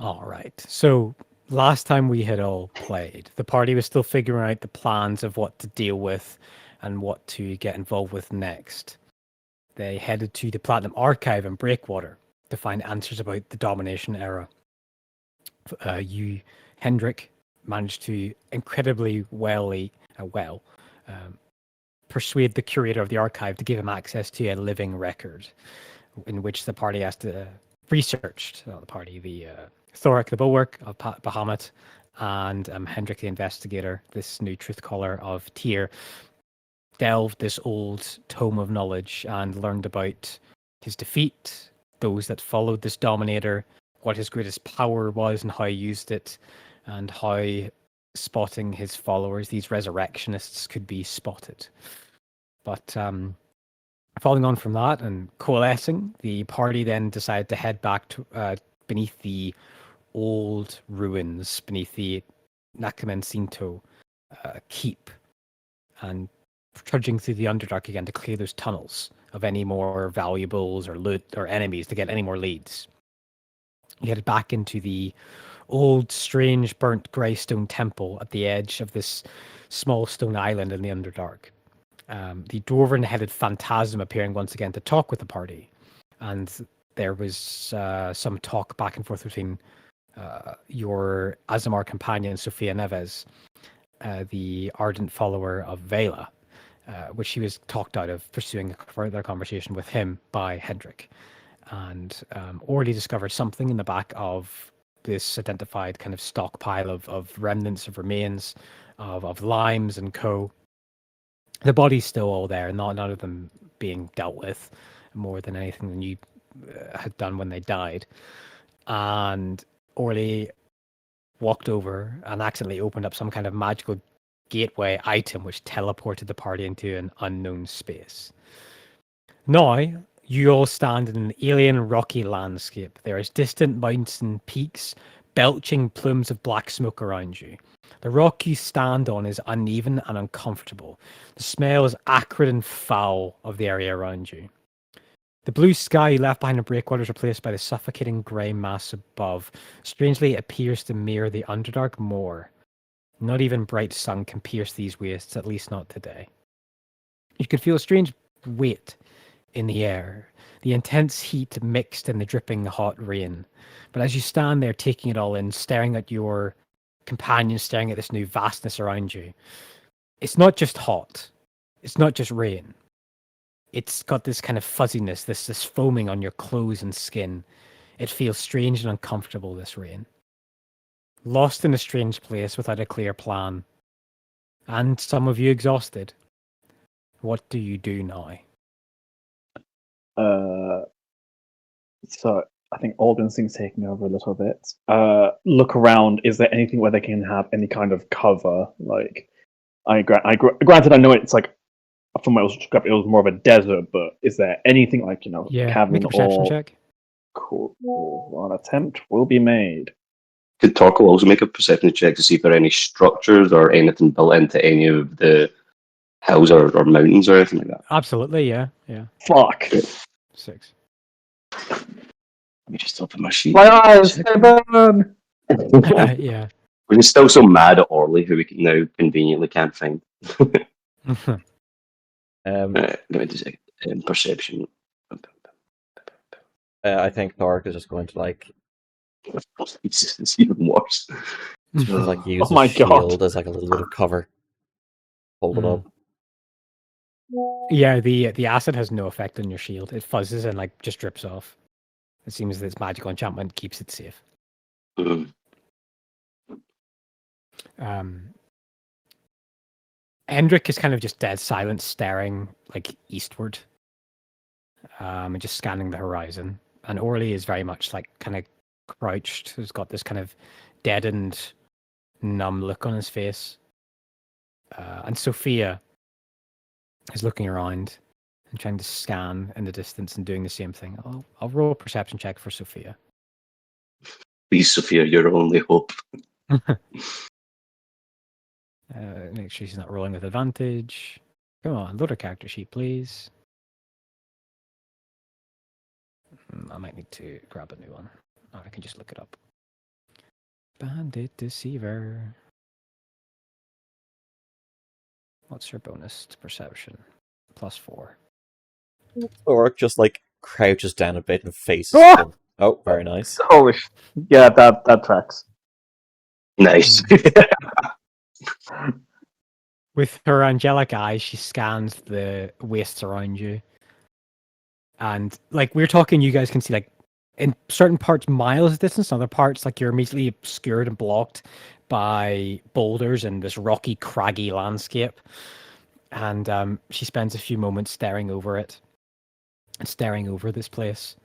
All right. So last time we had all played, the party was still figuring out the plans of what to deal with and what to get involved with next. They headed to the Platinum Archive in Breakwater to find answers about the Domination era. You, Hendrik, managed to incredibly um, persuade the curator of the archive to give him access to a living record in which the party has to researched, not the party, the Thorak, the bulwark of Bahamut, and Hendrik, the investigator, this new truth caller of Tyr, delved this old tome of knowledge and learned about his defeat, those that followed this dominator, what his greatest power was and how he used it, and how spotting his followers, these resurrectionists, could be spotted. But following on from that and coalescing, the party then decided to head back to beneath the old ruins, beneath the Nakamensinto keep, and trudging through the Underdark again to clear those tunnels of any more valuables or loot or enemies to get any more leads. He headed back into the old, strange, burnt grey stone temple at the edge of this small stone island in the Underdark. The dwarven-headed phantasm appearing once again to talk with the party, and there was some talk back and forth between your Azamar companion Sophia Neves, the ardent follower of Vela, which she was talked out of pursuing a further conversation with him by Hendrik. And Orly discovered something in the back of this identified kind of stockpile of remnants of remains of limes and co. The body's still all there, none of them being dealt with more than anything than you had done when they died. And Orly walked over and accidentally opened up some kind of magical gateway item which teleported the party into an unknown space. Now, you all stand in an alien rocky landscape. There is distant mountain peaks, belching plumes of black smoke around you. The rock you stand on is uneven and uncomfortable. The smell is acrid and foul of the area around you. The blue sky you left behind in Breakwater is replaced by the suffocating grey mass above. Strangely, it appears to mirror the Underdark more. Not even bright sun can pierce these wastes, at least not today. You can feel a strange weight in the air, the intense heat mixed in the dripping hot rain. But as you stand there taking it all in, staring at your companion, staring at this new vastness around you, it's not just hot. It's not just rain. It's got this kind of fuzziness, this foaming on your clothes and skin. It feels strange and uncomfortable, this rain. Lost in a strange place without a clear plan. And some of you exhausted. What do you do now? So I think old instincts taking over a little bit. Look around. Is there anything where they can have any kind of cover? Like, granted, I know it's like from what I was described, it was more of a desert. But is there anything like Yeah, cabin make a perception or check. cool? Well, an attempt will be made. Could Torko also make a perception check to see if there are any structures or anything built into any of the hills or mountains or anything like that? Absolutely, yeah. Fuck. 6. Let me just open my sheet. My eyes, they burn. Yeah. We're still so mad at Orly, who we now conveniently can't find. Let me just perception. I think Thork is just going to like It's even worse. like use Oh my his shield God. as like a little bit of cover. Hold it up. Yeah, the acid has no effect on your shield. It fuzzes and like just drips off. It seems that its magical enchantment keeps it safe. Hendrik is kind of just dead silent, staring like eastward, and just scanning the horizon. And Orly is very much like kind of crouched. He's got this kind of deadened, numb look on his face. And Sophia is looking around and trying to scan in the distance and doing the same thing. I'll roll a perception check for Sophia. Please, Sophia, your only hope. Make sure she's not rolling with advantage. Come on, load her character sheet, please. I might need to grab a new one. Oh, I can just look it up. Bandit Deceiver. What's your bonus to perception? +4. Thork just like crouches down a bit and faces. Ah! them. Oh, very nice. Holy yeah, that tracks. Nice. With her angelic eyes, she scans the wastes around you. And like we're talking, you guys can see like in certain parts miles distance, other parts like you're immediately obscured and blocked by boulders and this rocky, craggy landscape. And she spends a few moments staring over it and staring over this place.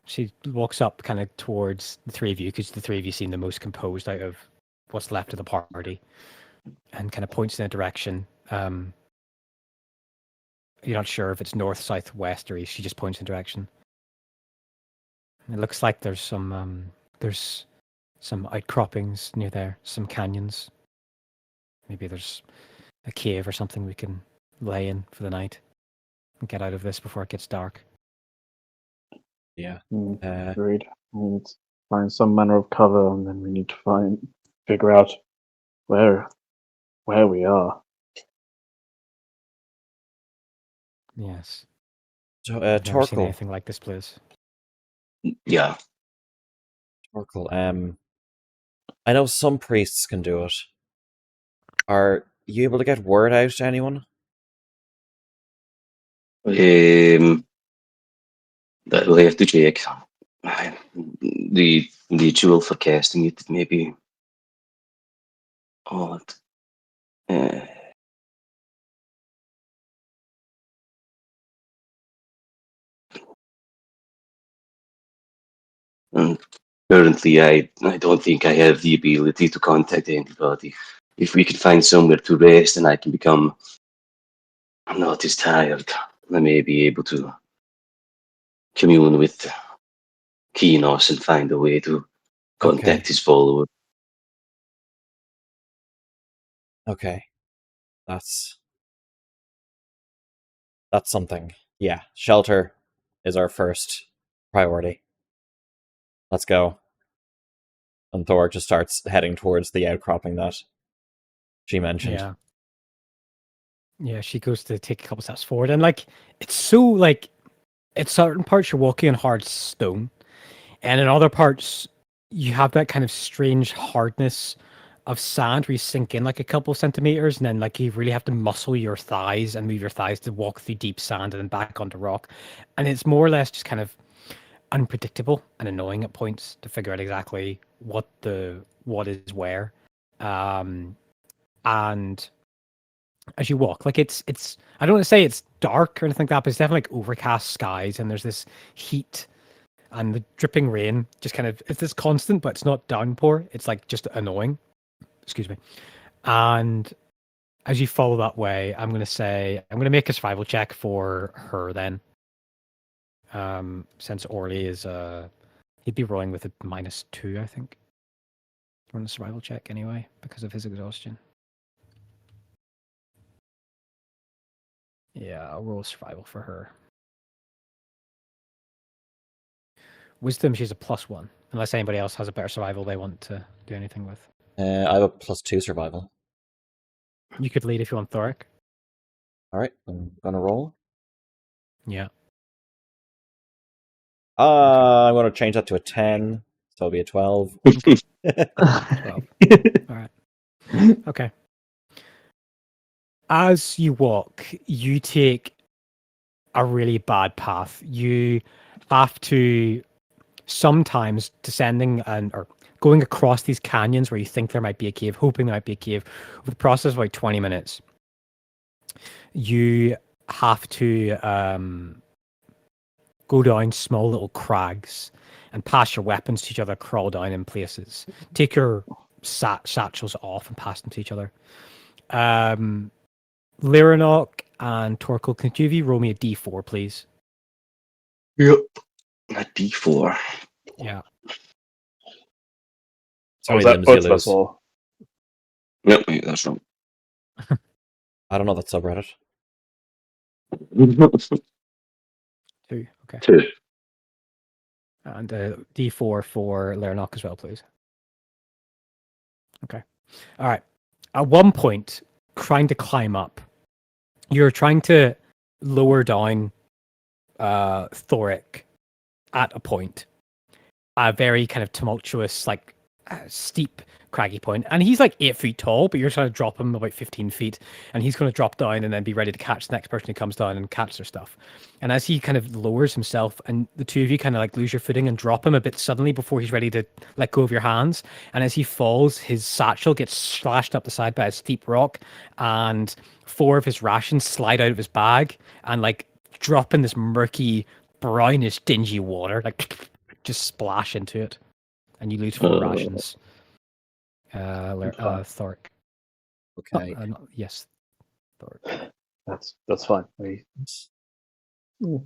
She walks up kind of towards the three of you because the three of you seem the most composed out of what's left of the party, and kind of points in a direction. You're not sure if it's north, south, west, or east. She just points in a direction. It looks like there's some outcroppings near there, some canyons. Maybe there's a cave or something we can lay in for the night and get out of this before it gets dark. Yeah. Agreed. We need to find some manner of cover, and then we need to figure out where we are. Yes. So, I've never seen Torkel. anything like this place. Yeah. Torkel. I know some priests can do it. Are you able to get word out to anyone? That we'll have to check. The ritual for casting it maybe odd. And currently, I don't think I have the ability to contact anybody. If we could find somewhere to rest and I can become not as tired, I may be able to commune with Kinos and find a way to contact his followers. Okay. That's something. Yeah, shelter is our first priority. Let's go. And Thor just starts heading towards the outcropping that she mentioned. Yeah. Yeah, she goes to take a couple steps forward, and like it's so like at certain parts you're walking on hard stone, and in other parts you have that kind of strange hardness of sand where you sink in like a couple of centimeters, and then like you really have to muscle your thighs and move your thighs to walk through deep sand and then back onto rock, and it's more or less just kind of unpredictable and annoying at points to figure out exactly what is where, and as you walk, like it's I don't want to say it's dark or anything like that, but it's definitely like overcast skies, and there's this heat and the dripping rain just kind of it's this constant, but it's not downpour, it's like just annoying. Excuse me. And as you follow that way, I'm gonna make a survival check for her then. Since Orly is he'd be rolling with a -2, I think. Run a survival check anyway, because of his exhaustion. Yeah, I'll roll survival for her. Wisdom, she's a +1. Unless anybody else has a better survival they want to do anything with. I have a +2 survival. You could lead if you want, Thoric. Alright, I'm gonna roll. Yeah. I'm gonna change that to a 10, so it'll be a 12. 12. Alright. Okay. As you walk, you take a really bad path. You have to sometimes descending or going across these canyons where you think there might be a cave, hoping there might be a cave, over the process of like 20 minutes. You have to go down small little crags and pass your weapons to each other, crawl down in places. Take your satchels off and pass them to each other. Lyranok and Torkel, can you of you roll me a d4, please? Yep. A D4. Yeah. So many that limbs you both of us lose. all? Yep, wait, that's wrong. I don't know that subreddit. 2. Okay. 2. And D4 for Lernok as well, please. Okay. All right. At one point, trying to climb up, you're trying to lower down Thoric at a point, a very kind of tumultuous, like steep, craggy point. And he's like 8 feet tall, but you're trying to drop him about 15 feet, and he's going to drop down and then be ready to catch the next person who comes down and catch their stuff. And as he kind of lowers himself, and the two of you kind of like lose your footing and drop him a bit suddenly before he's ready to let go of your hands. And as he falls, his satchel gets slashed up the side by a steep rock, and 4 of his rations slide out of his bag and like drop in this murky, brownish, dingy water, like just splash into it, and you lose 4 rations. Thoric. Okay. Yes, Thoric. That's fine. The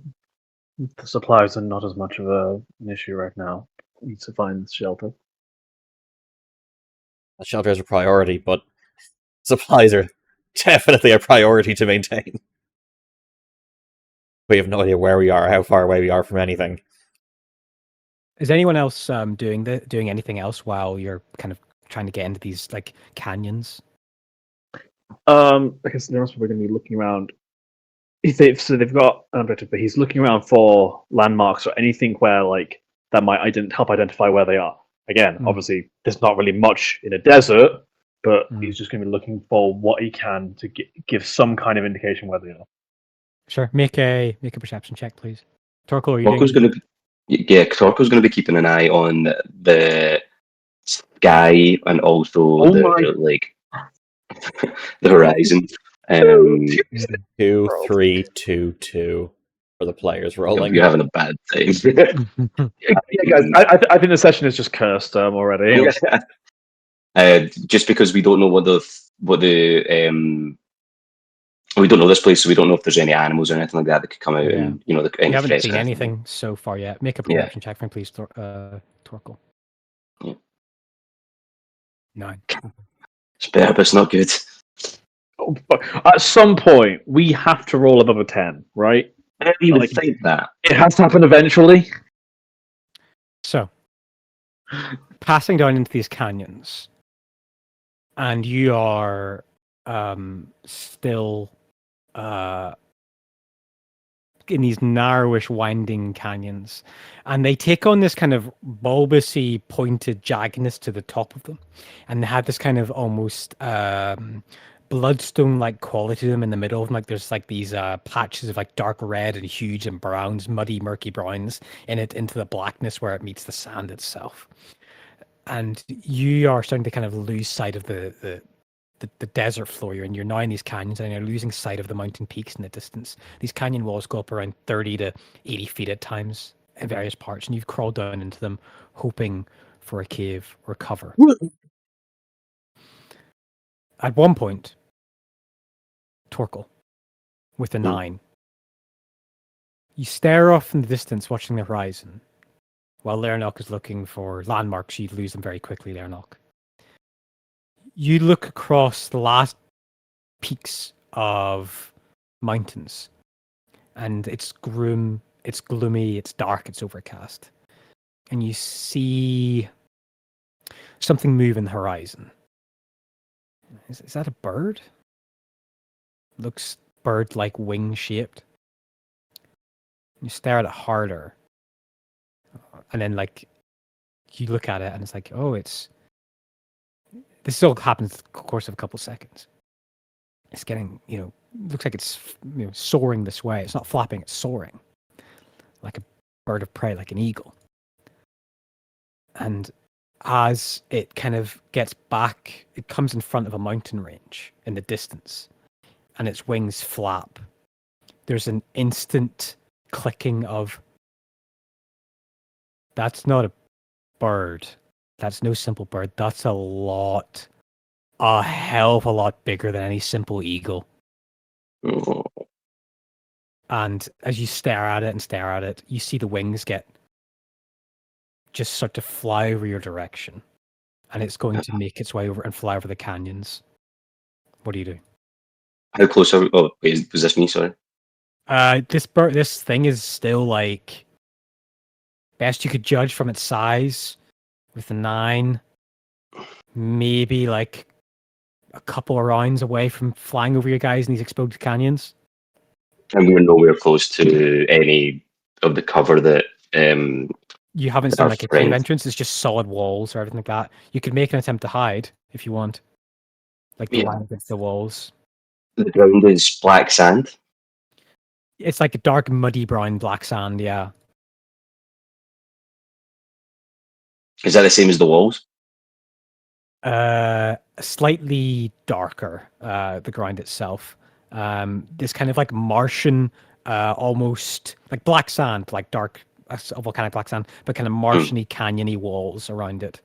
supplies are not as much of an issue right now. We need to find shelter. The shelter is a priority, but supplies are definitely a priority to maintain. We have no idea where we are, how far away we are from anything. Is anyone else doing anything else while you're kind of trying to get into these like canyons? I guess they're also going to be looking around. So they've got an objective, but he's looking around for landmarks or anything where like that might help identify where they are. Again, obviously, there's not really much in a desert, but he's just going to be looking for what he can to give some kind of indication where they are. Sure. Make a perception check, please. Torkel, are you Torko's doing? Torko's going to be keeping an eye on the sky and also the horizon. 2, 3, 2, 2 for the players rolling. You're having a bad time. Yeah, guys, I think the session is just cursed already. Just because we don't know we don't know this place, so we don't know if there's any animals or anything like that could come out, and you haven't seen anything so far yet. Make a perception check for me, please, Torkel. Yeah. 9. It's better, but it's not good. At some point, we have to roll above a 10, right? You would think that. It has to happen eventually. So, passing down into these canyons, and you are still in these narrowish, winding canyons, and they take on this kind of bulbousy, pointed jaggedness to the top of them, and they have this kind of almost bloodstone-like quality to them in the middle of them. Like there's like these patches of like dark red and huge and browns, muddy, murky browns in it into the blackness where it meets the sand itself. And you are starting to kind of lose sight of the desert floor. You're now in these canyons, and you're losing sight of the mountain peaks in the distance. These canyon walls go up around 30 to 80 feet at times in various parts, and you've crawled down into them, hoping for a cave or cover. At one point, Torkel, with a 9, you stare off in the distance, watching the horizon, while Lernok is looking for landmarks. You'd lose them very quickly, Lernok. You look across the last peaks of mountains, and it's grim, it's gloomy, it's dark, it's overcast. And you see something move in the horizon. Is that a bird? Looks bird-like wing-shaped. You stare at it harder. And then, like, you look at it, and it's like, oh, this all happens in the course of a couple seconds. It's getting, looks like it's, soaring this way. It's not flapping, it's soaring. Like a bird of prey, like an eagle. And as it kind of gets back, it comes in front of a mountain range in the distance, and its wings flap. There's an instant clicking of, that's not a bird. That's no simple bird. That's a hell of a lot bigger than any simple eagle. Oh. And as you stare at it, you see the wings just start to fly over your direction. And it's going to make its way over and fly over the canyons. What do you do? How close are we? Oh, wait, was this me? Sorry. This thing is still like best you could judge from its size, with the 9, maybe like a couple of rounds away from flying over you guys in these exposed canyons. And we're nowhere close to any of the cover that You haven't that seen our like a cave friend- entrance. It's just solid walls or everything like that. You could make an attempt to hide if you want, like the Yeah. line against the walls. the ground is black sand. It's like a dark, muddy brown black sand. Yeah. Is that the same as the walls? Slightly darker, the ground itself. This kind of like Martian, almost like black sand, like dark volcanic black sand, but kind of Martian-y, canyony walls around it.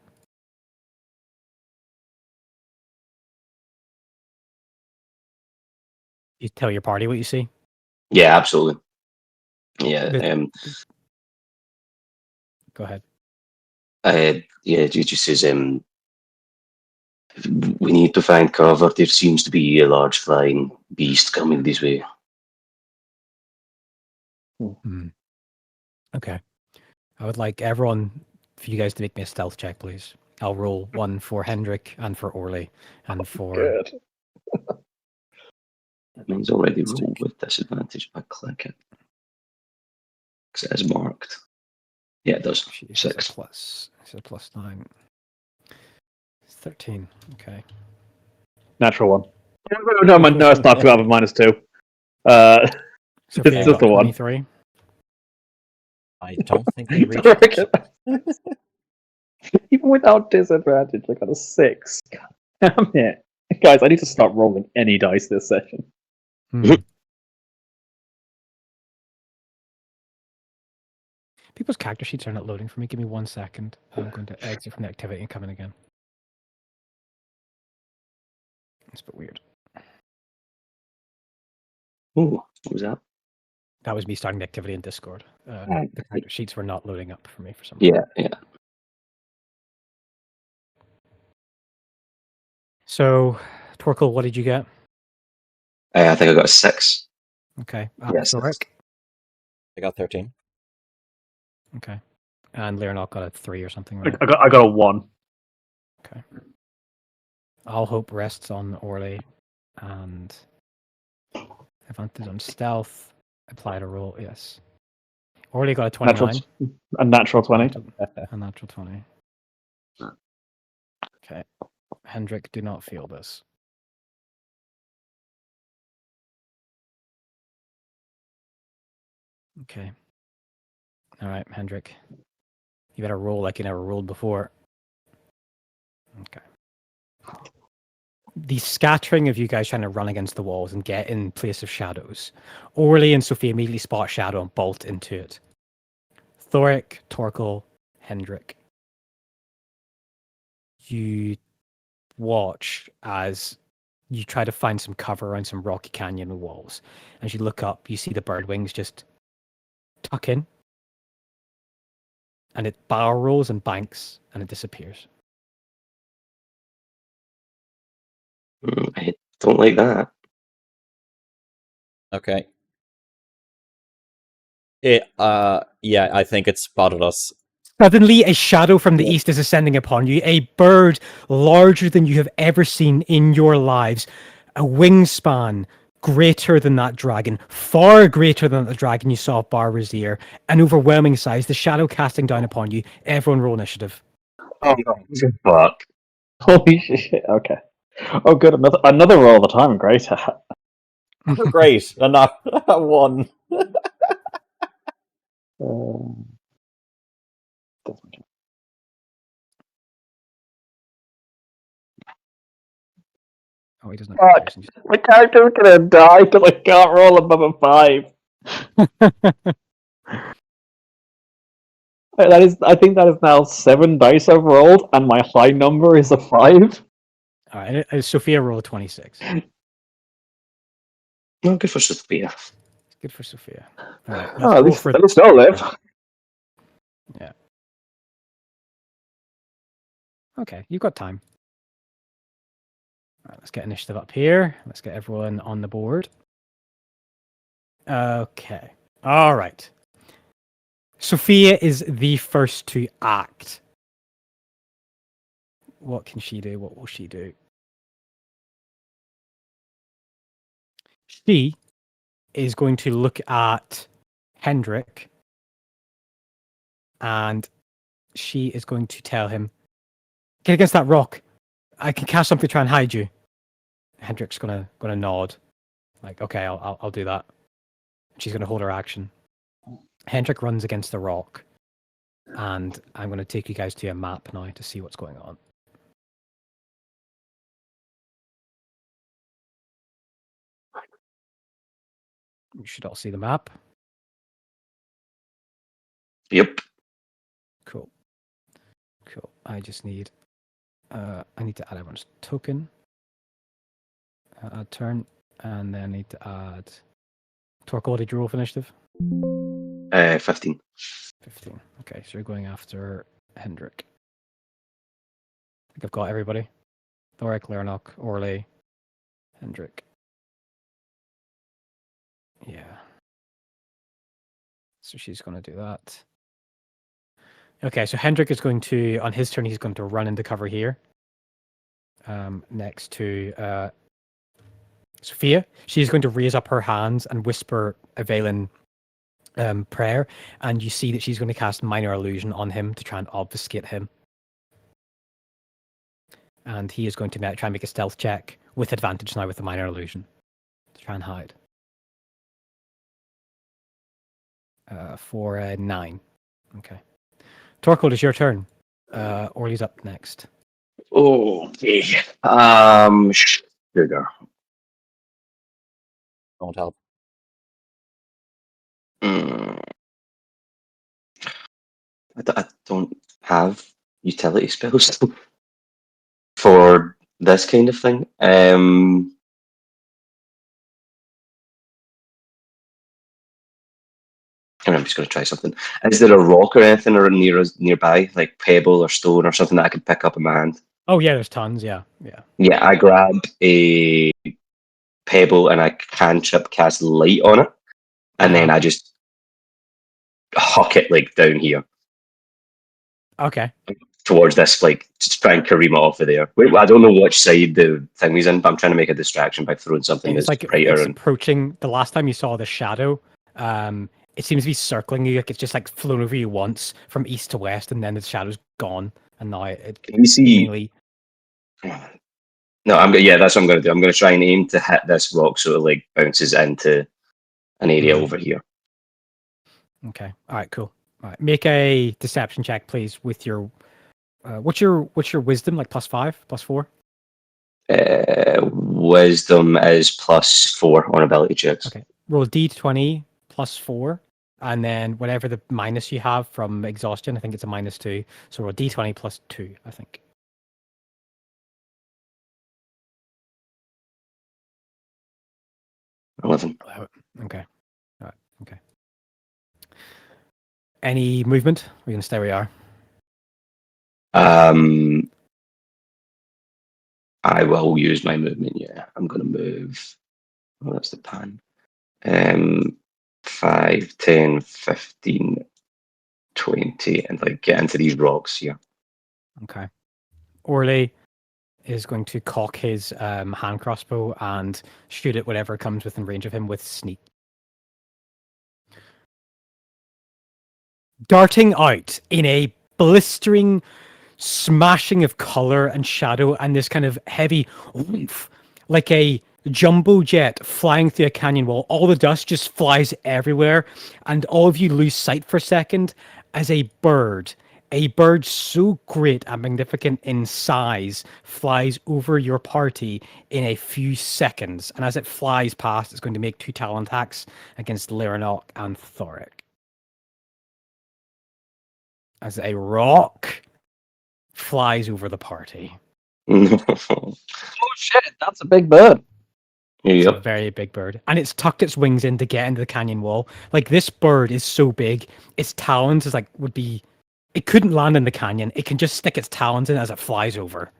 You tell your party what you see. Yeah, absolutely. Yeah. Go ahead. Yeah, it just says we need to find cover. There seems to be a large flying beast coming this way. Okay. I would like everyone, for you guys to make me a stealth check, please. I'll roll 1 for Hendrik and for Orly and for. Good. That means already roll with disadvantage if I click it. Because it is marked. Yeah, it does. She's 6. It's a plus 9. 13. Okay. Natural 1. No, it's not 2 out of -2. Sophia just got the one. 23. I don't think we reached it. Even without disadvantage, I got a 6. Damn it. Guys, I need to stop rolling any dice this session. People's character sheets are not loading for me. Give me 1 second. I'm going to exit from the activity and come in again. It's a bit weird. Ooh, what was that? That was me starting the activity in Discord. Right. The character sheets were not loading up for me for some reason. Yeah. So, Torkel, what did you get? I think I got a 6. Okay. Yes. Rick? I got 13. Okay. And Leonard got a 3 or something, right? I got a 1. Okay. All hope rests on Orly and advantage on stealth. Apply to roll, yes. Orly got a 29. A natural 20. A natural 20. Okay. Hendrik, do not feel this. Okay. All right, Hendrik. You better roll like you never rolled before. Okay. The scattering of you guys trying to run against the walls and get in place of shadows. Orly and Sophie immediately spot a shadow and bolt into it. Thoric, Torkel, Hendrik. You watch as you try to find some cover around some rocky canyon walls. As you look up, you see the bird wings just tuck in. And it barrel rolls and banks and it disappears. I don't like that. Okay. Yeah, I think it spotted us. Suddenly, a shadow from the east is ascending upon you. A bird larger than you have ever seen in your lives. A wingspan greater than that dragon. Far greater than the dragon you saw at Bar Razir. An overwhelming size. The shadow casting down upon you. Everyone roll initiative. Oh, fuck. Holy shit, okay. Oh, good, another roll of the time, great. Great, enough. 1. Oh, he doesn't have Fuck. comparison. My character's gonna die because I can't roll above a 5. I think that is now 7 dice I've rolled, and my high number is a 5. All right, Sophia rolled 26. No, good for Sophia. Good for Sophia. All right, Oh, at least I'll live. Yeah. Okay, you've got time. All right, let's get initiative up here. Let's get everyone on the board. Okay. All right. Sophia is the first to act. What can she do? What will she do? She is going to look at Hendrik and she is going to tell him, get against that rock. I can cast something to try and hide you. Hendrik's gonna nod. Like, okay, I'll do that. She's gonna hold her action. Hendrik runs against the rock. And I'm gonna take you guys to a map now to see what's going on. You should all see the map. Yep. Cool. I just need I need to add everyone's token. Add turn, and then I need to add Torquil. Did you roll for initiative? 15. 15. Okay, so you're going after Hendrik. I think I've got everybody. Thoric, Lernok, Orley, Hendrik. Yeah. So she's going to do that. Okay, so Hendrik is going to, on his turn, he's going to run into cover here. Next to Sophia. She's going to raise up her hands and whisper a Valen prayer, and you see that she's going to cast Minor Illusion on him to try and obfuscate him. And he is going to try and make a stealth check with advantage now with the Minor Illusion to try and hide. For a 9. Okay. Torquil, it's your turn. Orly's up next. Okay. Sugar. Won't help. Mm. I don't have utility spells for this kind of thing. I'm just going to try something. Is there a rock or anything nearby, like pebble or stone or something that I could pick up in my hand? Oh yeah, there's tons. Yeah. Yeah, I grab a pebble and I cantrip cast light on it, and then I just huck it like down here Okay. towards this, like just try and careen it off of there. Wait, I don't know which side the thing is in, but I'm trying to make a distraction by throwing something It's that's like brighter. it's And approaching. The last time you saw the shadow, it seems to be circling you. Like it's just like flown over you once from east to west, and then the shadow's gone, and now it can you see? seemingly. No, that's what I'm going to do. I'm going to try and aim to hit this rock so it like bounces into an area over here. Okay. All right. Cool. All right. Make a deception check, please, with your. What's your wisdom? Like +5, +4? Wisdom is +4 on ability checks. Okay. Roll D20 +4, and then whatever the minus you have from exhaustion, I think it's a -2. So roll D20 +2, I think. $11. Okay. All right. Okay. Any movement? We're going to stay where you are. I will use my movement. Yeah, I'm going to move. Oh, that's the pan. 5, 10, 15, 20, and like get into these rocks here. Okay. Orley is going to cock his hand crossbow and shoot at whatever comes within range of him with sneak. Darting out in a blistering smashing of color and shadow and this kind of heavy oomph, like a jumbo jet flying through a canyon wall. All the dust just flies everywhere, and all of you lose sight for a second as a bird so great and magnificent in size flies over your party in a few seconds. And as it flies past, it's going to make 2 talent attacks against Lyranok and Thoric. As a rock flies over the party. Oh shit, that's a big bird. It's a Yep. very big bird. And it's tucked its wings in to get into the canyon wall. Like, this bird is so big, its talons is like, it couldn't land in the canyon. It can just stick its talons in as it flies over.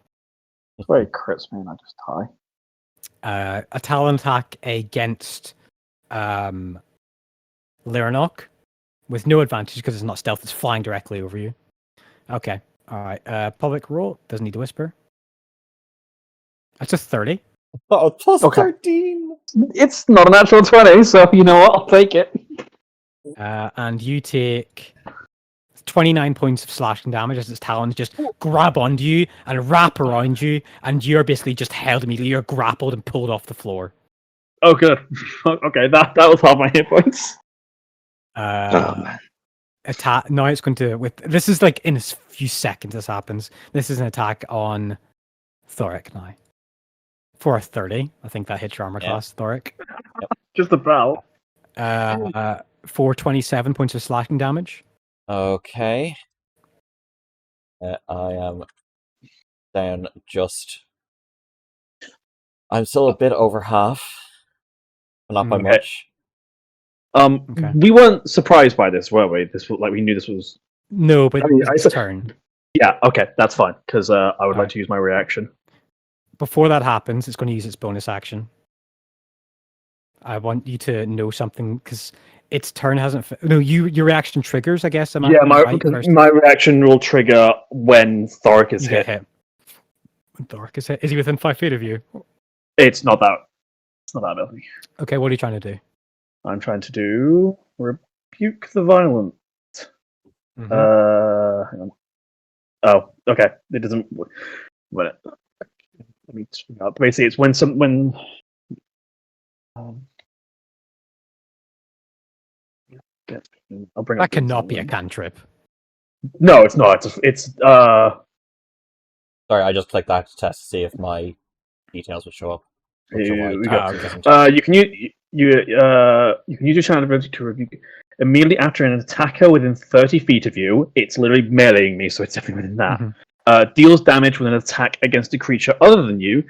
That's where it crits me and I just die. A talon attack against Lyranok with no advantage because it's not stealth. It's flying directly over you. Okay. All right. Public roll doesn't need to whisper. That's a 30. Oh, plus Okay. 13! It's not a natural 20, so you know what? I'll take it. And you take 29 points of slashing damage as its talons just grab onto you and wrap around you, and you're basically just held immediately. You're grappled and pulled off the floor. Oh, good. Okay, that was half my hit points. Oh, man. Attack. Now it's going to this is like in a few seconds. This happens. This is an attack on Thoric now for a 30. I think that hits your armor class, Thoric. Just about. For 27 points of slashing damage. Okay. I am down just... I'm still a bit over half. But not by Okay. much. Okay. We weren't surprised by this, were we? This was, like, we knew this was... No, but I mean, it's turn. Yeah, okay, that's fine, because I would like Alright. to use my reaction. Before that happens, it's going to use its bonus action. I want you to know something because its turn hasn't. No, your reaction triggers. I guess. Yeah, my reaction will trigger when Thoric is You get hit. When Thoric is hit, is he within 5 feet of you? It's not that ability. Okay, what are you trying to do? I'm trying to do rebuke the violent. Mhm. Hang on. Oh, okay. It doesn't. Let me. Basically, it's when. I'll bring That up cannot be a cantrip. No, it's not. It's Sorry, I just clicked that to test to see if my details would show up. Which are we why got- it doesn't. you can use your channel ability to rebuke immediately after an attacker within 30 feet of you. It's literally meleeing me, so it's definitely within that. Mhm. Deals damage with an attack against a creature other than you.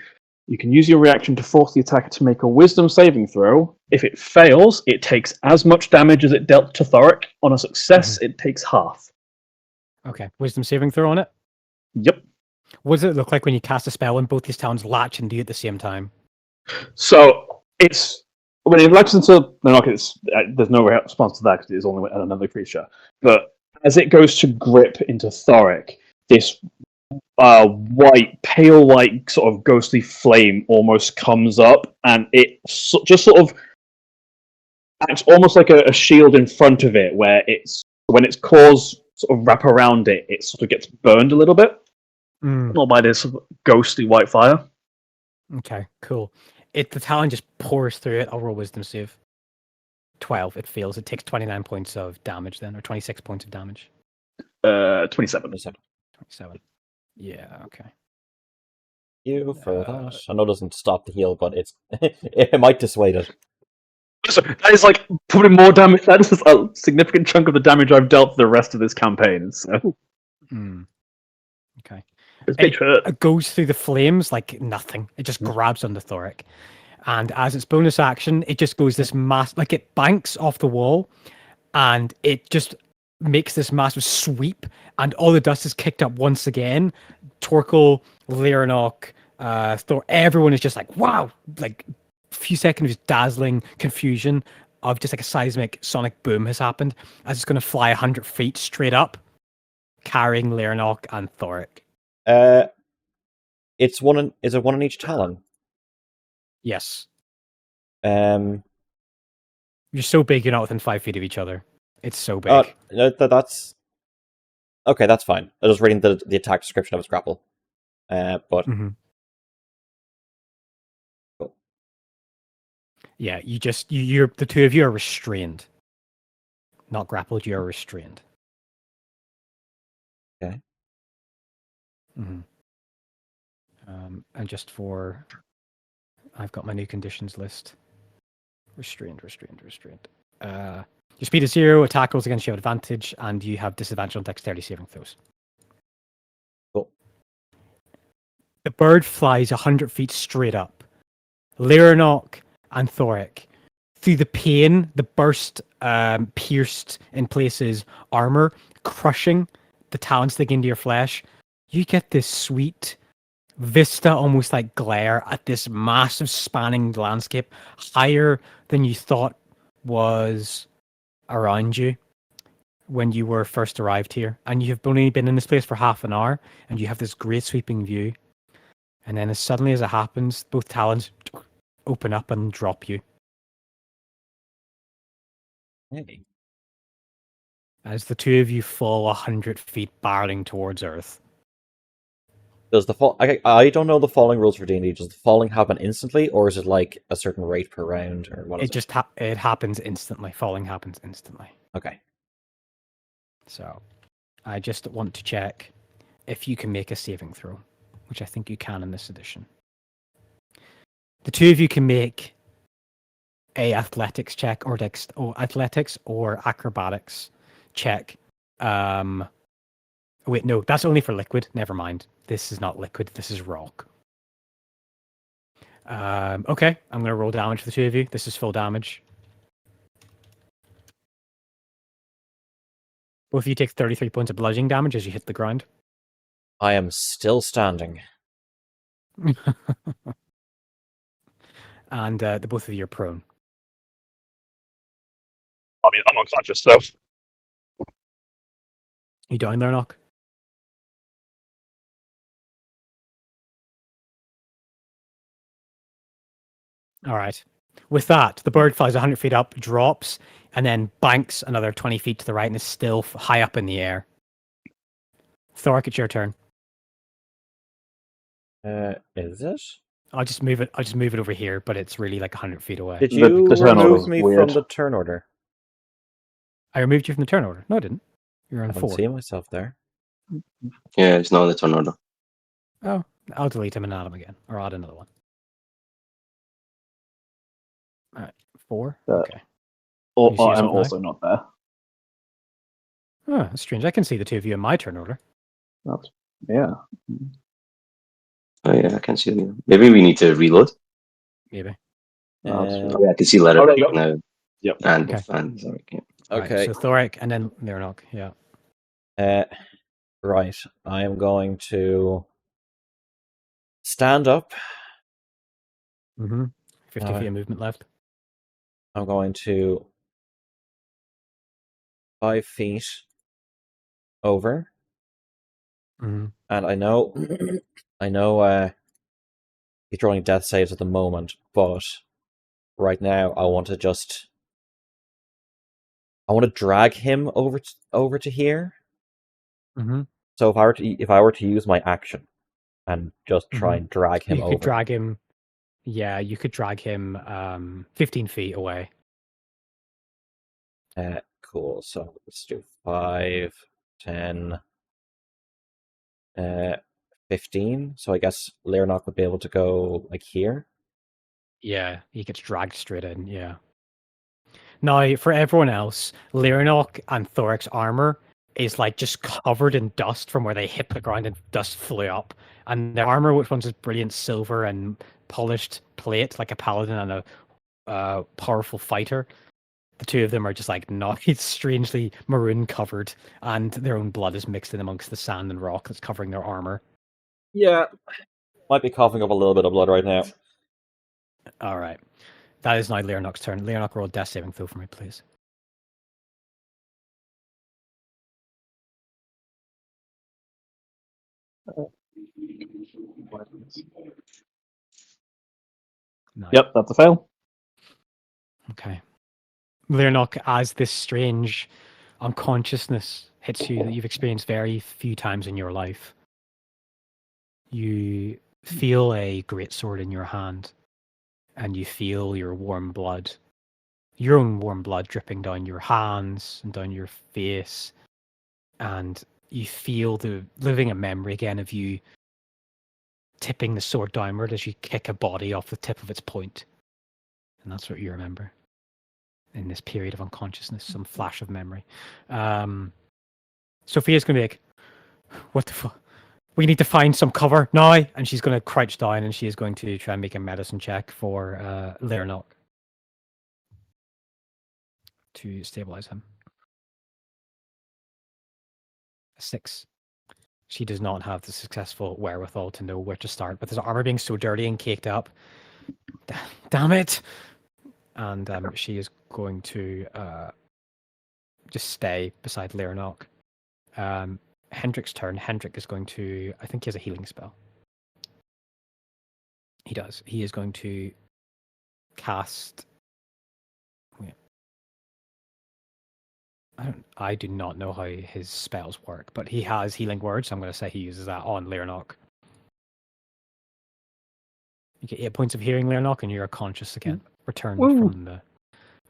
You can use your reaction to force the attacker to make a wisdom saving throw. If it fails, it takes as much damage as it dealt to Thoric. On a success, it takes half. Okay, wisdom saving throw on it. Yep. What does it look like when you cast a spell and both these talons latch into you at the same time? So it's when it latches into the knock. There's no response to that because it is only another creature. But as it goes to grip into Thoric, this pale white sort of ghostly flame almost comes up, and it just sort of acts almost like a shield in front of it, where when its claws sort of wrap around it, it sort of gets burned a little bit, not by this ghostly white fire. Okay, cool. The talon just pours through it. I'll roll wisdom save. 12. It fails. It takes 29 points of damage then, or 26 points of damage. 27. 27. Yeah. Okay. You for that. I know it doesn't stop the heal, but it might dissuade it. So that is like probably more damage. That is a significant chunk of the damage I've dealt for the rest of this campaign. So Okay. it's a big hurt. It goes through the flames like nothing. It just grabs onto Thoric. And as its bonus action, it just goes this like it banks off the wall and it just makes this massive sweep and all the dust is kicked up once again. Torkel, Leonok, Thor, everyone is just like, wow, like a few seconds of dazzling confusion of just like a seismic sonic boom has happened as it's going to fly 100 feet straight up, carrying Leonok and Thoric. Is it one on each talon? Yes. You're You're so big, you're not within 5 feet of each other. It's so big. That's okay. That's fine. I was reading the attack description of its grapple. But cool. Yeah, you're the two of you are restrained, not grappled. You are restrained. Okay. And just I've got my new conditions list. Restrained. Your speed is 0, attack rolls against you have advantage, and you have disadvantage on dexterity saving throws. Cool. The bird flies 100 feet straight up. Leonok and Thoric, through the pain, the burst pierced in places armor, crushing the talons dig into your flesh. You get this sweet vista, almost like glare, at this massive spanning landscape higher than you thought was around you. when you were first arrived here, and you've only been in this place for half an hour, and you have this great sweeping view, and then as suddenly as it happens, both talons open up and drop you. Hey. As the two of you fall 100 feet barreling towards Earth. Does the fall? I don't know the falling rules for D&D. Does the falling happen instantly, or is it like a certain rate per round, or what is It just it happens instantly. Falling happens instantly. Okay. So, I just want to check if you can make a saving throw, which I think you can in this edition. The two of you can make a athletics check or athletics or acrobatics check. Wait, no, that's only for liquid. Never mind. This is not liquid. This is rock. Okay, I'm going to roll damage for the two of you. This is full damage. Both of you take 33 points of bludgeoning damage as you hit the ground. I am still standing. And the both of you are prone. I mean, I'm unconscious, so. You down there, Knock? All right. With that, the bird flies 100 feet up, drops, and then banks another 20 feet to the right and is still high up in the air. Thork, it's your turn. Is it? I'll just move it over here, but it's really like 100 feet away. Did The you turn order remove is me weird. from the turn order? I removed you from the turn order. No, I didn't. You're I on don't 4. see myself there. Yeah, it's not in the turn order. Oh, I'll delete him and add him again, or add another one. All right, 4. Okay. Or You see I'm yourself now? also not there. Oh, that's strange. I can see the two of you in my turn order. Yeah. Oh yeah, I can see it. Maybe we need to reload. Maybe. Oh, yeah, I can see letter Oh, there you go. now. Yep. And Okay. and sorry, yeah. Okay. Right, so Thoric and then Liranok. Yeah. Right. I am going to stand up. 50 feet of movement left. I'm going to 5 feet over. Mhm. And I know he's throwing death saves at the moment, but right now I want to drag him over to here. Mm-hmm. So if I were to use my action and just try and drag him You over. could drag him. Yeah, you could drag him 15 feet away. Cool. So let's do 5, 10, 15. So I guess Liranok would be able to go like here. Yeah, he gets dragged straight in. Yeah. Now, for everyone else, Liranok and Thoric's armor is like just covered in dust from where they hit the ground and dust flew up. And their armor, which one's just brilliant silver and polished plate, like a paladin and a powerful fighter. The two of them are just like not strangely maroon covered, and their own blood is mixed in amongst the sand and rock that's covering their armor. Yeah. Might be coughing up a little bit of blood right now. All right. That is now Liranok's turn. Liranok, roll a death saving throw for me, please. Nice. Yep, that's a fail. Okay. Liranok, as this strange unconsciousness hits you that you've experienced very few times in your life, you feel a greatsword in your hand, and you feel your own warm blood dripping down your hands and down your face, and you feel the living a memory again of you tipping the sword downward as you kick a body off the tip of its point. And that's what you remember in this period of unconsciousness, some flash of memory. Sophia's going to be like, what the fuck? We need to find some cover now. And she's going to crouch down and she is going to try and make a medicine check for Liranok to stabilize him. A 6. She does not have the successful wherewithal to know where to start, but his armor being so dirty and caked up. Damn it! And she is going to just stay beside Leonok. Hendrick's turn. Hendrick is going to. I think he has a healing spell. He does. He is going to cast. Wait. I do not know how his spells work, but he has healing word, so I'm going to say he uses that on Leonok. You get 8 points of healing, Leonok, and you're conscious again. Returned from the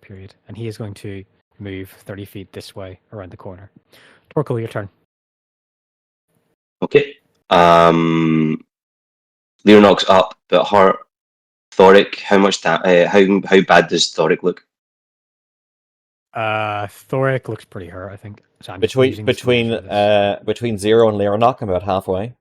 period. And he is going to move 30 feet this way around the corner. Torkel, your turn. Okay. Leonok's up, but her Thoric. How much how bad does Thoric look? Thoric looks pretty hurt, I think. So I'm Between using this to measure this. between Zero and Leonok, I'm about halfway.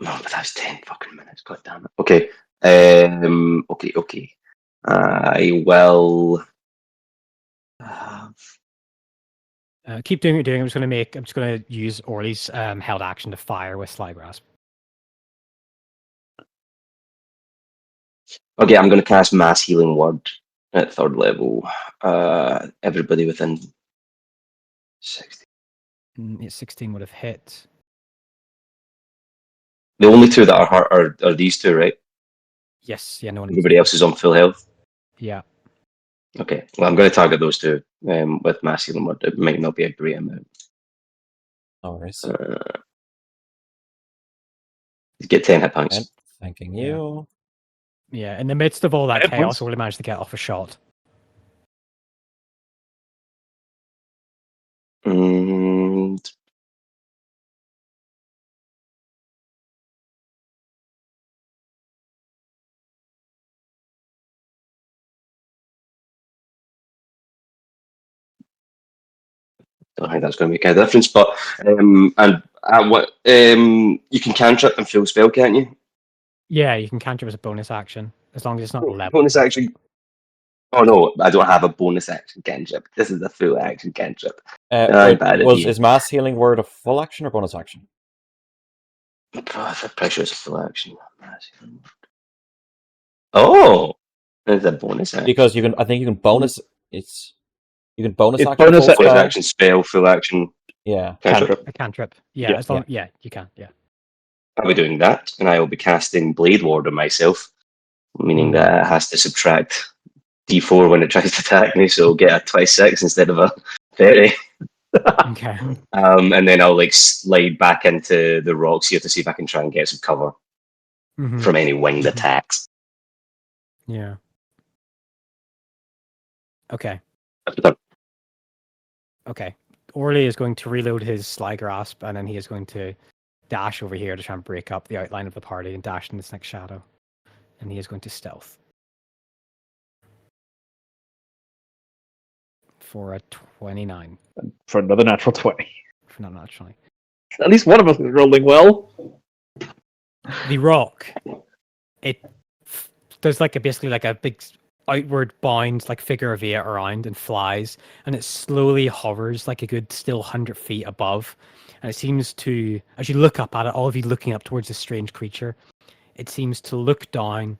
No, but that's 10 fucking minutes. God damn it. Okay. Okay. I will. Keep doing what you're doing. I'm just going to use Orly's held action to fire with Sly Grasp. Okay, I'm going to cast Mass Healing Word at 3rd level. Everybody within 60. 16 would have hit. The only two that are hurt are these two, right? Yes, yeah, no one. Everybody else is on full health. Yeah. Okay, well, I'm going to target those two with Mass Healing Word. It might not be a great amount. No worries. Get 10 hit points. And thanking you. Yeah, in the midst of all that Hit chaos, points? Orly managed to get off a shot. I think that's going to make a difference, but you can cantrip and full spell, can't you? Yeah, you can cantrip as a bonus action, as long as it's not level. Bonus action. Oh no, I don't have a bonus action cantrip. This is a full action cantrip. Bad idea. Is Mass Healing Word a full action or bonus action? I'm pretty sure it's a full action. Oh, it's a bonus action. Because I think you can bonus. You can bonus It's action. bonus Full bonus spell. action spell, full action. Yeah. Cantrip. A cantrip. Yeah, Yeah. as long you can. Yeah. I'll be doing that, and I will be casting Blade Ward on myself, meaning that it has to subtract D4 when it tries to attack me, so it'll get a 26 instead of a 30. Okay. And then I'll slide back into the rocks here to see if I can try and get some cover from any winged attacks. Yeah. Okay. Okay. Orly is going to reload his Sly Grasp, and then he is going to dash over here to try and break up the outline of the party and dash in this next shadow. And he is going to stealth. For a 29. For another natural 20. For not naturally. At least one of us is rolling well. The rock, there's basically a big outward bound figure of 8 around and flies, and it slowly hovers a good still 100 feet above, and it seems to, as you look up at it, all of you looking up towards this strange creature, it seems to look down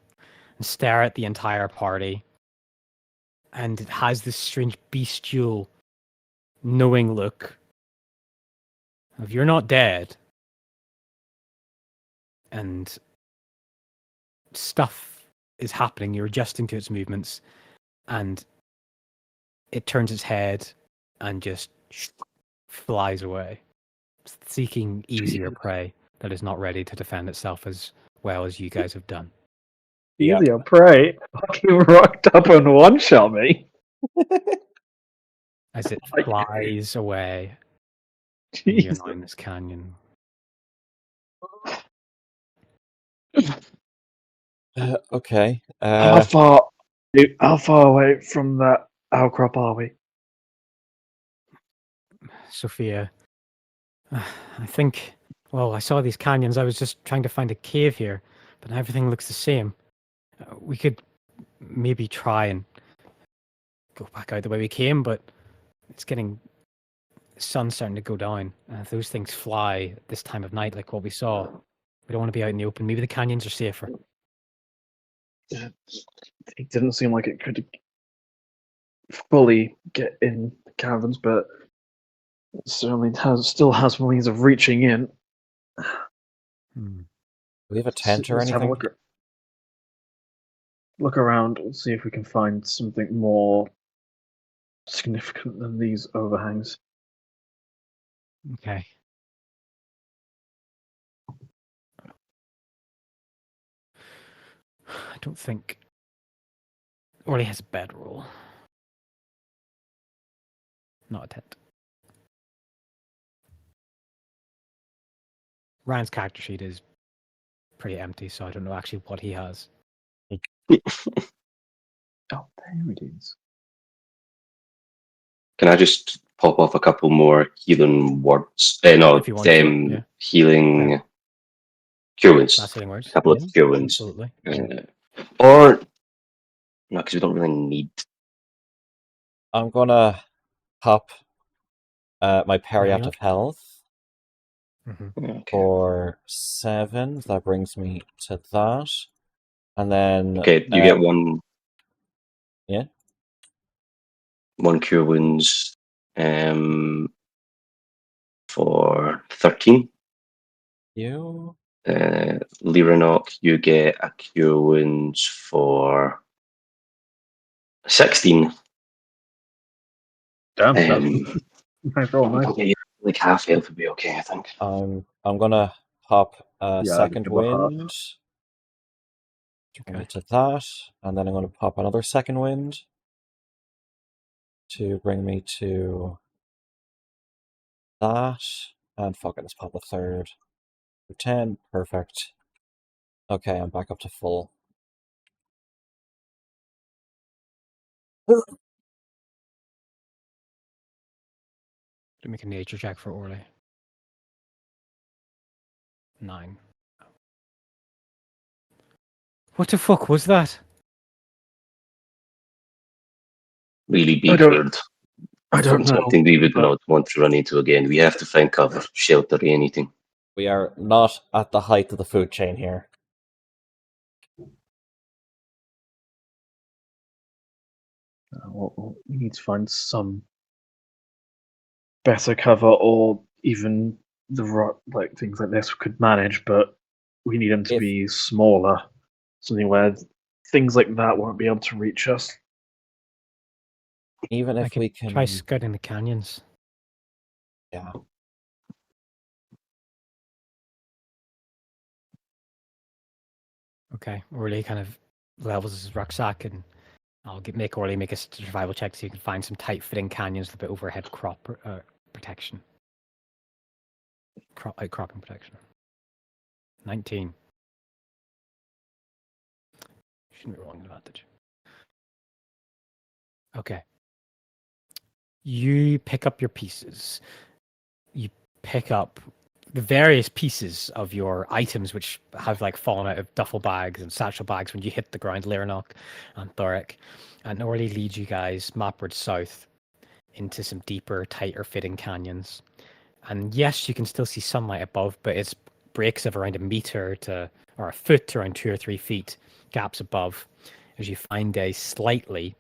and stare at the entire party, and it has this strange bestial knowing look of you're not dead, and stuff is happening. You're adjusting to its movements, and it turns its head and just flies away, seeking easier prey that is not ready to defend itself as well as you guys have done. Yeah. Easier prey. Fucking rocked up and one-shot me. As it flies away, and you're now in this canyon. Okay. How far away from that outcrop are we? Sophia, I think, I saw these canyons. I was just trying to find a cave here, but everything looks the same. We could maybe try and go back out the way we came, but It's getting sun's starting to go down. If those things fly at this time of night, like what we saw, we don't want to be out in the open. Maybe the canyons are safer. It didn't seem like it could fully get in the caverns, but it certainly still has ways of reaching in. Do we have a tent or Let's have a anything? look around and see if we can find something more significant than these overhangs. Okay. I don't think Orly has a bedroll. Not a tent. Ryan's character sheet is pretty empty, so I don't know actually what he has. Oh, there it is. Can I just pop off a couple more healing words? No, If you want to, yeah. healing cure wounds. Last healing words. A couple Yeah, of cure wounds. absolutely. Or no, because we don't really need. I'm gonna pop my parry out heal? of health Okay. for 7. That brings me to that. And then Okay, you get one. Yeah. One cure wounds. For 13. you Lyranok, you get a cure wounds for 16. Damn, Nice. Like half health would be okay, I think. I'm gonna pop a Yeah, second give a half. wind. To bring me to that, and then I'm gonna pop another second wind to bring me to that. And fuck it, let's pop a third. 10, perfect. Okay, I'm back up to full. To make a nature check for Orly. 9. What the fuck was that? Really I big don't- field. I don't know. Something we would but- not want to run into again. We have to find cover, shelter, anything. We are not at the height of the food chain here. Well, we need to find some better cover, or even the like things like this we could manage, but we need them to If- be smaller, something where things like that won't be able to reach us. Even I if could we can try scouting the canyons. Yeah. Okay, Orly kind of levels his rucksack, and I'll make Orly make a survival check so you can find some tight-fitting canyons with a bit overhead protection. Outcropping protection. 19. Shouldn't be wrong advantage. Okay. You pick up your pieces. You pick up the various pieces of your items which have like fallen out of duffel bags and satchel bags when you hit the ground, Lyranok and Thoric, and Orly leads you guys mapward south into some deeper, tighter fitting canyons. And yes, you can still see sunlight above, but it's breaks of around a meter to or a foot to around 2 or 3 feet gaps above as you find a slightly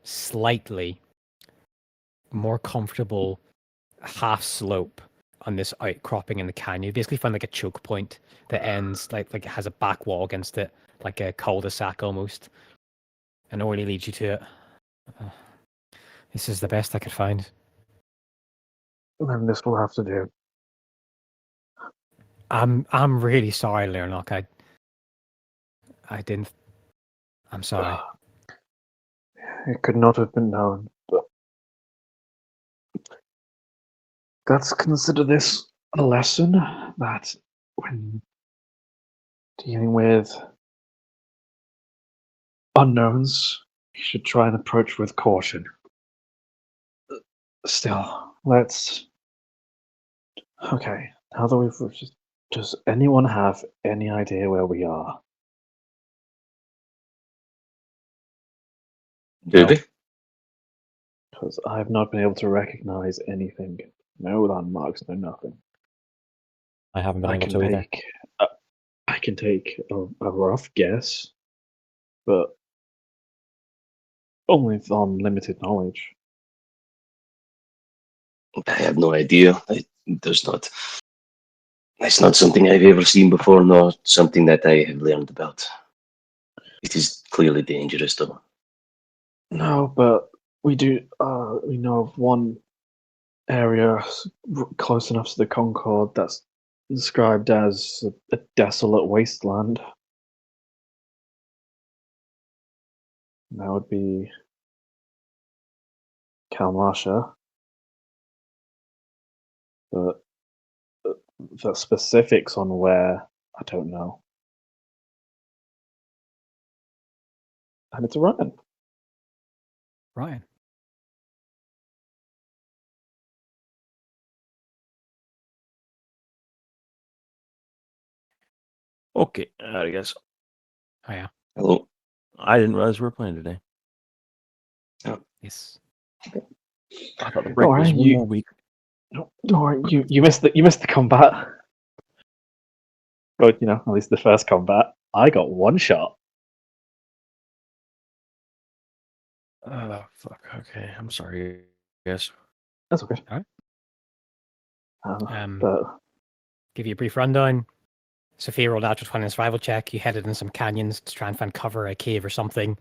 more comfortable half slope on this outcropping in the canyon. You basically find like a choke point that ends like it has a back wall against it, like a cul-de-sac almost. And Orly leads you to it. This is the best I could find. Then this will have to do. I'm really sorry, Lyranok. I didn't. I'm sorry. It could not have been known, but let's consider this a lesson that when dealing with unknowns, you should try and approach with caution. Still, let's. Okay, now that we've. Does anyone have any idea where we are? Do No. they? because I have not been able to recognize anything. No landmarks, no nothing. I haven't been I able can to either. take, I can take a rough guess, but only on limited knowledge. I have no idea. There's not. It's not something I've ever seen before, nor something that I have learned about. It is clearly dangerous, though. No, but we do. We know of one area close enough to the Concord that's described as a desolate wasteland. That would be Kalmasha, but the specifics on where, I don't know. And it's Ryan. Ryan. Okay, howdy guys. Oh yeah. Hello. I didn't realize we were playing today. Yes. I thought the break was Ryan, one more week. No, you missed the combat. But at least the first combat, I got one shot. Fuck. Okay, I'm sorry, guys. That's okay. Alright. But Give you a brief rundown. Sophia rolled out to 20 survival check. You headed in some canyons to try and find cover, a cave or something.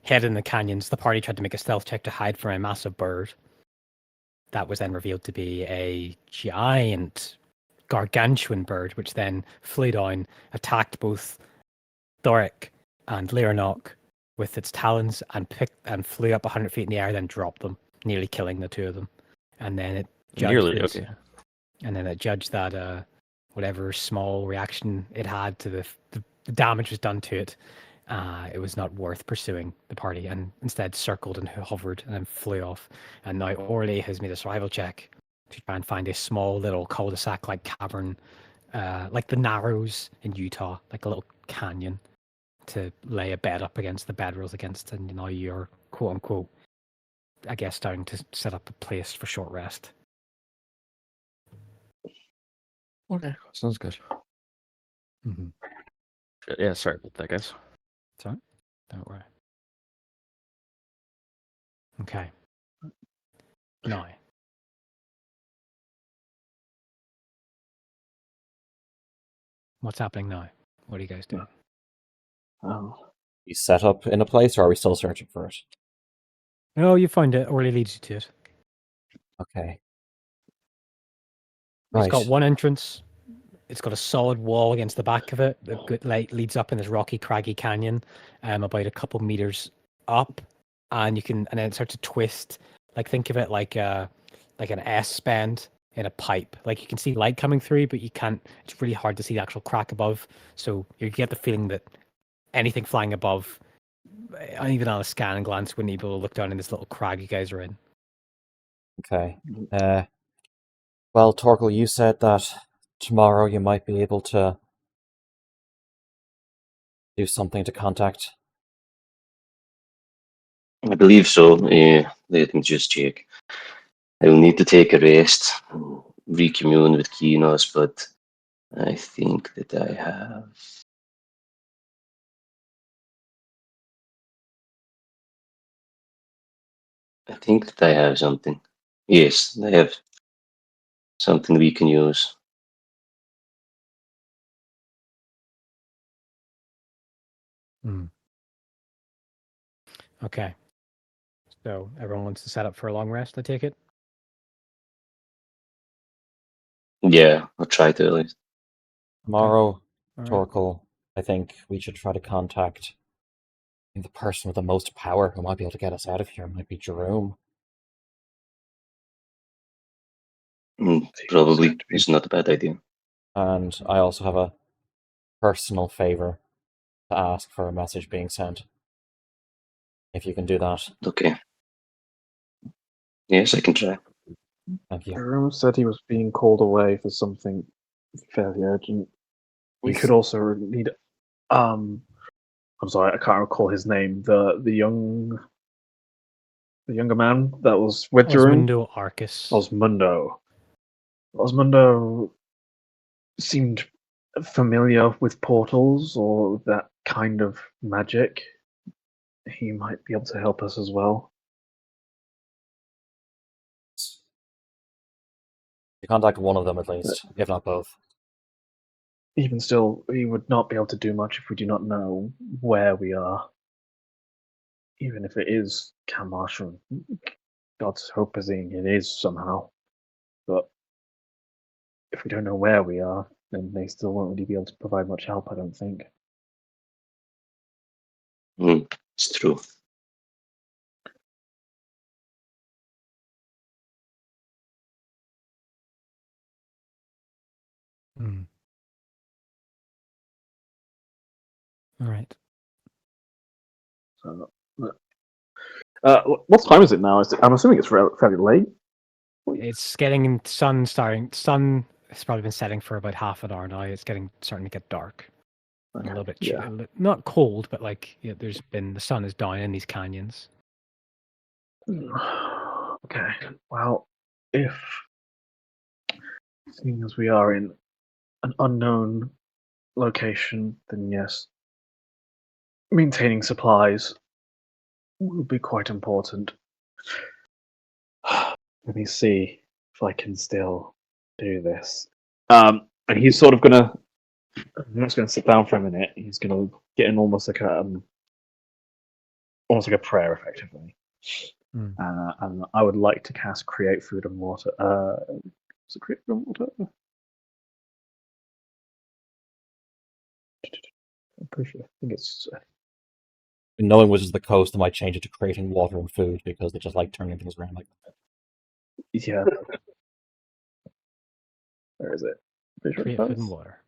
Headed in the canyons. The party tried to make a stealth check to hide from a massive bird. That was then revealed to be a giant, gargantuan bird, which then flew down, attacked both Thoric and Leonok with its talons, and flew up 100 feet in the air, then dropped them, nearly killing the two of them. And then it judged Nearly, it- okay. And then it judged that whatever small reaction it had to the damage was done to it, it was not worth pursuing the party, and instead circled and hovered and then flew off. And now Orly has made a survival check to try and find a small little cul-de-sac like cavern, like the Narrows in Utah, like a little canyon, to lay a bed up against the bedrolls against, and you're quote unquote, I guess, starting to set up a place for short rest. Okay, sounds good. Mm-hmm. Yeah, sorry about that, guys. Sorry, don't worry. Okay. Now. What's happening now? What are you guys doing? You set up in a place, or are we still searching for it? No, you find it. Orly leads you to it. Okay. It's Right. got one entrance. It's got a solid wall against the back of it. The good light leads up in this rocky, craggy canyon, about a couple meters up, and then it starts to twist. Like, think of it like an S bend in a pipe. Like, you can see light coming through, but you can't. It's really hard to see the actual crack above. So you get the feeling that anything flying above, even on a scan and glance, wouldn't be able to look down in this little crag you guys are in. Okay. Well, Torkel, you said that tomorrow you might be able to do something to contact. I believe so. Let me just check. I will need to take a rest, recommune with Kinos, but I think that I have. I think that I have something. Yes, I have something we can use. Okay. So everyone wants to set up for a long rest, I take it? Yeah, I'll try to at least. Tomorrow, All right. Torkel, I think we should try to contact the person with the most power who might be able to get us out of here. Might be Jerome. Probably it's not a bad idea. And I also have a personal favor to ask for a message being sent. If you can do that. Okay. Yes, I can try. Thank you. Jerome said he was being called away for something fairly urgent. We He's- could also need. I'm sorry, I can't recall his name. The young The younger man that was with Jerome? Osmundo Arcus. Osmundo. Osmundo seemed familiar with portals or that kind of magic. He might be able to help us as well. You contact one of them at least, if not both. Even still, we would not be able to do much if we do not know where we are. Even if it is Kamarsham. God's hoping it is somehow. But if we don't know where we are, then they still won't really be able to provide much help, I don't think. It's true. Hmm. All right. So, what time is it now? I'm assuming it's fairly late. It's getting sun has probably been setting for about half an hour now. It's starting to get dark. And a little bit Yeah. not cold, but like the sun is down in these canyons. Okay. Well, if seeing as we are in an unknown location, then yes, maintaining supplies will be quite important. Let me see if I can still do this. And he's sort of gonna. I'm just gonna sit down for a minute. He's gonna get in almost like a prayer, effectively. Hmm. And I would like to cast Create Food and Water. Is it Create Food and Water? I'm pretty sure. I think it's. Knowing which is the coast, I might change it to creating water and food because they just like turning things around like that. Yeah. Where is it? Pretty sure Create it food and does. water.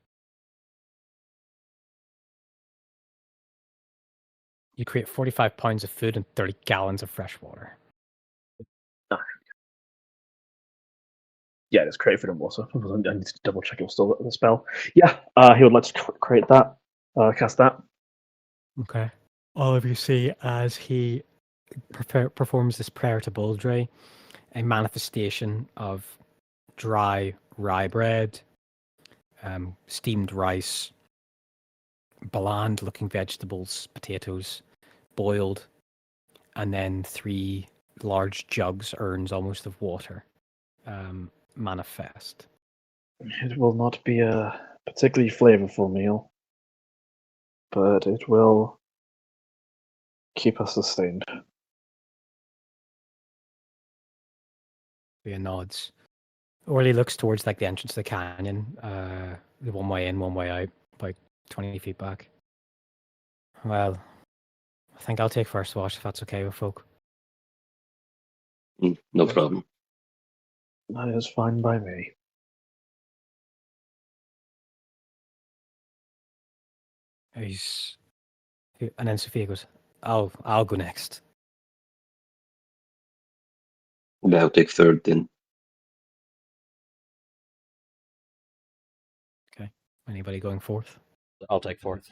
You create 45 pounds of food and 30 gallons of fresh water. Yeah, it's Create Food and Water. I need to double check it was still the spell. Yeah, he would like to create that. Cast that. Okay. All of you see as he performs this prayer to Baldre, a manifestation of dry rye bread, steamed rice, bland-looking vegetables, potatoes, boiled, and then 3 large jugs, urns almost, of water manifest. It will not be a particularly flavorful meal, but it will keep us sustained. Leah nods. Orly looks towards like the entrance to the canyon, the one way in, one way out, about 20 feet back. Well, I think I'll take first watch if that's okay with folk. No problem. That is fine by me. And then Sophia goes, I'll go next. I'll take third then. Okay. Anybody going fourth? I'll take fourth.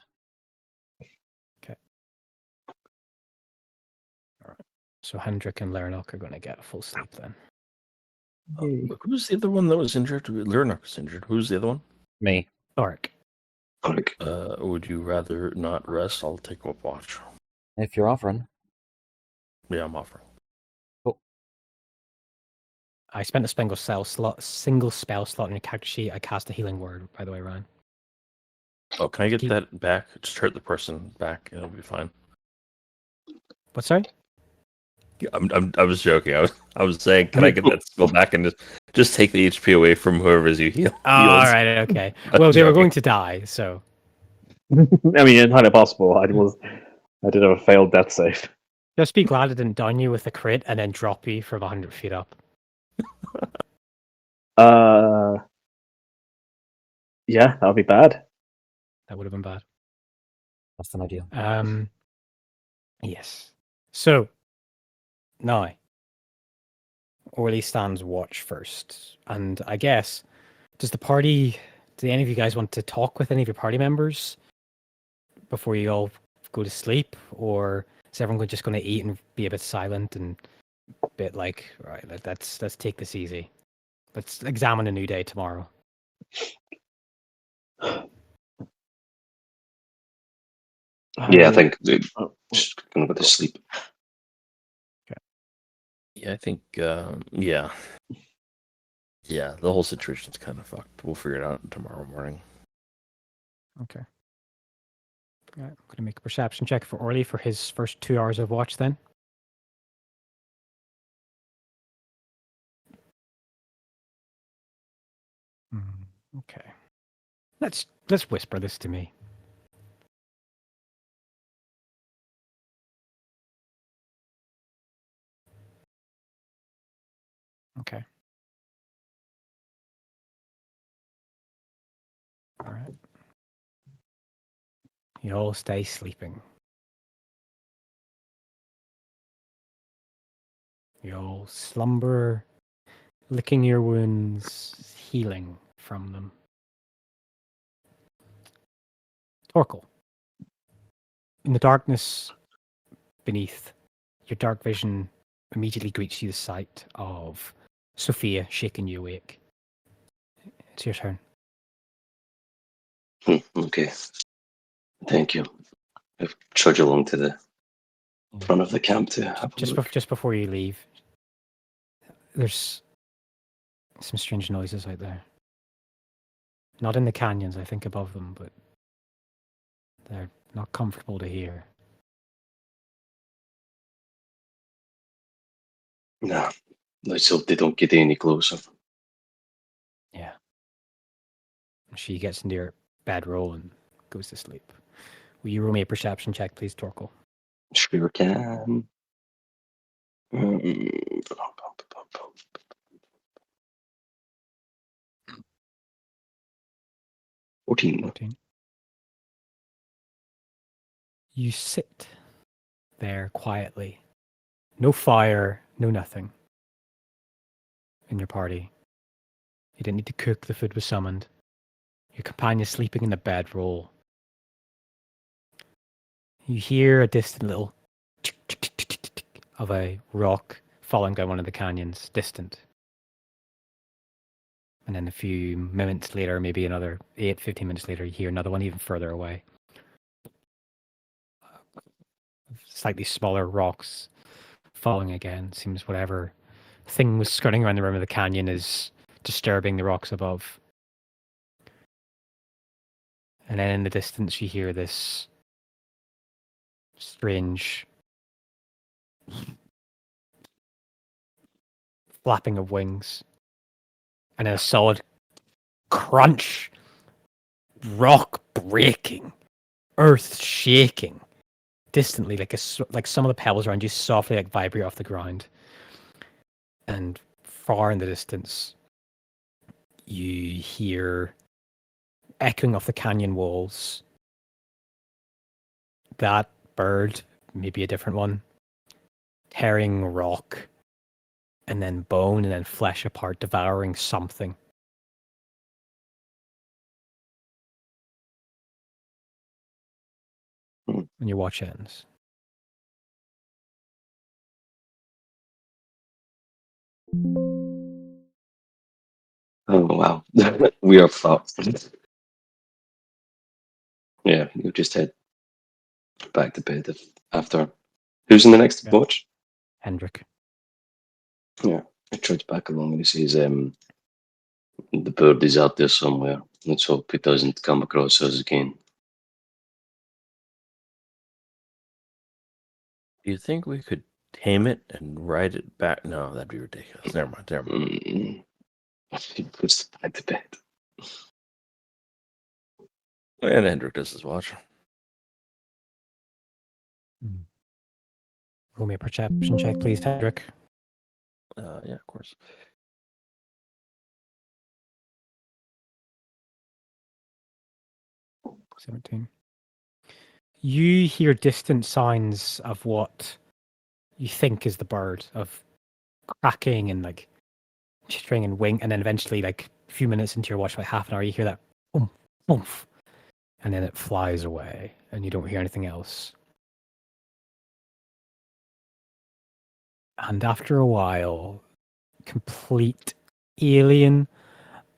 Okay. All right. So Hendrik and Lernok are going to get a full sleep then. Who's the other one that was injured? Lernok was injured. Who's the other one? Me. Thoric. Correct. Would you rather not rest? I'll take a watch. If you're offering. Yeah, I'm offering. I spent a single spell slot in your character sheet. I cast a healing word, by the way, Ryan. Oh, can I get that back? Just hurt the person back. It'll be fine. What, sorry? I was joking. I was saying, can I get that skill back and just take the HP away from whoever's you heal? Oh, all right, okay. Well, they were going to die, so. I mean, entirely possible. I did have a failed death save. Just be glad I didn't down you with a crit and then drop you from 100 feet up. Yeah, that would be bad. That would have been bad. That's an idea. Yes. So, now, Orly stands watch first. And I guess, do any of you guys want to talk with any of your party members before you all go to sleep? Or is everyone just going to eat and be a bit silent and bit like, right, let's take this easy. Let's examine a new day tomorrow. Yeah, I think they're Oh, just gonna go to sleep. Yeah, I think. Yeah, the whole situation's kind of fucked. We'll figure it out tomorrow morning. Okay. Right, I'm going to make a perception check for Orly for his first 2 hours of watch then. Okay. Let's whisper this to me. Okay. All right. You all stay sleeping. You all slumber, licking your wounds, healing from them. Torkel, in the darkness beneath, your dark vision immediately greets you the sight of Sophia shaking you awake. It's your turn. Okay. Thank you. I'll trudge along to the front of the camp to have a look. Just before you leave, there's some strange noises out there. Not in the canyons, I think above them, but they're not comfortable to hear. Nah, let's hope they don't get any closer. Yeah. She gets into your bedroll and goes to sleep. Will you roll me a perception check, please, Torkel? Sure can. 14. 14. You sit there quietly. No fire, no nothing in your party. You didn't need to cook, the food was summoned. Your companion sleeping in the bedroll. You hear a distant little of a rock falling down one of the canyons, distant. And then a few minutes later, maybe another 15 minutes later, you hear another one even further away. Slightly smaller rocks falling again. Seems whatever thing was skirting around the rim of the canyon is disturbing the rocks above. And then in the distance, you hear this strange flapping of wings. And then a solid crunch, rock breaking, earth shaking. Distantly, like some of the pebbles around you softly like vibrate off the ground. And far in the distance, you hear echoing off the canyon walls. That bird, maybe a different one, tearing rock, and then bone, and then flesh apart, devouring something. And your watch ends. Oh, wow. We are fucked. Yeah, you just head back to bed after. Who's in the next Yeah. watch? Hendrik. Yeah, I trudge back along and he says, the bird is out there somewhere. Let's hope it doesn't come across us again. Do you think we could tame it and ride it back? No, that'd be ridiculous. Never mind. He puts it back to bed. And Hendrik does his watch. Roll me a perception check, please, Hendrik. Yeah, of course. 17. You hear distant signs of what you think is the bird, of cracking and like chittering and wing, and then eventually, like a few minutes into your watch, like half an hour, you hear that boom, boom, and then it flies away, and you don't hear anything else. And after a while, complete alien,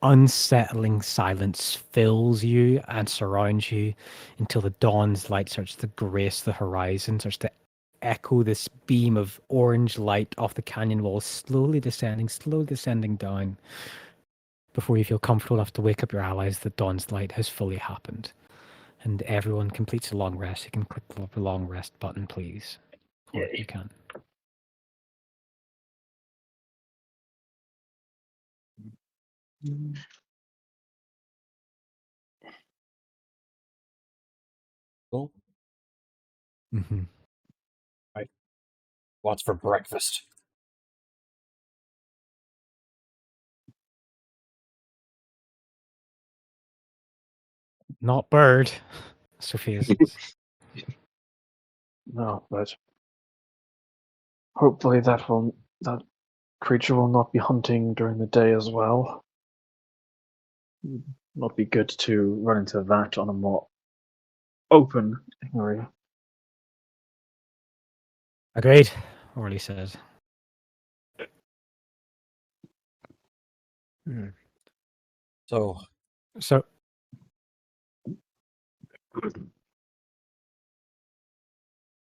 unsettling silence fills you and surrounds you until the dawn's light starts to grace the horizon, starts to echo this beam of orange light off the canyon wall, slowly descending down before you feel comfortable enough to wake up your allies that dawn's light has fully happened. And everyone completes a long rest. You can click the long rest button, please. Or if you can. Cool. Mm-hmm. What's for breakfast? Not bird. Sophia says. No, but hopefully that creature will not be hunting during the day as well. Not be good to run into that on a more open area. Agreed, Orly says. So, So,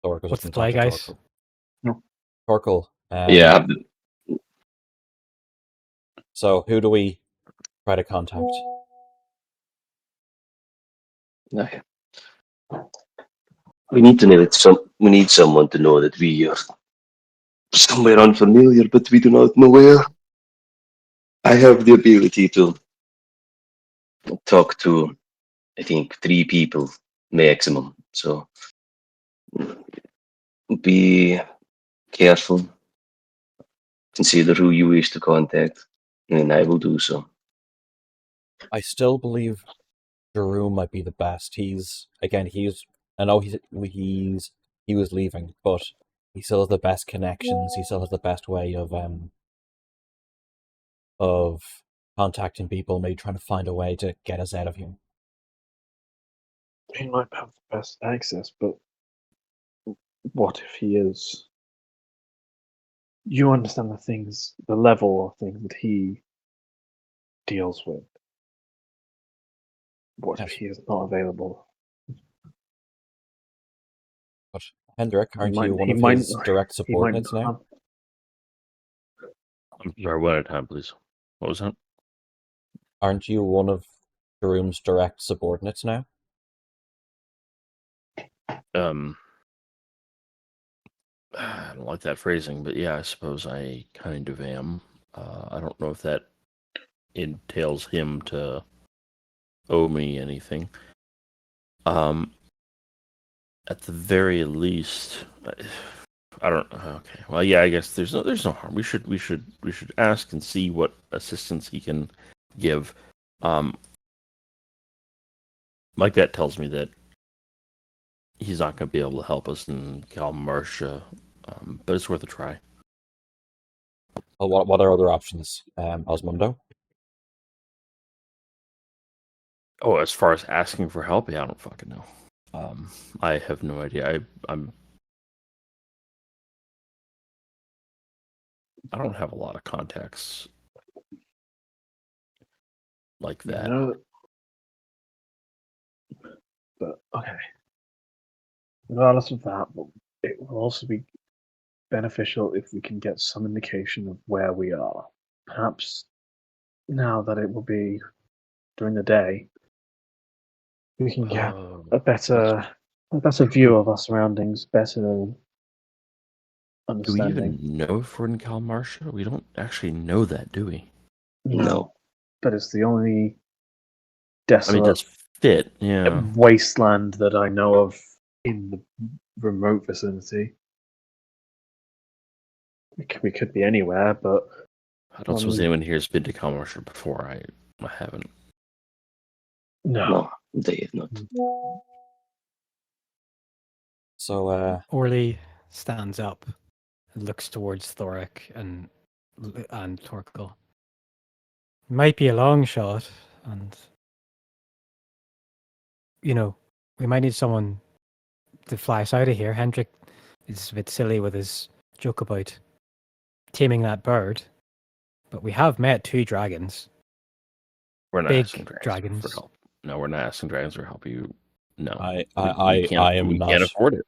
Torkel what's been the play, talking to guys? Torkel. No. Torkel. Yeah, So, who do we try to contact? okay. We need to know that we need someone to know that we are somewhere unfamiliar, but we do not know where. I have the ability to talk to, I think, 3 people maximum. So be careful. Consider who you wish to contact, and I will do so. I still believe Jerome might be the best. I know he was leaving, but he still has the best connections. He still has the best way of contacting people, maybe trying to find a way to get us out of here. He might have the best access, but what if he is? You understand the level of things that he deals with. What if Yes. he is not available? But Hendrik, aren't you one He of might, his direct he might subordinates now? have. I'm sorry, one at a time, please. What was that? Aren't you one of Jerome's direct subordinates now? I don't like that phrasing, but yeah, I suppose I kind of am. I don't know if that entails him to owe me anything. At the very least, I don't. Okay, well, yeah, I guess there's no harm. We should ask and see what assistance he can give. My gut tells me that he's not going to be able to help us in Kalmarsha, but it's worth a try. Well, what are other options, Osmundo? Oh, as far as asking for help, yeah, I don't fucking know. I have no idea. I don't have a lot of contacts like that. No. But okay. Regardless of that, it will also be beneficial if we can get some indication of where we are. Perhaps now that it will be during the day, we can get a better view of our surroundings, better Do we understanding. even know if we're in Kalmarsha? We don't actually know that, do we? No. But it's the only I mean, it desolate does fit, yeah. wasteland that I know of in the remote vicinity. We could be anywhere, but I don't suppose anyone here has been to Kalmarsha before. I haven't. no. They have not. So, Orly stands up and looks towards Thoric and Torkel. Might be a long shot, and we might need someone to fly us out of here. Hendrik is a bit silly with his joke about taming that bird, but we have met 2 dragons. We're not Big asking dragons dragons. for help. No, we're not asking dragons for help. You no. I am we not. can't afford it.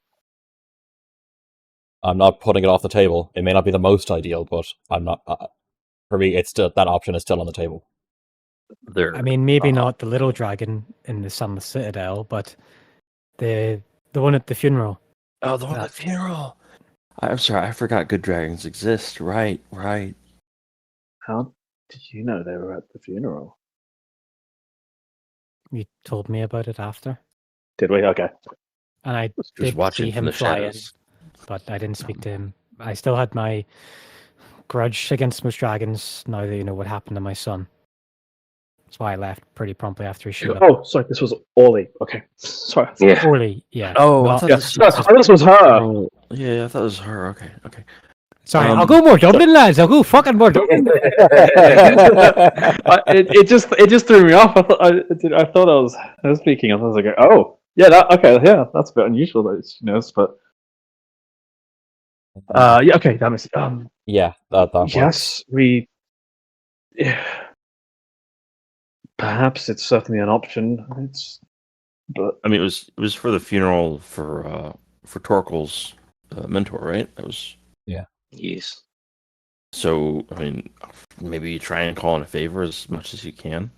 I'm not putting it off the table. It may not be the most ideal, but I'm not. For me, it's still that option is still on the table. There. I mean, maybe not the little dragon in the Sunless Citadel, but the one at the funeral. Oh, the one at the funeral. I'm sorry, I forgot good dragons exist. Right. How did you know they were at the funeral? You told me about it after, Did we? Okay. and I Just did watching see from him the fly in, shadows. but I didn't speak to him. I still had my grudge against most dragons. Now that you know what happened to my son, that's why I left pretty promptly after he showed up. Oh, sorry. This was Orly. Okay. Sorry. Yeah. Orly, yeah. Oh, I not- thought Yeah. this Sorry, I thought this was her. Oh, yeah, I thought it was her. Okay. Sorry, Um, I'll go more Dublin, lads. I'll go fucking more Dublin. It just threw me off. I thought I was speaking. I was like, oh, yeah, that's a bit unusual that she knows, but yeah, okay, that makes Yeah, that works. yes, we. Yeah, perhaps it's certainly an option. But I mean, it was for the funeral for Torkel's mentor, right? That was. Yes. So, I mean, maybe you try and call in a favor as much as you can.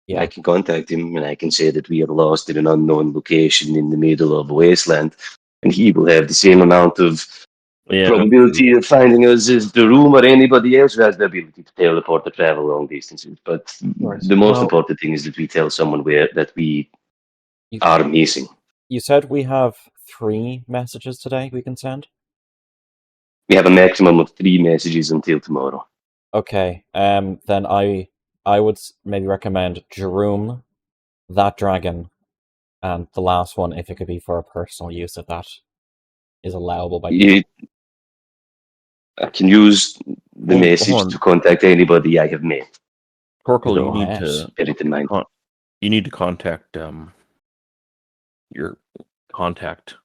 Yeah. I can contact him and I can say that we are lost in an unknown location in the middle of a wasteland, and he will have the same amount of probability of finding us as the room or anybody else who has the ability to teleport or travel long distances. But Nice. the most Well- important thing is that we tell someone that we You- are missing. You said we have 3 messages today we can send. We have a maximum of 3 messages until tomorrow. Okay. Then I would maybe recommend Jerome, that dragon, and the last one if it could be for a personal use if that is allowable by. I can use the Hold message on. to contact anybody I have met. Torkel, Go you need ahead. to Bear it in mind. contact your contact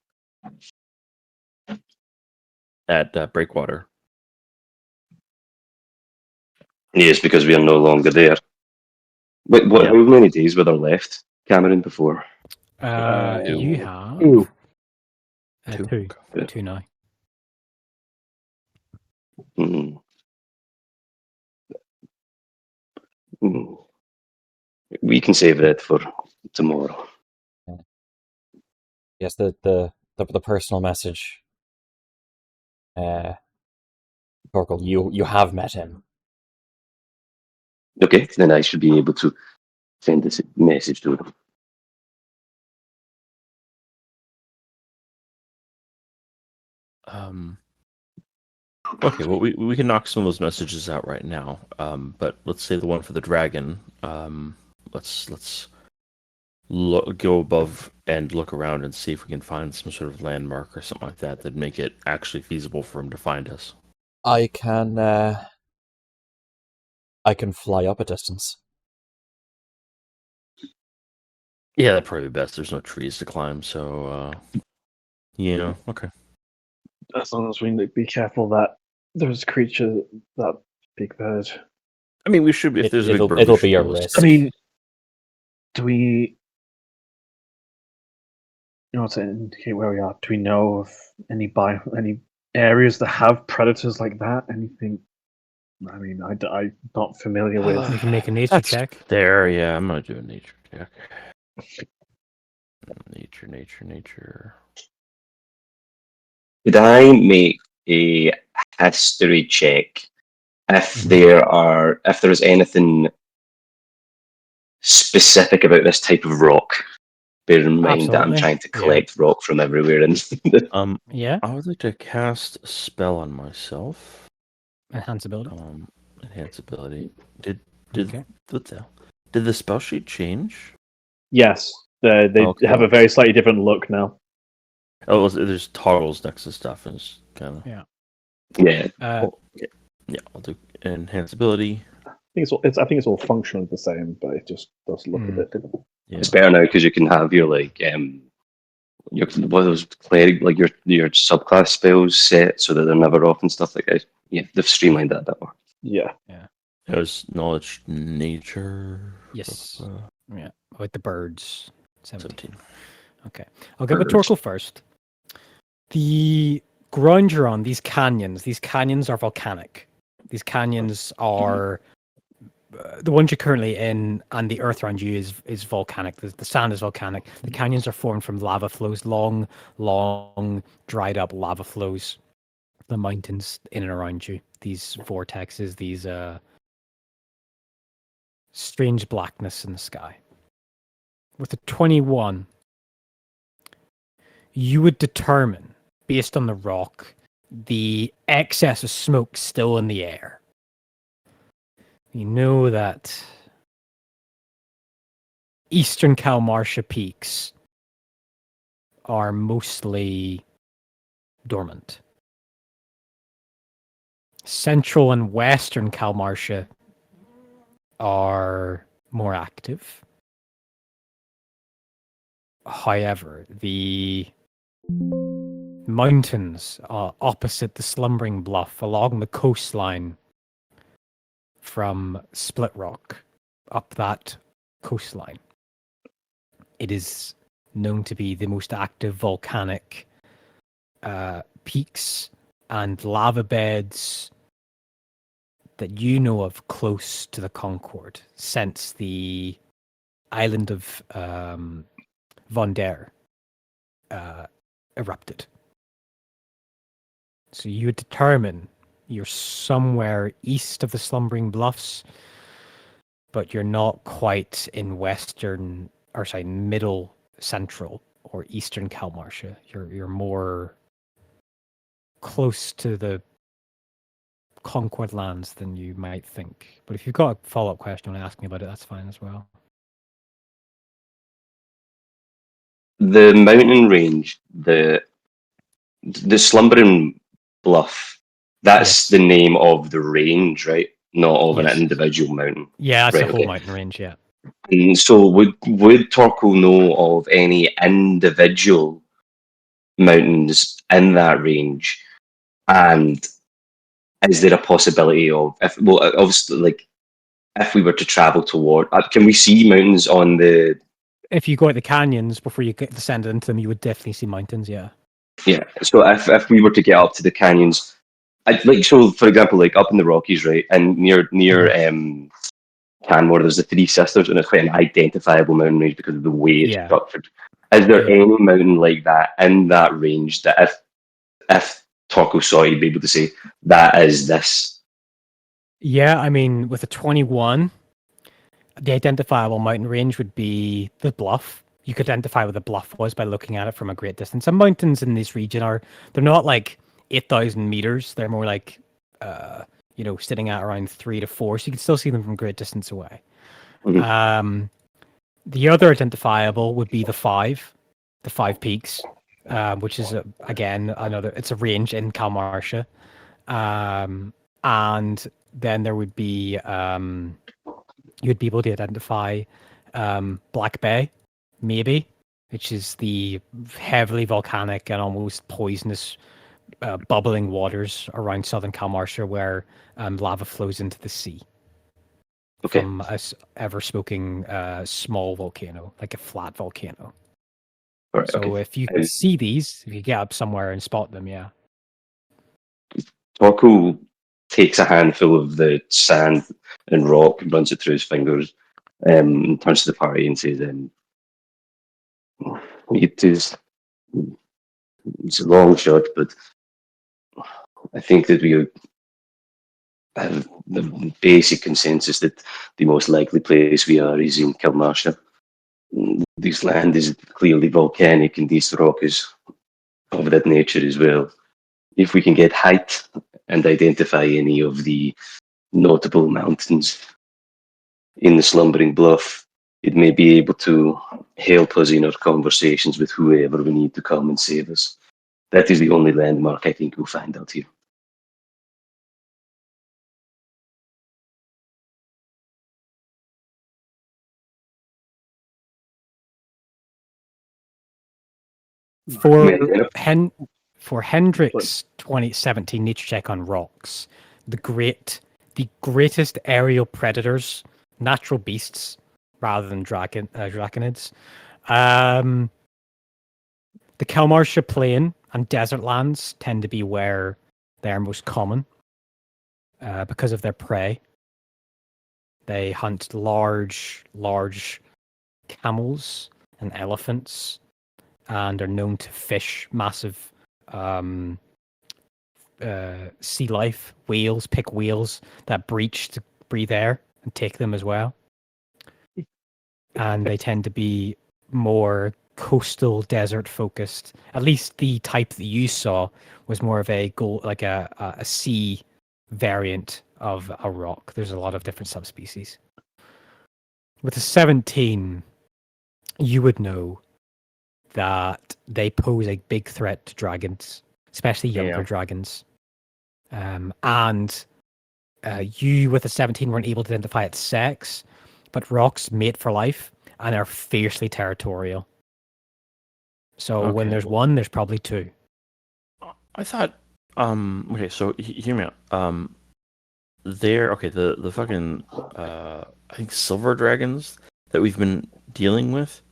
at Breakwater. Yes, because we are no longer there. But Yeah. how many days were there left, Cameron, before? You have Ooh. 2. 2 now. Hmm. Hmm. We can save that for tomorrow. Yes, the personal message. Torkel, you have met him. Okay, then I should be able to send this message to them. Okay, well, we can knock some of those messages out right now. But let's say the one for the dragon. Let's go above and look around and see if we can find some sort of landmark or something like that that'd make it actually feasible for him to find us. I can fly up a distance. Yeah, that'd probably be best. There's no trees to climb, so yeah, okay. As long as we be careful that there's creature, that big bird. I mean, we should be. If there's a big bird, we it'll should be a able to risk. I mean, do we? You know, to indicate where we are. Do we know of any areas that have predators like that? Anything? I mean, I'm not familiar with. You can make a nature That's check. there. Yeah, I'm gonna do a nature check. Nature. Could I make a history check if Mhm. if there is anything specific about this type of rock? Bear in mind that I'm Absolutely, trying to yeah. collect rock from everywhere, and Yeah, I would like to cast a spell on myself. enhance ability. Enhance ability. Did Okay. what the hell? Did the spell sheet change? Yes, they Okay. have a very slightly different look now. Oh, there's toggles next to stuff, and it's kind of Yeah. yeah, yeah. I'll do enhance ability. I think it's all functionally the same, but it just does look a bit different. Yeah. it's better now because you can have your one of those cleric, like your subclass spells set so that they're never off and stuff like that. Yeah, they've streamlined that a bit more. Yeah. There's knowledge nature. Yes. Yeah, with the birds. 17. 17. Okay, I'll go with Birds. Torkel first. The ground you're on, these canyons are volcanic. These canyons are the ones you're currently in, and the earth around you is volcanic. The sand is volcanic. The canyons are formed from lava flows, long, dried up lava flows. The mountains in and around you, these vortexes, these strange blackness in the sky. With a 21, you would determine, based on the rock, the excess of smoke still in the air. You know that eastern Kalmarsha peaks are mostly dormant. Central and western Kalmarsha are more active. However, the mountains opposite the Slumbering Bluff along the coastline from Split Rock up that coastline, it is known to be the most active volcanic peaks and lava beds that you know of close to the Concord since the island of Von Der erupted. So you would determine you're somewhere east of the Slumbering Bluffs, but you're not quite in middle, central, or eastern Kalmarsha. You're more close to the Concord lands than you might think. But if you've got a follow-up question and ask me about it, that's fine as well. The mountain range, the Slumbering Bluff, that's Yes. the name of the range, right? Not of Yes. an individual mountain. Yeah, that's Right, the whole okay. mountain range, yeah. And so would Torkel know of any individual mountains in that range? And is there a possibility of, obviously, like, if we were to travel toward, can we see mountains on the? If you go at the canyons before you get descended into them, you would definitely see mountains, yeah. Yeah. So if we were to get up to the canyons, so for example, like up in the Rockies, right, and near Canmore, there's the Three Sisters, and it's quite an identifiable mountain range because of the way it's Yeah. structured. Is there Yeah. any mountain like that in that range that if Torkel saw it, he'd be able to say that is this? Yeah, I mean, with a 21, the identifiable mountain range would be the bluff. You could identify what the bluff was by looking at it from a great distance. Some mountains in this region they're not like 8,000 meters. They're more like, sitting at around 3 to 4. So you can still see them from great distance away. Mhm. The other identifiable would be the five peaks, which is again it's a range in Kalmarsha. And then there would be you'd be able to identify Black Bay, maybe, which is the heavily volcanic and almost poisonous bubbling waters around southern Kalmarsha where lava flows into the sea Okay. from a ever-smoking small volcano, like a flat volcano. All right, So okay. if you can see these, if you get up somewhere and spot them, yeah. Torkel takes a handful of the sand and rock and runs it through his fingers, and turns to the party and says, it's a long shot, but I think that we have the basic consensus that the most likely place we are is in Kalmarsha. This land is clearly volcanic and this rock is of that nature as well. If we can get height and identify any of the notable mountains in the Slumbering Bluff, it may be able to help us in our conversations with whoever we need to come and save us. That is the only landmark I think we'll find out here. For Yeah. for Hendrick's 2017 nature check on rocks, the greatest aerial predators, natural beasts rather than draconids. The Kalmarsha Plain and desert lands tend to be where they are most common because of their prey. They hunt large camels and elephants, and are known to fish massive sea life whales, pick whales that breach to breathe air and take them as well. And they tend to be more coastal desert focused. At least the type that you saw was more of a sea variant of a rock. There's a lot of different subspecies. With a 17, you would know that they pose a big threat to dragons, especially younger dragons. And you with a 17 weren't able to identify its sex, but rocks mate for life and are fiercely territorial. So when there's one, there's probably two. I thought, okay, so hear me out. The fucking, I think silver dragons that we've been dealing with.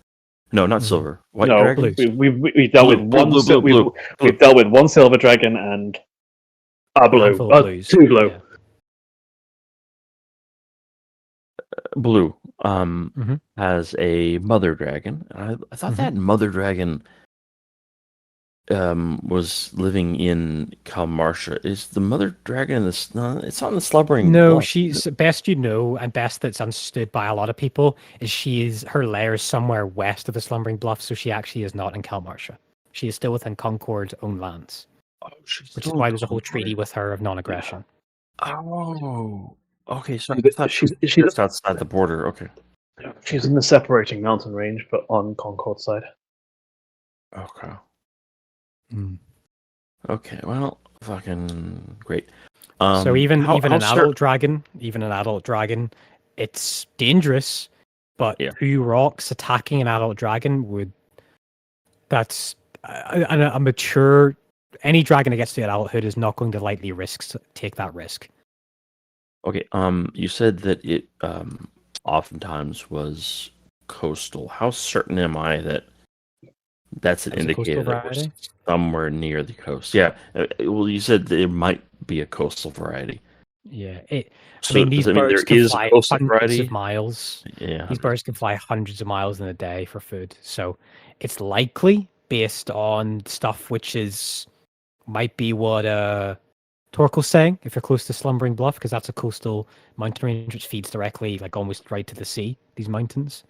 No, not silver. White dragons. We've dealt with one. We've dealt with one silver dragon and blue. Two blue. Yeah. Blue has a mother dragon. I thought that mother dragon was living in Kalmarsha. Is the mother dragon in this? No, it's on the slumbering. No, bluff. she's best you know, and best that's understood by a lot of people is her lair is somewhere west of the slumbering bluff, so she actually is not in Kalmarsha. She is still within Concord's own lands, which is why there's a whole treaty with her of non-aggression. Oh, okay. So I thought she's just outside the border. Okay. She's in the separating mountain range, but on Concord's side. Okay. Okay, well, fucking great. So even an adult dragon, it's dangerous. But two rocks attacking an adult dragon that's a mature. Any dragon that gets to adulthood is not going to lightly take that risk. Okay. You said that it oftentimes was coastal. How certain am I that that's an indicator that we're somewhere near the coast? Yeah. Well, you said there might be a coastal variety. Yeah. These birds can fly hundreds of miles. Yeah. These birds can fly hundreds of miles in a day for food. So it's likely based on stuff which might be what Torkel's saying, if you're close to Slumbering Bluff, because that's a coastal mountain range which feeds directly, like almost right to the sea, these mountains.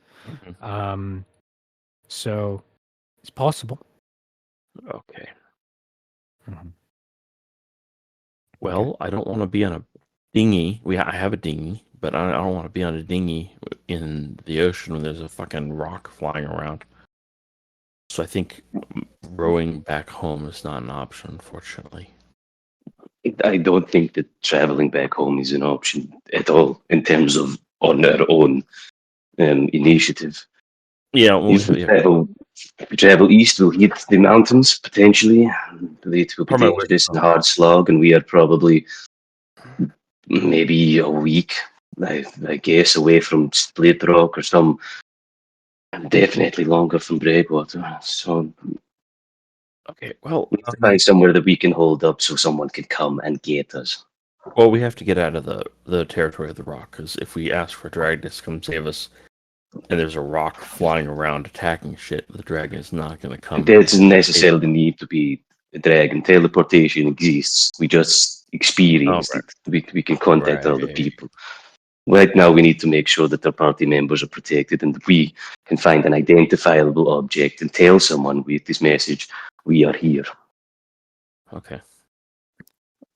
So it's possible. Okay. Well, I don't want to be on a dinghy. I have a dinghy, but I don't want to be on a dinghy in the ocean when there's a fucking rock flying around. So I think rowing back home is not an option, unfortunately. I don't think that traveling back home is an option at all in terms of on our own initiative. Yeah, well, if we travel east, we'll hit the mountains potentially. It will be dangerous and hard slog, and we are probably maybe a week, I guess, away from Split Rock or some. Definitely longer from Breakwater. So, okay, well, we have to find somewhere that we can hold up so someone can come and get us. Well, we have to get out of the territory of the rock, because if we ask for a dragon to come save us, and there's a rock flying around attacking shit, the dragon is not going to come. There doesn't necessarily need to be a dragon. Teleportation exists. We just experience it. We can contact other people. Right now, we need to make sure that our party members are protected, and we can find an identifiable object and tell someone with this message, we are here. Okay.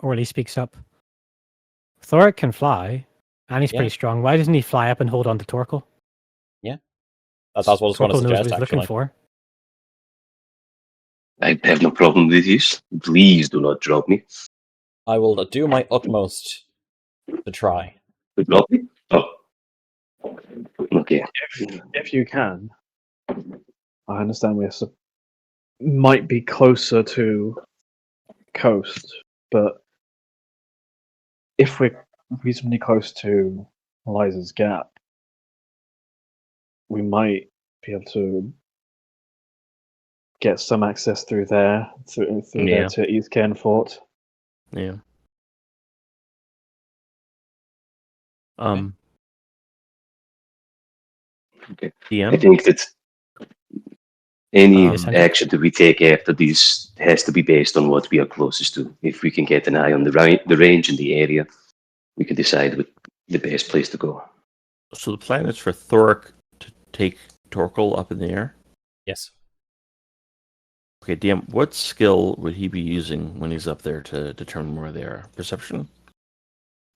Orly speaks up. Thoric can fly, and he's pretty strong. Why doesn't he fly up and hold on to Torkel? Yeah. That's what I was going to suggest, knows what he's looking for. I have no problem with this. Please do not drop me. I will do my utmost to try. Drop me? Oh. Okay. If you can. I understand we're might be closer to coast, but if we're reasonably close to Eliza's Gap, we might be able to get some access through there, through there to East Cairn Fort. Yeah. Okay. DM? I think that any Yes, I- action that we take after these has to be based on what we are closest to. If we can get an eye on the range and the area, we can decide what the best place to go. So the plan is for Thoric to take Torkel up in the air? Yes. Okay, DM, what skill would he be using when he's up there to determine where they are? Perception?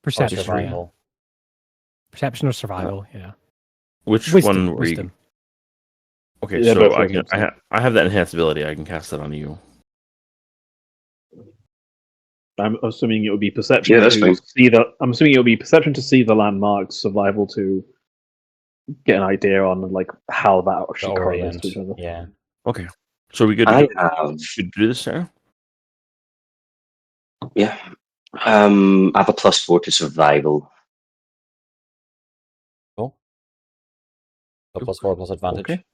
Perception, Survival. yeah. Survival. Perception or survival, yeah. Which Wisdom, one were wisdom. you... Okay, Yeah, so both I, wisdom, so- I have that enhanced ability. I can cast that on you. I'm assuming it would be perception Yeah, that's to fine. see the. I'm assuming it would be perception to see the landmarks, survival to get an idea on like how that The actually correlates Orient. to each other. Yeah. Okay. So are we good to I go? have, Good to do this, Sarah? yeah, I have a +4 to survival. Cool. So +4 plus advantage. Okay.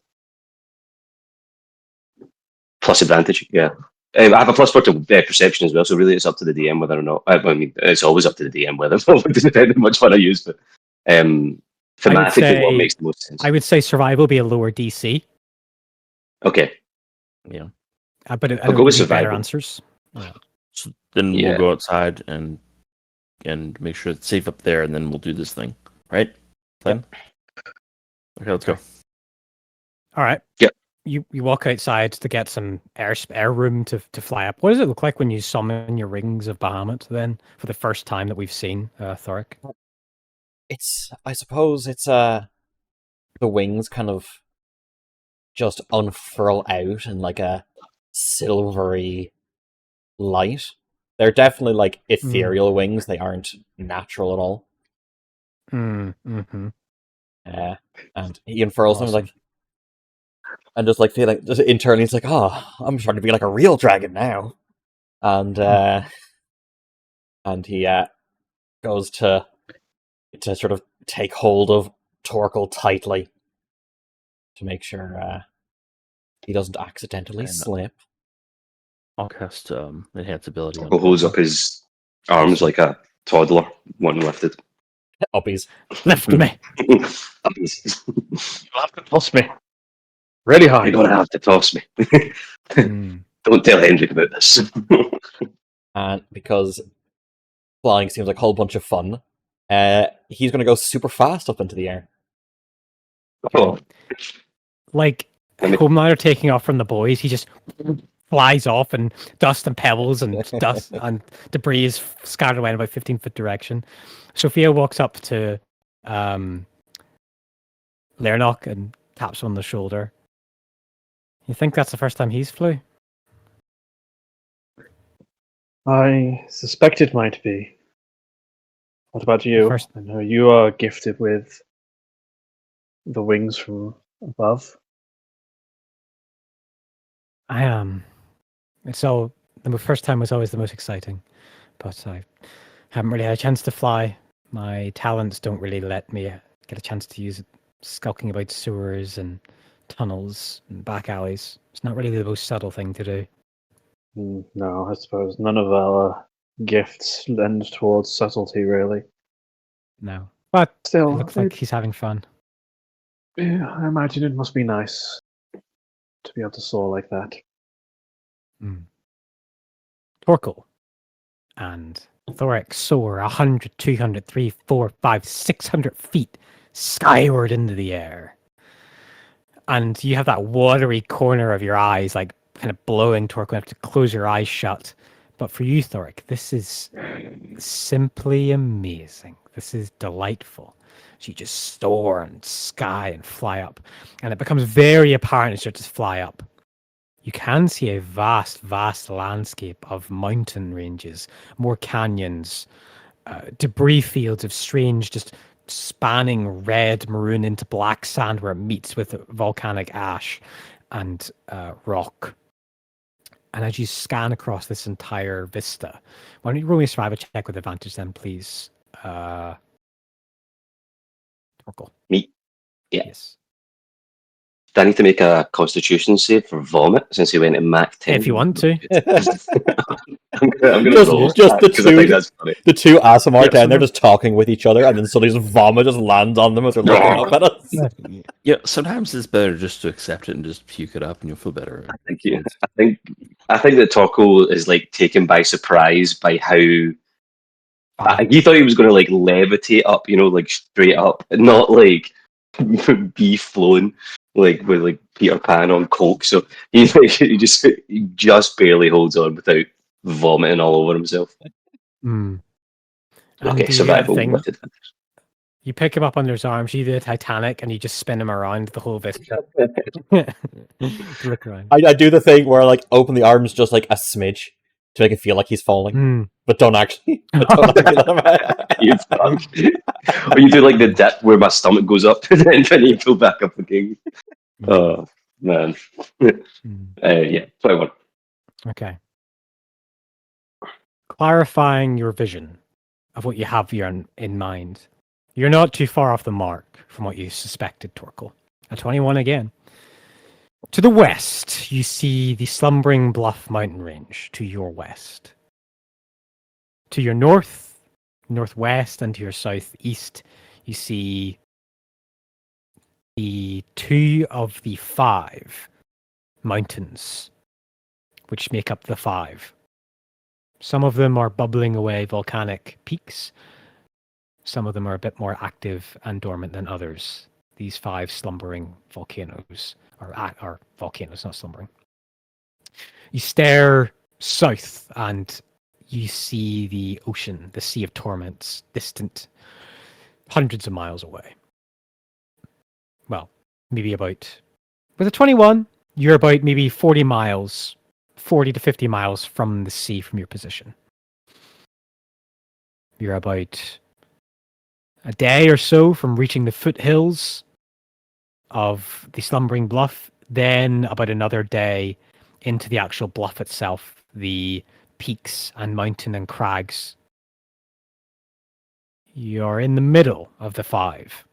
Plus advantage, yeah. I have a +4 to perception as well, so really it's up to the DM whether or not. I mean, it's always up to the DM whether or not it depends how much fun I use, but thematically, what say- makes the most sense? I would say survival be a lower DC, Okay, Yeah. but I I'll don't go with give you better survival. answers. So then Yeah. we'll go outside and make sure it's safe up there, and then we'll do this thing, right? Plan? Okay, let's go. All right. Yep. You walk outside to get some air room to fly up. What does it look like when you summon your rings of Bahamut then for the first time that we've seen Thoric? I suppose it's the wings kind of just unfurl out in like a silvery light. They're definitely like ethereal wings. They aren't natural at all. Mm-hmm. And he unfurls them Awesome. like, and just like feeling just internally, it's like, oh, I'm starting to be like a real dragon now. And he goes to sort of take hold of Torkel tightly to make sure he doesn't accidentally And, slip. I'll cast enhance ability on Torkel holds Torkel. up his arms like a toddler, one lifted. Uppies. Lift me. You'll have to toss me. Really hard. You're gonna have to toss me. Mm. Don't tell Hendrik about this. And because flying seems like a whole bunch of fun, he's going to go super fast up into the air. Oh, Like Let me- Homelander taking off from the boys, he just flies off, and dust and pebbles and dust and debris is scattered away in about 15-foot direction. Sophia walks up to Lernock and taps him on the shoulder. You think that's the first time he's flew? I suspect it might be. What about you? First- I know you are gifted with the wings from above. I am. So the first time was always the most exciting, but I haven't really had a chance to fly. My talents don't really let me get a chance to use it, skulking about sewers and tunnels and back alleys. It's not really the most subtle thing to do. No, I suppose none of our gifts lend towards subtlety, really. No, but it Still, looks like he's having fun. yeah, I imagine it must be nice to be able to soar like that. Torkel and Thoric soar 100, 200, 300, 400, 500, 600 feet skyward into the air. And you have that watery corner of your eyes, like kind of blowing Torkel. You have to close your eyes shut. But for you, Thoric, this is simply amazing. This is delightful. So you just soar and sky and fly up. And it becomes very apparent as you just fly up. You can see a vast, vast landscape of mountain ranges, more canyons, debris fields of strange, just spanning red, maroon into black sand where it meets with volcanic ash and rock. And as you scan across this entire vista, why don't you roll me a survival check with advantage then, please? Torkel. Me. Yeah. Yes. Do I need to make a constitution save for vomit since he went in Mac 10? If you want to. I'm gonna Just- roll just the because I think two- that's funny. The two Asimar Yeah, down there just talking with each other, and then suddenly just vomit just lands on them as they're looking up at us. Yeah, sometimes it's better just to accept it and just puke it up, and you'll feel better. Thank you. I think that Torko is like taken by surprise by how he thought he was going to like levitate up, like straight up, and not like be flown like with like Peter Pan on coke. So he just barely holds on without vomiting all over himself. Mm. And Okay, the survival thing, with advantage. you pick him up under his arms, you do the Titanic, and you just spin him around the whole vista. Look around. I do the thing where I like open the arms just like a smidge to make it feel like he's falling, Mm. but don't actually. Let him. You fuck. Or you do like the dip where my stomach goes up and then you go back up again. Oh man. Mm. Yeah, 21. Okay. Clarifying your vision of what you have here in mind. You're not too far off the mark from what you suspected, Torkel. A 21 again. To the west, you see the slumbering Bluff mountain range to your west. To your north, northwest, and to your southeast, you see the 2 of the 5 mountains, which make up the 5. Some of them are bubbling away volcanic peaks. Some of them are a bit more active and dormant than others. These 5 slumbering volcanoes, or volcanoes, not slumbering. You stare south and you see the ocean, the Sea of Torments, distant hundreds of miles away. Well, maybe about, with a 21, you're about maybe 40 to 50 miles from the sea from your position. You're about a day or so from reaching the foothills of the slumbering bluff, then about another day into the actual bluff itself, the peaks and mountain and crags. You're in the middle of the 5,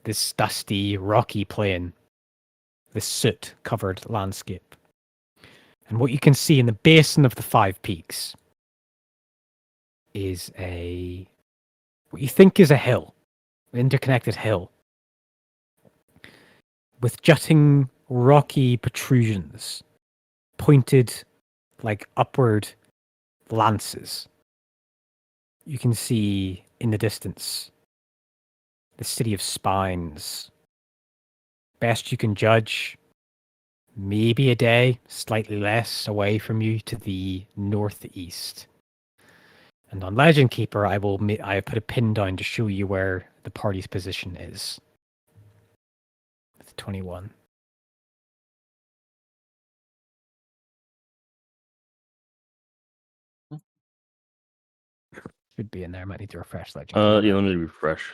this dusty, rocky plain, this soot-covered landscape. And what you can see in the basin of the 5 peaks is what you think is a hill, an interconnected hill, with jutting rocky protrusions, pointed like upward lances. You can see in the distance the city of Spines. Best you can judge, maybe a day, slightly less away from you to the northeast. And on Legend Keeper, I have put a pin down to show you where the party's position is. With 21. Should be in there. Might need to refresh Legend Keeper. Yeah, let me refresh.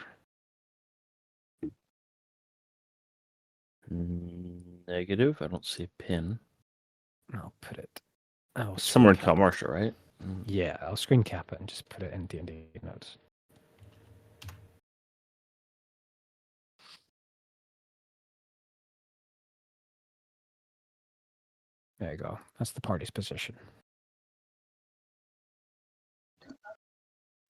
Negative. I don't see a pin. I'll put it. It's somewhere in Commercial, right? Yeah, I'll screen cap it and just put it in D&D notes. There you go. That's the party's position.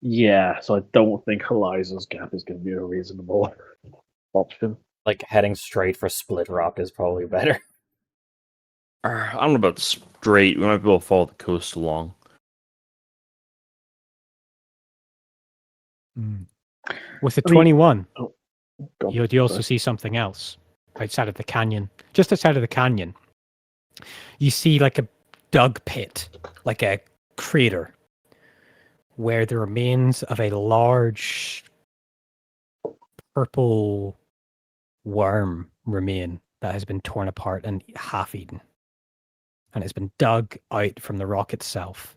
Yeah, so I don't think Eliza's gap is going to be a reasonable option. Like heading straight for Split Rock is probably better. I don't know about straight. We might be able to follow the coast along. With the I mean- 21, God, you also sorry. see something else outside of the canyon. Just outside of the canyon, you see like a dug pit, like a crater, where the remains of a large purple worm remain that has been torn apart and half eaten. And it's been dug out from the rock itself.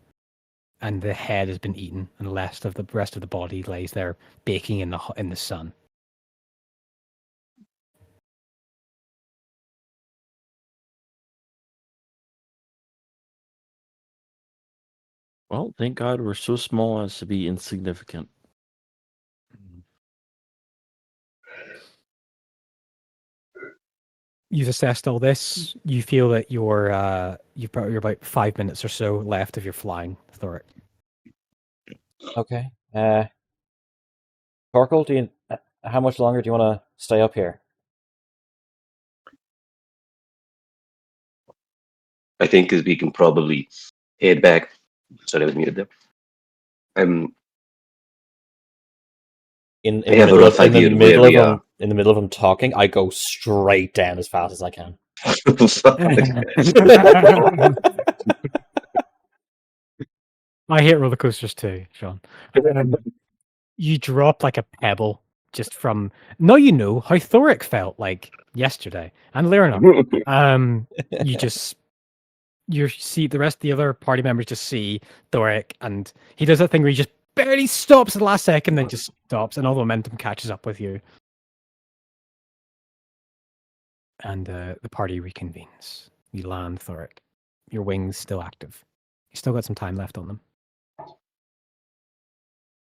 And the head has been eaten, and the rest of the body lays there baking in the sun. Well, thank God we're so small as to be insignificant. You've assessed all this. You feel that you're about 5 minutes or so left of your flying, Thoric. Okay. Torkel, how much longer do you want to stay up here? I think we can probably head back. Sorry, I was muted there. In I have a rough idea of where we are. in the middle of him talking, I go straight down as fast as I can. I hate roller coasters too, Sean. You drop like a pebble just from. No, you know how Thoric felt like yesterday, and Lerna. You just you see the rest of the other party members just see Thoric, and he does that thing where he just barely stops at the last second, then just stops, and all the momentum catches up with you, and the party reconvenes. You land, Thoric. Your wings still active. You still got some time left on them.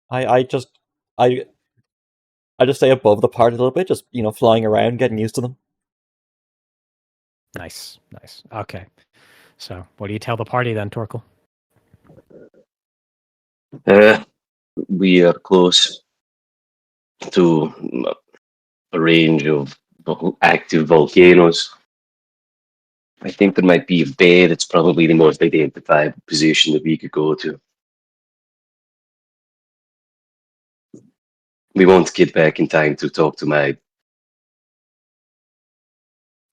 I just stay above the party a little bit, just flying around, getting used to them. Nice. Okay. So, what do you tell the party then, Torkel? We are close to a range of active volcanoes. I think there might be a bay that's probably the most identifiable position that we could go to. We won't get back in time to talk to my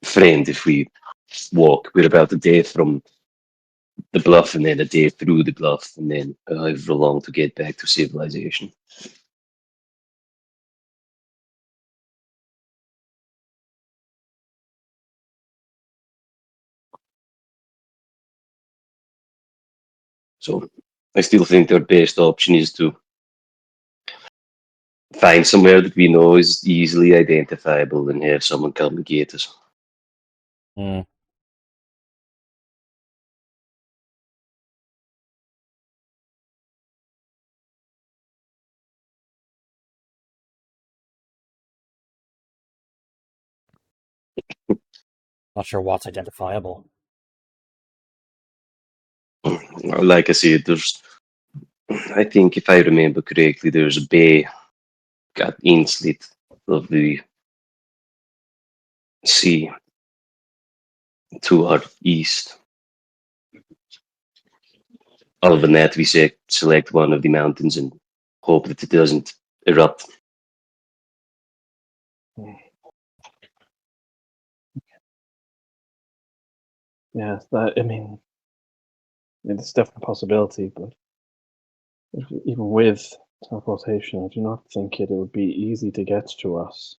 friend if we walk. We're about a day from the bluff and then a day through the bluff and then however long to get back to civilization. So I still think our best option is to find somewhere that we know is easily identifiable and have someone come and get us. Mm. Not sure what's identifiable. Like I said, I think if I remember correctly, there's a bay got inlet of the sea to our east. Other than that, we select one of the mountains and hope that it doesn't erupt. Yeah, it's definitely a possibility, but even with teleportation, I do not think it would be easy to get to us.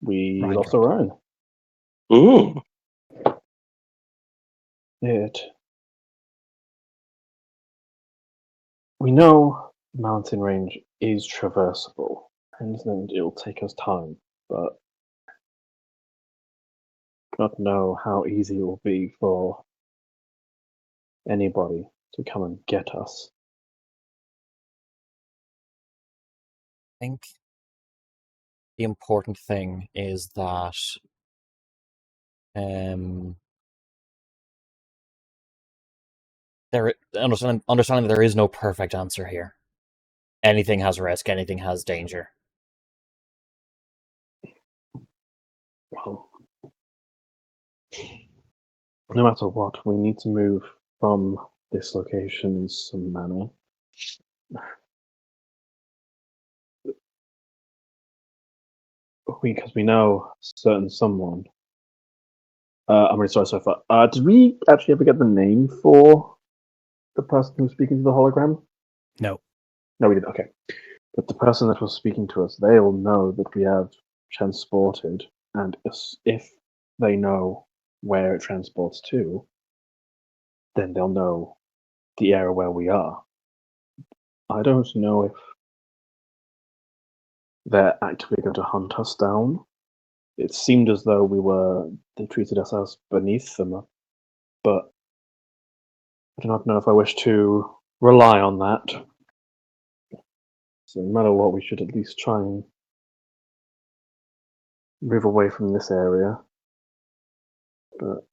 We Ryan lost dropped. Orion. Mm. We know the mountain range is traversable, and then it'll take us time, but I don't know how easy it will be for anybody to come and get us. I think the important thing is that understanding that there is no perfect answer here. Anything has risk, anything has danger. Well, no matter what, we need to move from this location in some manner. Because we know certain someone. I'm really sorry so far. Did we actually ever get the name for the person who was speaking to the hologram? No. No, we didn't. Okay. But the person that was speaking to us, they all know that we have transported, and if they know where it transports to, then they'll know the area where we are. I don't know if they're actively going to hunt us down. It seemed as though they treated us as beneath them, but I do not know if I wish to rely on that. So no matter what, we should at least try and move away from this area. But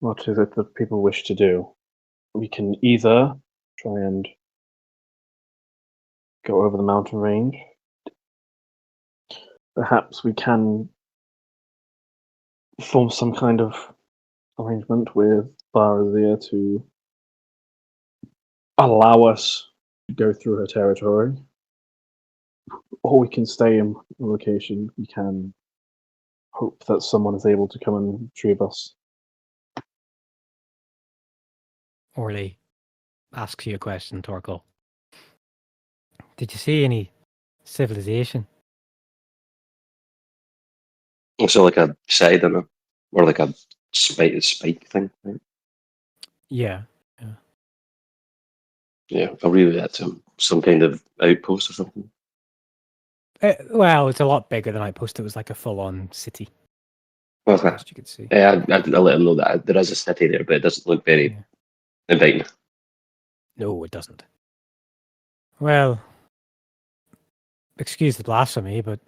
what is it that people wish to do? We can either try and go over the mountain range. Perhaps we can form some kind of arrangement with Barazia to allow us to go through her territory. Or we can stay in the location. We can hope that someone is able to come and retrieve us. Orly asks you a question, Torkel. Did you see any civilization? So like a side on it, or like a spike thing, right? Yeah. Yeah, I'll read that some kind of outpost or something. Well, it's a lot bigger than Outpost. It was like a full-on city. Okay. Best you could see. Yeah, I'll let him know that there is a city there, but it doesn't look very Yeah. inviting. No, it doesn't. Well, excuse the blasphemy, but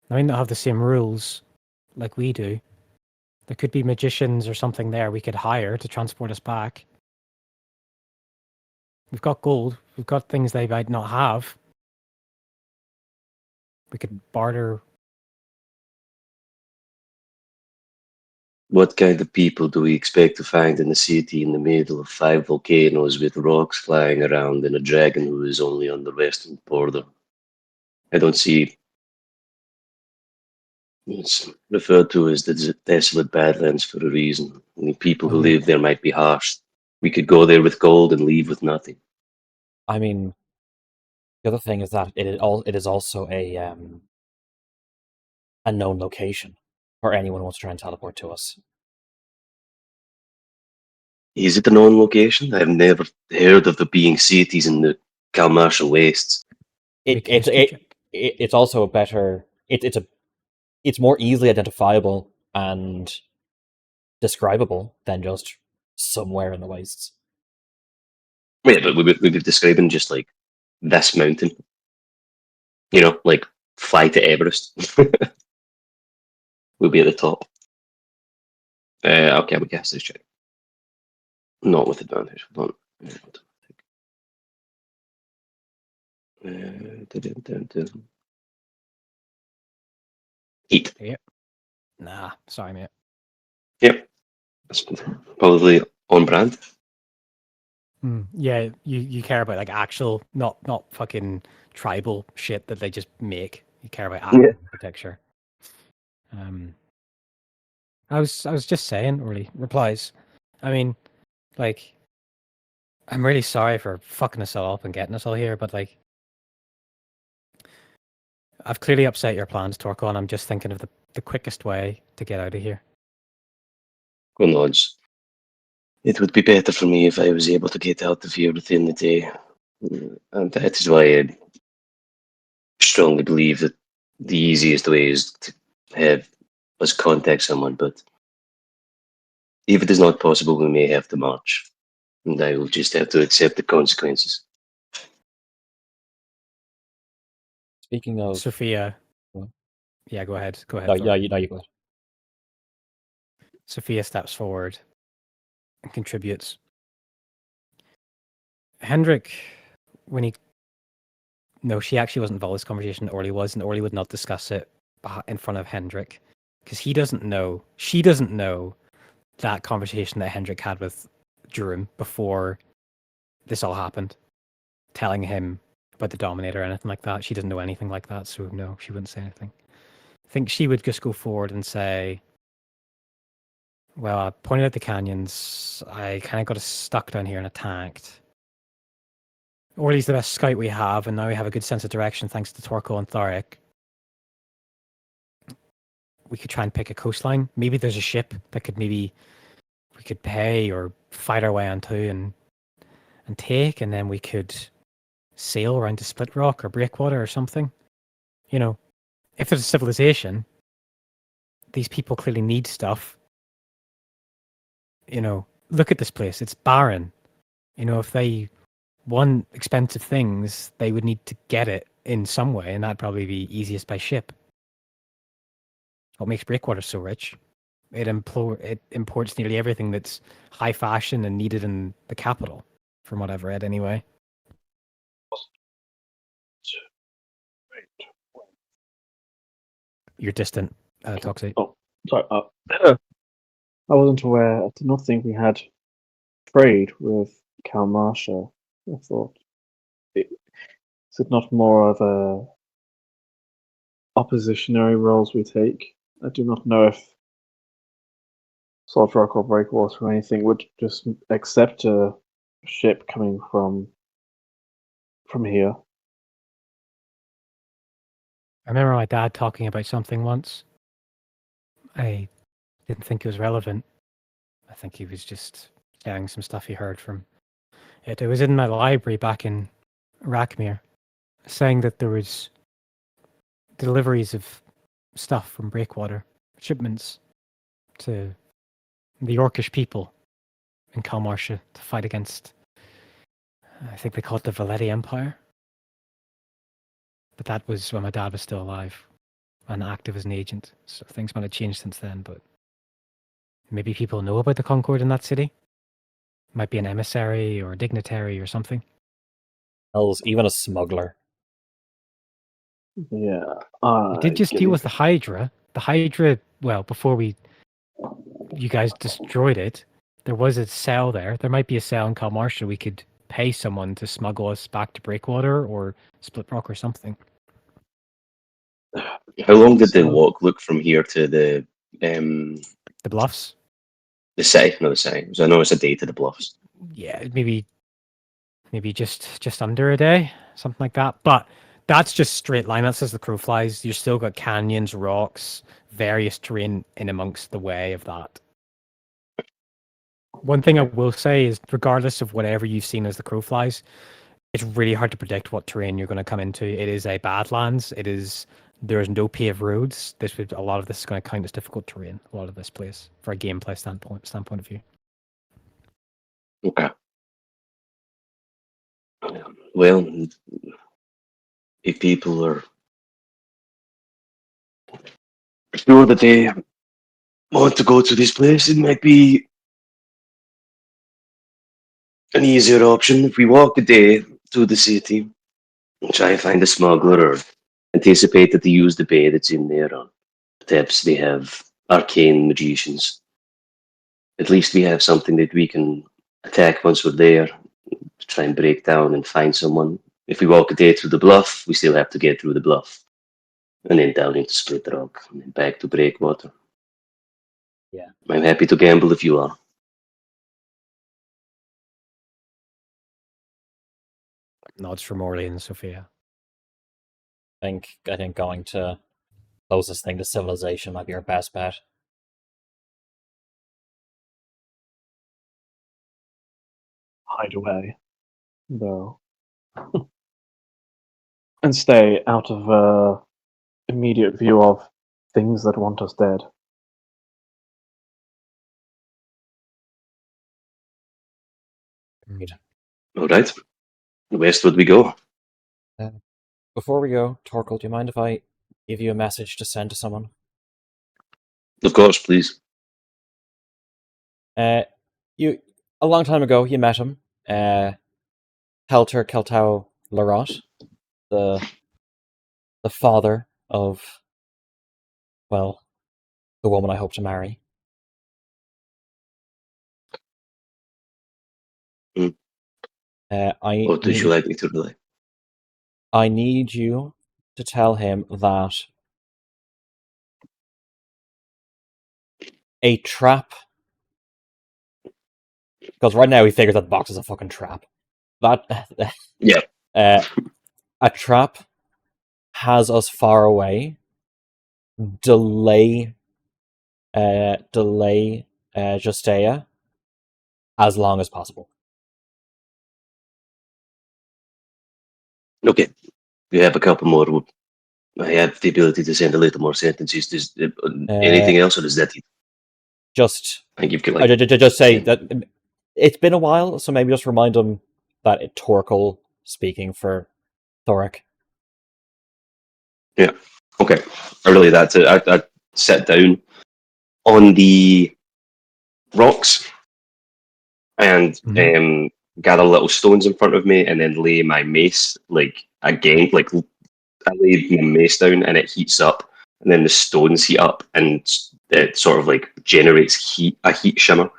they might not have the same rules like we do. There could be magicians or something there we could hire to transport us back. We've got gold. We've got things they might not have. We could barter. What kind of people do we expect to find in a city in the middle of 5 volcanoes with rocks flying around and a dragon who is only on the western border? I don't see. It's referred to as the desolate badlands for a reason. The people who live there might be harsh. We could go there with gold and leave with nothing. I mean, the other thing is that it is also a known location where anyone wants to try and teleport to us. Is it a known location? I've never heard of there being cities in the Kalmartial wastes. It's also a better. It's more easily identifiable and describable than just somewhere in the wastes. Yeah, but we'd be describing just like this mountain. You know, like fly to Everest. We'll be at the top. Okay, we guess this check. Not with advantage. Hold on. Heat. Yep. Nah, sorry, mate. Yep. That's probably on brand. Yeah, you care about like actual, not fucking tribal shit that they just make. You care about actual architecture. I was just saying, really replies. I mean, like, I'm really sorry for fucking us all up and getting us all here, but like, I've clearly upset your plans, Torko, and I'm just thinking of the quickest way to get out of here. Who knows? It would be better for me if I was able to get out of here within the day. And that is why I strongly believe that the easiest way is to have us contact someone. But if it is not possible, we may have to march. And I will just have to accept the consequences. Speaking of Sophia. What? Yeah, go ahead. Go ahead. no, Thor. yeah, you go ahead. Sophia steps forward and contributes. Hendrik, when he... No, she actually wasn't involved in this conversation. Orly was, and Orly would not discuss it in front of Hendrik because he doesn't know. She doesn't know that conversation that Hendrik had with Durham before this all happened, telling him about the Dominator or anything like that. She doesn't know anything like that, so no, she wouldn't say anything. I think she would just go forward and say, well, I pointed out the canyons. I kind of got us stuck down here and attacked. Orly's the best scout we have, and now we have a good sense of direction thanks to Torko and Thoric. We could try and pick a coastline. Maybe there's a ship that could we could pay or fight our way onto and take, and then we could sail around to Split Rock or Breakwater or something. You know, if there's a civilization, these people clearly need stuff. You know, look at this place. It's barren. You know, if they want expensive things, they would need to get it in some way, and that'd probably be easiest by ship. What makes Breakwater so rich? It imports nearly everything that's high fashion and needed in the capital, from what I've read anyway. You're distant, Toxic. Oh, sorry. I wasn't aware. I did not think we had trade with Kalmarsha. I thought, is it not more of a oppositionary roles we take? I do not know if Salt Rock or Breakwater or anything would just accept a ship coming from here. I remember my dad talking about something once. I didn't think it was relevant. I think he was just sharing some stuff he heard from it. It was in my library back in Rackmere, saying that there was deliveries of stuff from Breakwater, shipments to the Yorkish people in Kalmarsha to fight against, I think they call it the Valetti Empire. But that was when my dad was still alive and active as an agent. So things might have changed since then, but maybe people know about the Concord in that city. Might be an emissary or a dignitary or something. Hell's even a smuggler. Yeah. We did just deal with the Hydra. The Hydra, well, before you guys destroyed it, there was a cell there. There might be a cell in Kalmarsha. We could pay someone to smuggle us back to Breakwater or Split Rock or something. How long did the walk look from here to the Bluffs? the city? No, the city. So I know it's a day to the bluffs. Yeah, maybe just under a day, something like that. But that's just straight line. That's as the crow flies. You've still got canyons, rocks, various terrain in amongst the way of that. One thing I will say is, regardless of whatever you've seen as the crow flies, it's really hard to predict what terrain you're going to come into. It is a badlands. There is no paved roads. A lot of this is going to count as difficult terrain. A lot of this place, for a gameplay standpoint of view. Okay. Well, if people are sure that they want to go to this place, it might be an easier option if we walk a day to the city and try and find a smuggler or anticipate that they use the bay that's in there, or perhaps they have arcane magicians. At least we have something that we can attack once we're there, try and break down and find someone. If we walk a day through the bluff, we still have to get through the bluff. And then down into Split Rock, and then back to Breakwater. Yeah. I'm happy to gamble if you are. Nods from Orly and Sophia. I think going to closest thing to civilization might be our best bet. Hide away, though, and stay out of immediate view of things that want us dead. Agreed. All right. Westward we go. Before we go, Torkel, do you mind if I give you a message to send to someone? Of course, please. You a long time ago, you met him. Helter Keltau Larot, the father of, well, the woman I hope to marry. What would you like me to relay? I need you to tell him that a trap, because right now he figures that the box is a fucking trap. That Yeah. A trap has us far away. Delay Justea as long as possible. Okay. We have a couple more. I have the ability to send a little more sentences. Does anything else, or does that it? Just I give you like just say that It's been a while, so maybe just remind him that it's Torkel speaking for Thoric. Yeah. Okay. I relay that to. I sit down on the rocks and gather little stones in front of me, and then lay my mace again. I lay my mace down, and it heats up, and then the stones heat up, and it sort of generates a heat shimmer.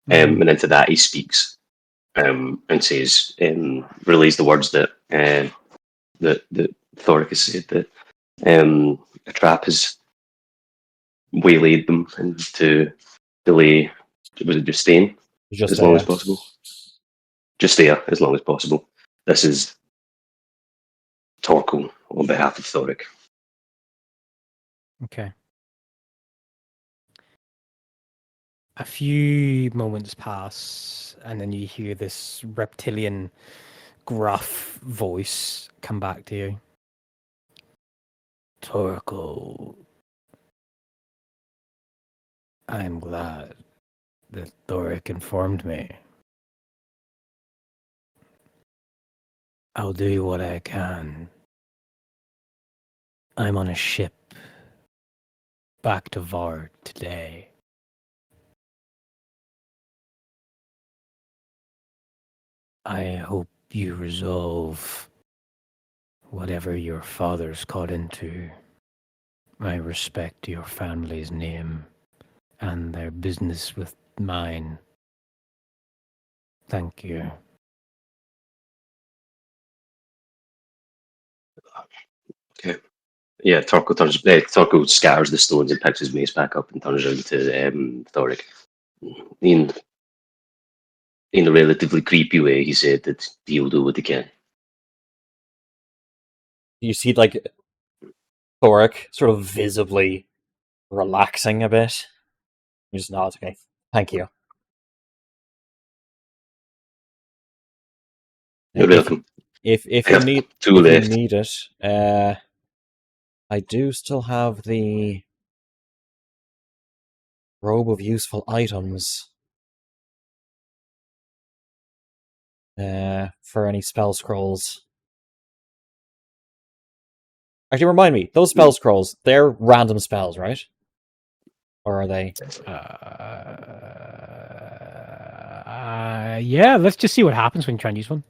And into that he speaks, and says, relays the words that that Thoric has said, that a trap has waylaid them, and to delay, was it Justine, Just as long as possible. Just there as long as possible. This is Torkel on behalf of Thoric. Okay. A few moments pass, and then you hear this reptilian, gruff voice come back to you. Torkel, I'm glad that Thoric informed me. I'll do what I can. I'm on a ship back to Vard today. I hope you resolve whatever your father's caught into. I respect your family's name and their business with mine. Thank you. Okay. Yeah, Torkel scatters the stones and picks his mace back up and turns around to Thoric. In a relatively creepy way, he said that he'll do what he can. You see, Thoric sort of visibly relaxing a bit. He just nods, okay. Thank you. You're welcome. If I you have need two if you left. need it, I do still have the robe of useful items for any spell scrolls. Actually, remind me, those spell scrolls, they're random spells, right? Or are they? Yeah, let's just see what happens when you try and use one.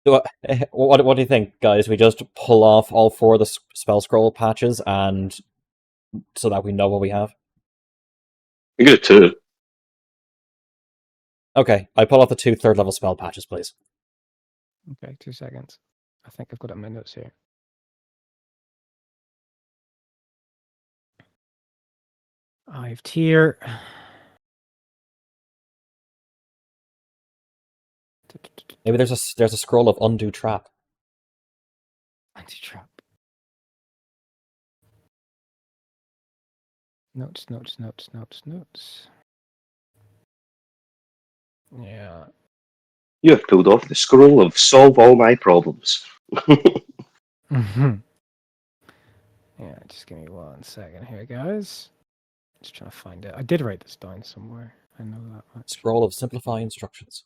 What do you think, guys? We just pull off all four of the spell scroll patches, and so that we know what we have. I get it too. Okay, I pull off the 2 third level spell patches, please. Okay, 2 seconds. I think I've got it in my notes here. I've tier. Maybe there's a scroll of undo trap. Anti-trap. Notes. Yeah. You have pulled off the scroll of solve all my problems. Yeah, just give me 1 second here, guys. Just trying to find it. I did write this down somewhere. I know that much. Scroll of simplify instructions.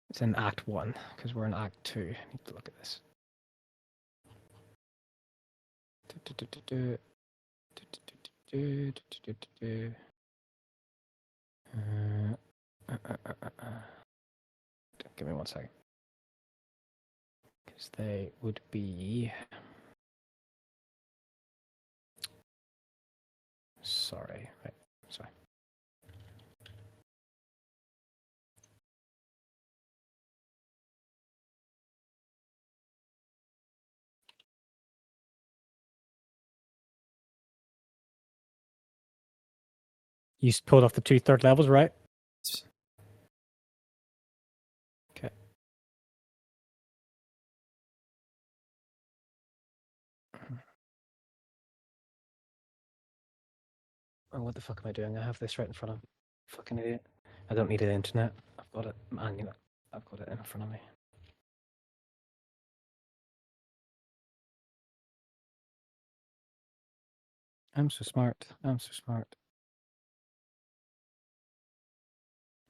It's in Act 1, because we're in Act 2. I need to look at this. Give me 1 second. Because they would be... Sorry. Right. Sorry. You pulled off the 2 third levels, right? Okay. Oh, what the fuck am I doing? I have this right in front of me. Fucking idiot. I don't need the internet. I've got it. Man, you know, I've got it in front of me. I'm so smart. I'm so smart.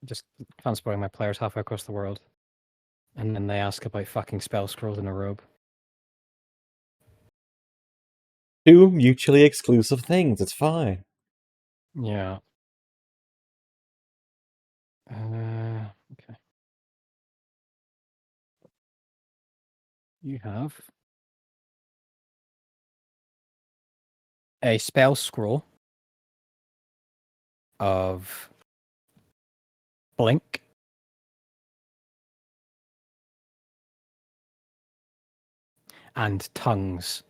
Just transporting my players halfway across the world. And then they ask about fucking spell scrolls in a robe. Two mutually exclusive things. It's fine. Yeah. Okay. You have a spell scroll of blink, and tongues.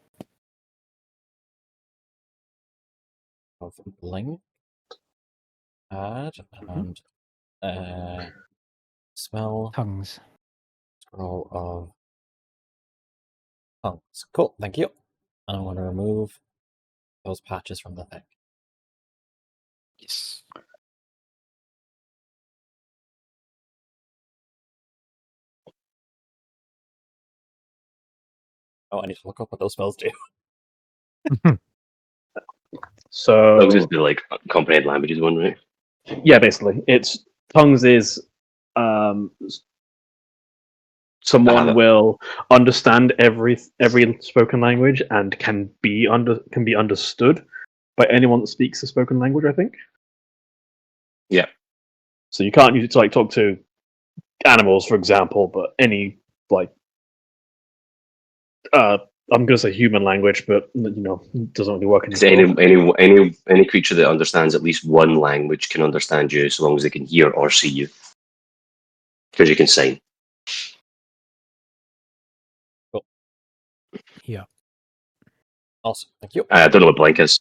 Of blink, add, and smell Tongues. scroll of tongues. Cool, thank you. And I'm going to remove those patches from the thing. Yes. Oh, I need to look up what those spells do. So Tongues is the like comprehend languages one, right? yeah, basically, it's tongues is someone that. will understand every spoken language and can be understood by anyone that speaks a spoken language. I think. Yeah. So you can't use it to like talk to animals, for example, but any like I'm gonna say human language, but it doesn't really work in Because this world. any creature that understands at least one language can understand you, so long as they can hear or see you, because you can sign. Yeah. Awesome, thank you. I don't know what blank is.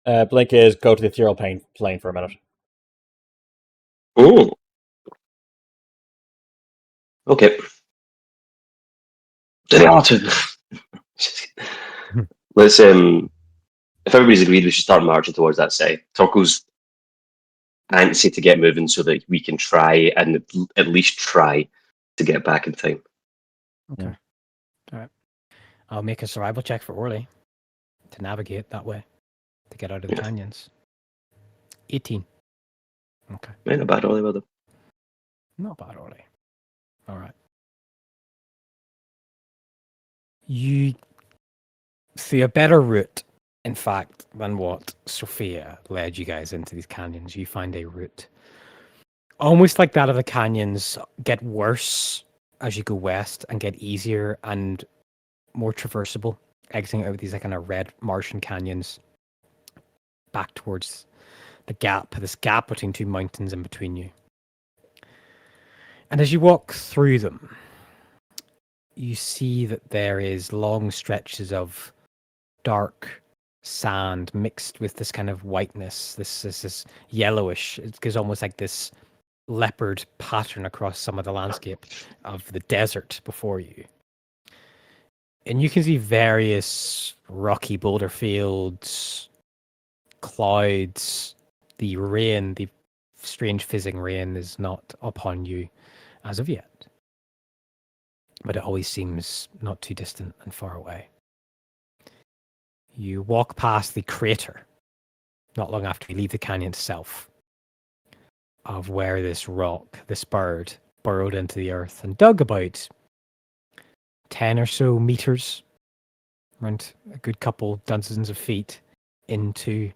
Blink is go to the ethereal plane for a minute. Oh. Okay. Let's if everybody's agreed, we should start marching towards that side. Torko's antsy to get moving so that we can try and at least try to get back in time. Okay. All right. I'll make a survival check for Orly to navigate that way to get out of the Yeah. canyons. 18. Okay. Not bad, Ollie. Well done. Not bad, Orly. All right. You see a better route, in fact, than what Sophia led you guys into these canyons. You find a route almost like that of the canyons, get worse as you go west and get easier and more traversable, exiting out of these like kind of red Martian canyons back towards this gap between two mountains in between you. And as you walk through them, you see that there is long stretches of dark sand mixed with this kind of whiteness, this yellowish. It gives almost like this leopard pattern across some of the landscape of the desert before you. And you can see various rocky boulder fields, clouds, the rain, the strange fizzing rain is not upon you as of yet. But it always seems not too distant and far away. You walk past the crater not long after you leave the canyon itself of where this bird, burrowed into the earth and dug about 10 or so meters, around a good couple dozens of feet into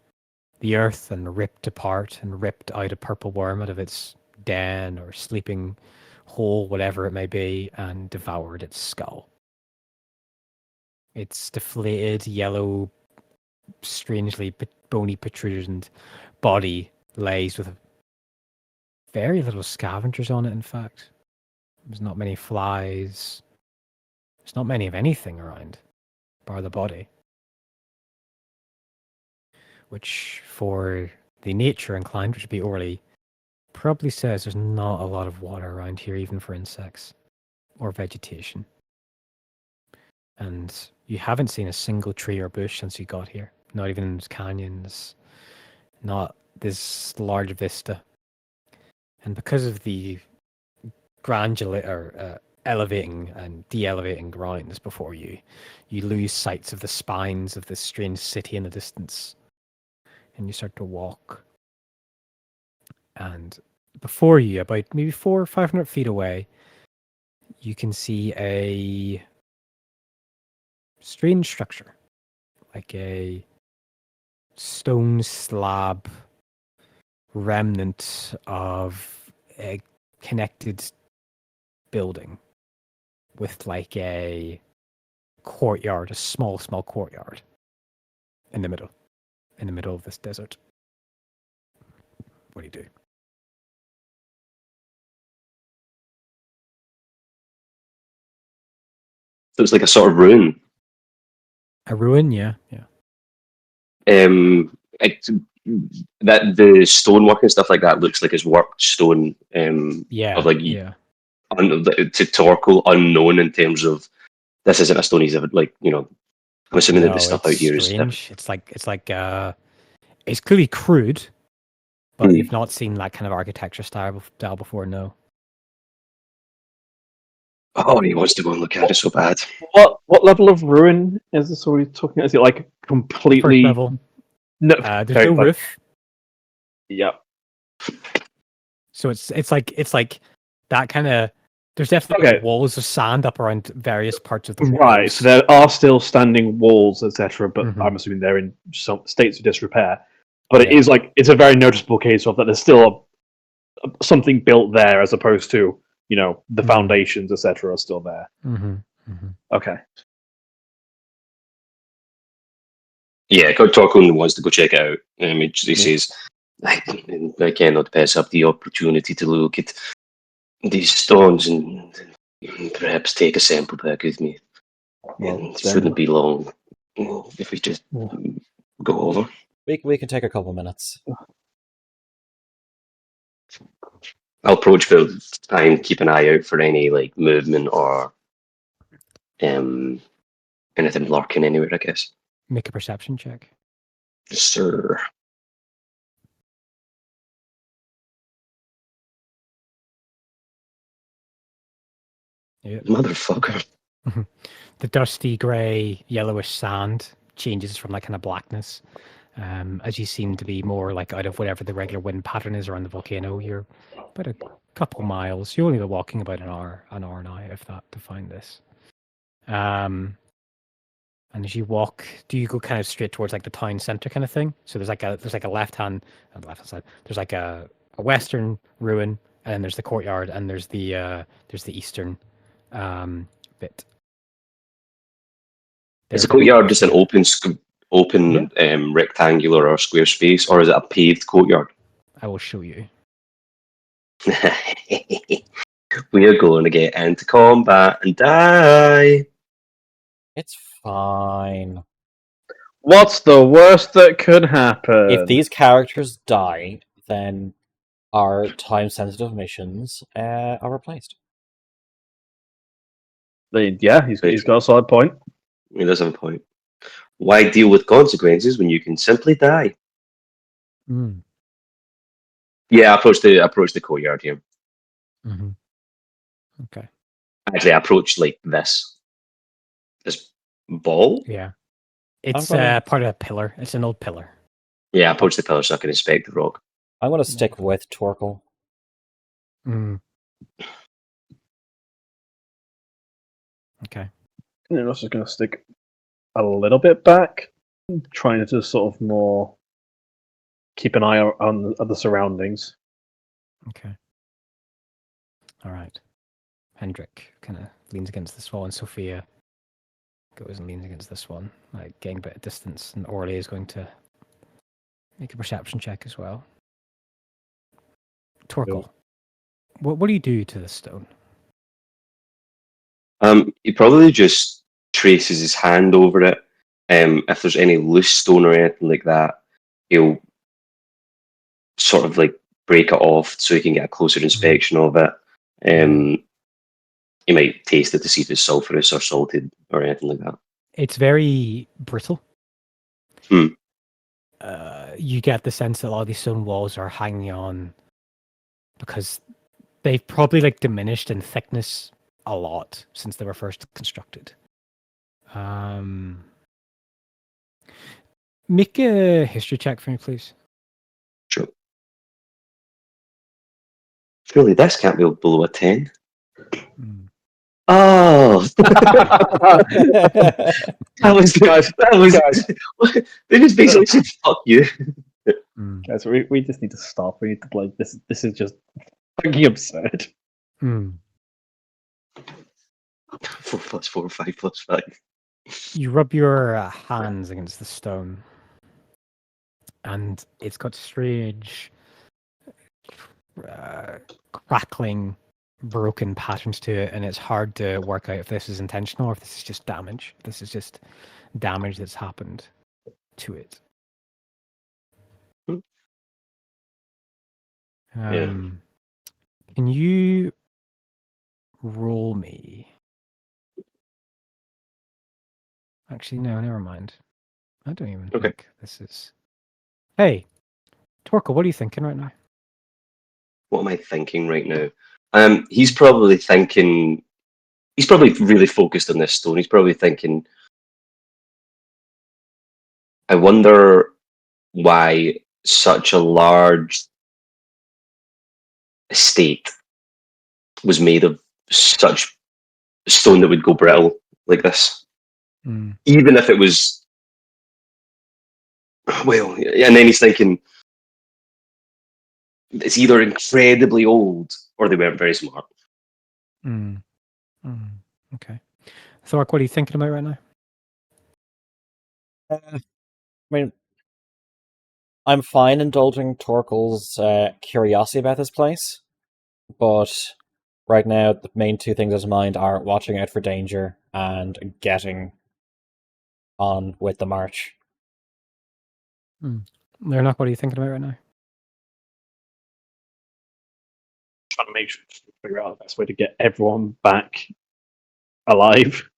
the earth and ripped apart and ripped out a purple worm out of its den or sleeping hole, whatever it may be, and devoured its skull. Its deflated, yellow, strangely bony, protruding body lays with very little scavengers on it, in fact. There's not many flies. There's not many of anything around, bar the body. Which, for the nature inclined, which would be Orly, probably says there's not a lot of water around here, even for insects or vegetation. And you haven't seen a single tree or bush since you got here. Not even in canyons. Not this large vista. And because of the elevating and de-elevating grounds before you, you lose sight of the spines of this strange city in the distance and you start to walk. And before you, about maybe 400 or 500 feet away, you can see a strange structure, like a stone slab remnant of a connected building with like a courtyard, a small courtyard in the middle of this desert. What do you do? So it's like a sort of ruin. A ruin, yeah. It, that the stonework and stuff like that looks like it's worked stone. Yeah. Of like yeah. to Torkel unknown in terms of this isn't a stone he's ever like I'm assuming that No, the stuff it's out here is strange. It's it's clearly crude, but Hmm. you've not seen that kind of architecture style before, no. oh, he wants to go and look at it so bad. What level of ruin is this? Are we talking? Is it like completely? First level. No, There's okay, no like- roof. Yeah. So it's like that kind of. There's definitely Okay. walls of sand up around various parts of the Right. walls. So there are still standing walls, etc., but Mhm. I'm assuming they're in some states of disrepair. But it Yeah. is like it's a very noticeable case of that. There's still something built there, as opposed to the Mhm. foundations, etc., are still there. Okay. Yeah, Torkel wants to go check it out. He says, I cannot pass up the opportunity to look at these stones and perhaps take a sample back with me. Well, It shouldn't be long if we just go over. We can take a couple minutes. I'll approach Phil and keep an eye out for any like movement or anything lurking anywhere, I guess. Make a perception check. Sir. Yeah. Motherfucker. The dusty grey, yellowish sand changes from that kind of blackness. As you seem to be more like out of whatever the regular wind pattern is around the volcano. You're about a couple miles. You're only walking about an hour now, if that, to find this. And as you walk, do you go kind of straight towards like the town center kind of thing? So there's like a left hand side. There's like a western ruin, and then there's the courtyard, and there's the eastern bit. Is the They're very courtyard just an close open rectangular or square space, or is it a paved courtyard? I will show you. We are going to get into combat and die. It's fine. What's the worst that could happen? If these characters die, then our time-sensitive missions are replaced. Yeah, he's got a solid point. He does have a point. Why deal with consequences when you can simply die? Mm. Yeah, approach the courtyard here. Mm-hmm. Okay. Actually, I approach like this ball. Yeah. It's gonna- part of a pillar. It's an old pillar. Yeah, I approach the pillar so I can inspect the rock. I'm going to stick with Torkel. Mm. Okay. And I'm also going to stick a little bit back, trying to sort of more keep an eye on the surroundings. Okay. All right. Hendrik kind of leans against this wall, and Sophia goes and leans against this one, like getting a bit of distance. And Orly is going to make a perception check as well. Torkel, what do you do to this stone? He probably just traces his hand over it. If there's any loose stone or anything like that, he'll sort of like break it off so he can get a closer inspection of it. He might taste it to see if it's sulfurous or salted or anything like that. It's very brittle. Hmm. You get the sense that a lot of these stone walls are hanging on because they've probably like diminished in thickness a lot since they were first constructed. Make a history check for me, please. Sure. Surely this can't be below a 10. Mm. Oh, that was guys, they just basically said fuck you. Mm. guys, we just need to stop. We need to like this. This is just fucking absurd. Mm. 4 plus 4, 5 plus 5. You rub your hands against the stone, and it's got strange, crackling, broken patterns to it, and it's hard to work out if this is intentional or if this is just damage. This is just damage that's happened to it. Hmm. Can you roll me? Actually, no, never mind. I don't even Okay. think this is. Hey, Torkel, what are you thinking right now? What am I thinking right now? He's probably thinking. He's probably really focused on this stone. He's probably thinking, I wonder why such a large estate was made of such stone that would go brittle like this. Mm. Even if it was. Well, and then he's thinking, it's either incredibly old or they weren't very smart. Mm. Mm. Okay. Thork, what are you thinking about right now? I mean, I'm fine indulging Torkel's curiosity about this place, but right now the main two things in mind are watching out for danger and getting on with the march. Leonard, what are you thinking about right now? Trying to figure out the best way to get everyone back alive.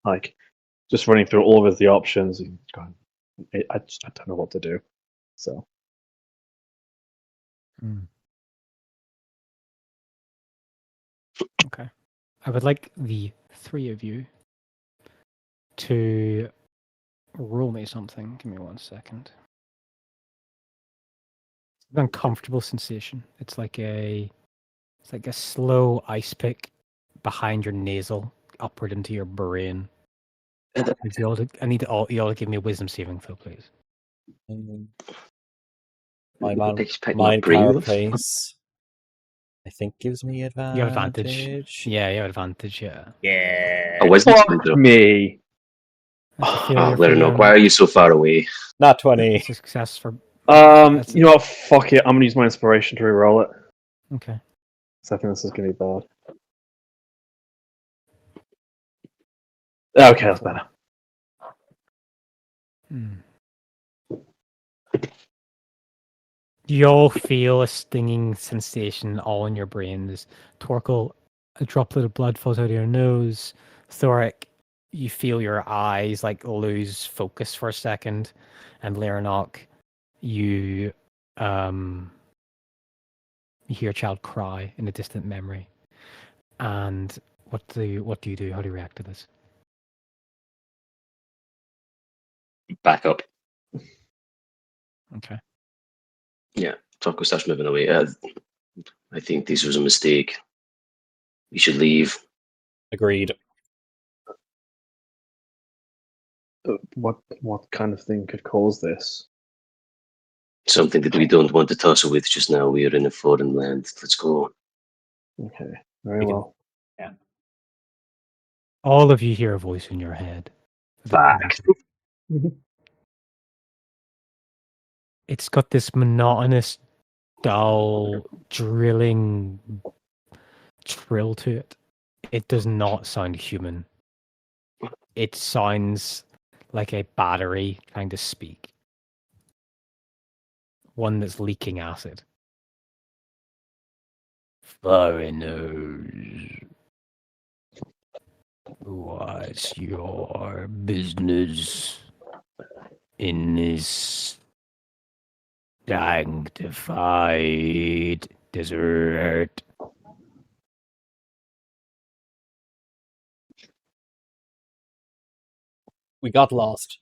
Like just running through all of the options and going, I don't know what to do. So Okay. I would like the three of you to roll me something. Give me 1 second. An uncomfortable sensation. It's like a slow ice pick behind your nasal, upward into your brain. I need you all to give me a wisdom saving throw, please. My He's picking mind up brain with. carapace, I think, gives me advantage. You have advantage. Yeah, you have advantage. Yeah. Yeah. A wisdom fuck saving throw. me. That's a Oh, failure for Leonard, them. why are you so far away? Not 20. It's a success for. You know what? Fuck it. I'm gonna use my inspiration to reroll it. Okay. So I think this is gonna be bad. Okay, that's better. You all feel a stinging sensation all in your brain. As Torkel, a droplet of blood falls out of your nose. Thoric, you feel your eyes like lose focus for a second, and Laranok, you you hear a child cry in a distant memory. And what do you do? How do you react to this? Back up. Okay. Yeah, Torko starts moving away. I think this was a mistake. We should leave. Agreed. What kind of thing could cause this? Something that we don't want to tussle with just now. We are in a foreign land. Let's go. Okay, very We can- well. All of you hear a voice in your head. Fact. It's got this monotonous, dull, drilling trill to it. It does not sound human. It sounds like a battery trying to speak. One that's leaking acid. Foreigners. What's your business in this sanctified desert? We got lost.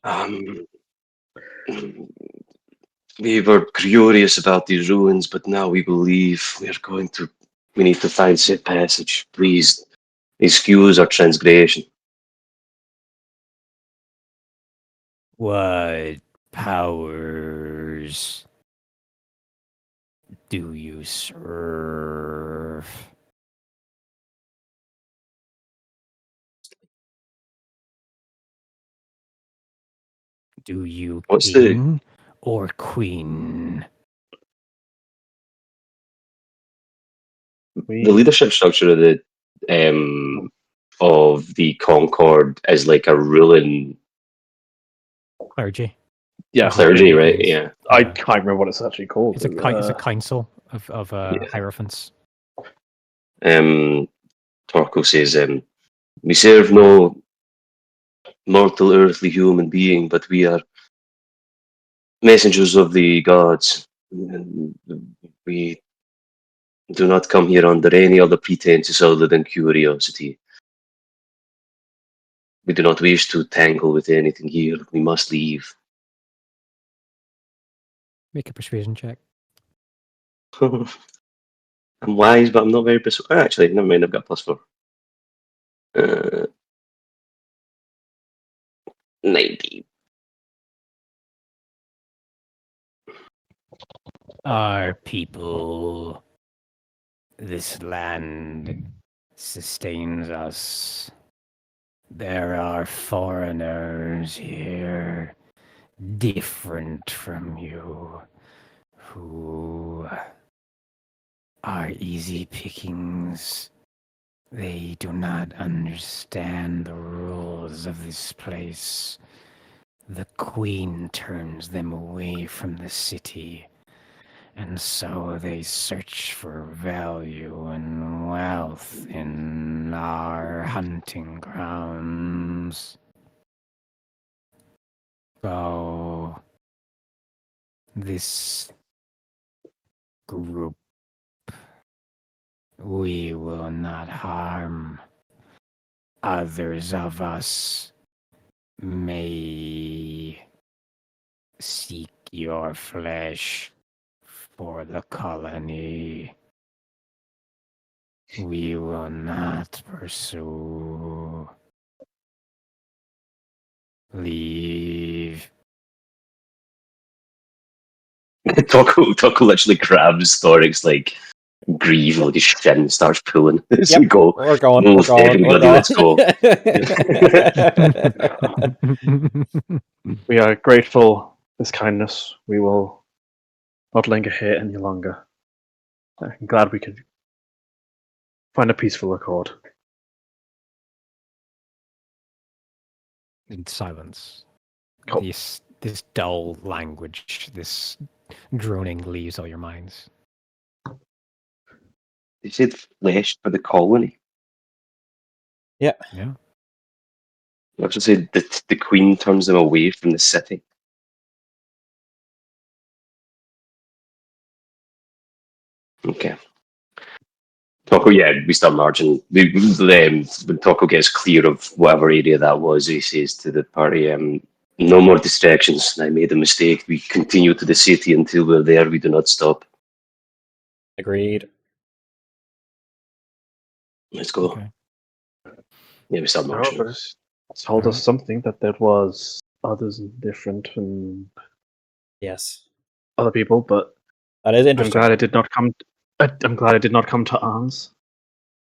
We were curious about these ruins, but now we believe we need to find safe passage. Please excuse our transgression. What powers do you serve? Do you What's the king or queen? leadership structure of the Concord is like a ruling Clergy. Yeah, clergy, right? Yeah. I can't remember what it's actually called. It's a council of Yeah. hierophants. Torko says, we serve no mortal earthly human being, but we are messengers of the gods. We do not come here under any other pretenses other than curiosity. We do not wish to tangle with anything here. We must leave. Make a persuasion check. I'm wise, but I'm not very persuasive. Actually, never mind, I've got +4. 90. Our people, this land sustains us. There are foreigners here, different from you, who are easy pickings. They do not understand the rules of this place. The queen turns them away from the city, and so they search for value and wealth in our hunting grounds. So, this group we will not harm. Others of us may seek your flesh for the colony. We will not pursue. Leave. Torko literally grabs Thoric's like greave, like his shin starts pulling. As Yep, we go. we're going. Move, We're going. everybody, let's go. We are grateful for this kindness. We will not linger here any longer. I'm glad we could find a peaceful accord. In silence. Cool. This dull language, this droning leaves all your minds. They said flesh for the colony. Yeah. I also said that the queen turns them away from the city. Okay. Torko, yeah, we start marching. When Torko gets clear of whatever area that was, he says to the party, no more distractions. I made a mistake. We continue to the city until we're there. We do not stop. Agreed. Let's go. Okay. Yeah, we start marching. However, it's told us something that there was others different and Yes, other people, but that is I'm interesting. glad it did not come. I'm glad it did not come to arms.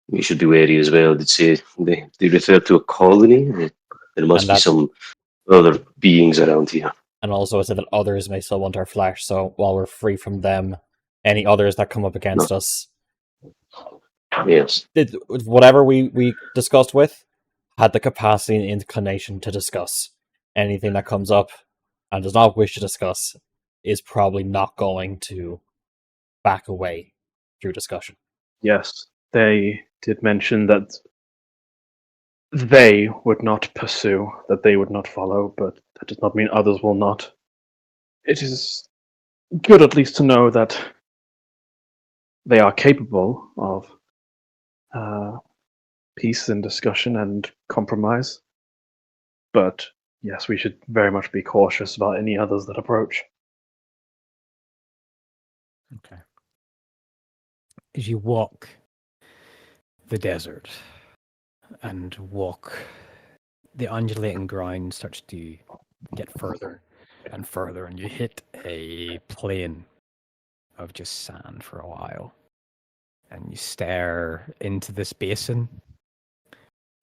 We should be wary as well. They refer to a colony. There must And be that- some other beings around here. And also it said that others may still want our flesh, so while we're free from them, any others that come up against us, Yes. whatever we discussed with, had the capacity and inclination to discuss. Anything that comes up and does not wish to discuss is probably not going to back away through discussion. Yes, they did mention that they would not pursue, that they would not follow, but that does not mean others will not. It is good at least to know that they are capable of peace and discussion and compromise, but yes, we should very much be cautious about any others that approach. Okay. As you walk the desert and walk, the undulating ground starts to get further and further, and you hit a plain of just sand for a while. And you stare into this basin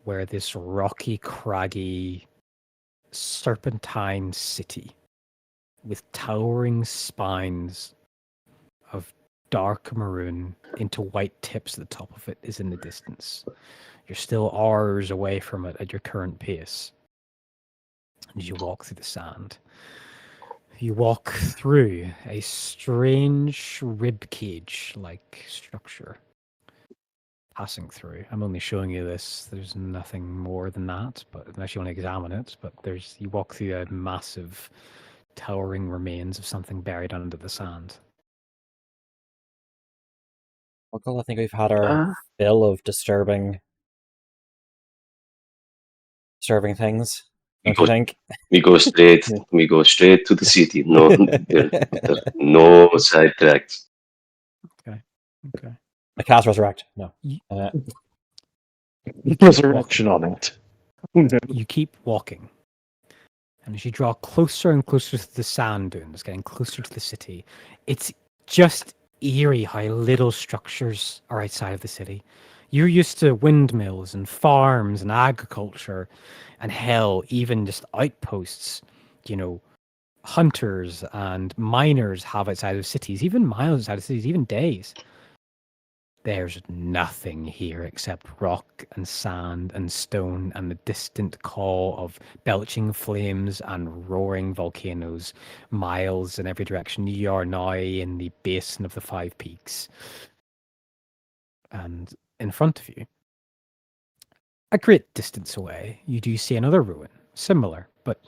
where this rocky, craggy, serpentine city with towering spines of dark maroon into white tips at the top of it is in the distance. You're still hours away from it at your current pace. As you walk through the sand, you walk through a strange rib cage like structure. Passing through. I'm only showing you this. There's nothing more than that, but unless you want to examine it. But you walk through a massive, towering remains of something buried under the sand. Uncle, I think we've had our fill of disturbing things. Don't you think? We go straight. We go straight to the city. No, there's no side tracks. Okay. I cast resurrect. No. Resurrection on it. You keep walking. And as you draw closer and closer to the sand dunes, getting closer to the city, it's just eerie how little structures are outside of the city. You're used to windmills and farms and agriculture, and hell, even just outposts. Hunters and miners have outside of cities, even miles outside of cities, even days. There's nothing here except rock and sand and stone and the distant call of belching flames and roaring volcanoes miles in every direction. You are now in the basin of the Five Peaks. And in front of you, a great distance away, you do see another ruin, similar, but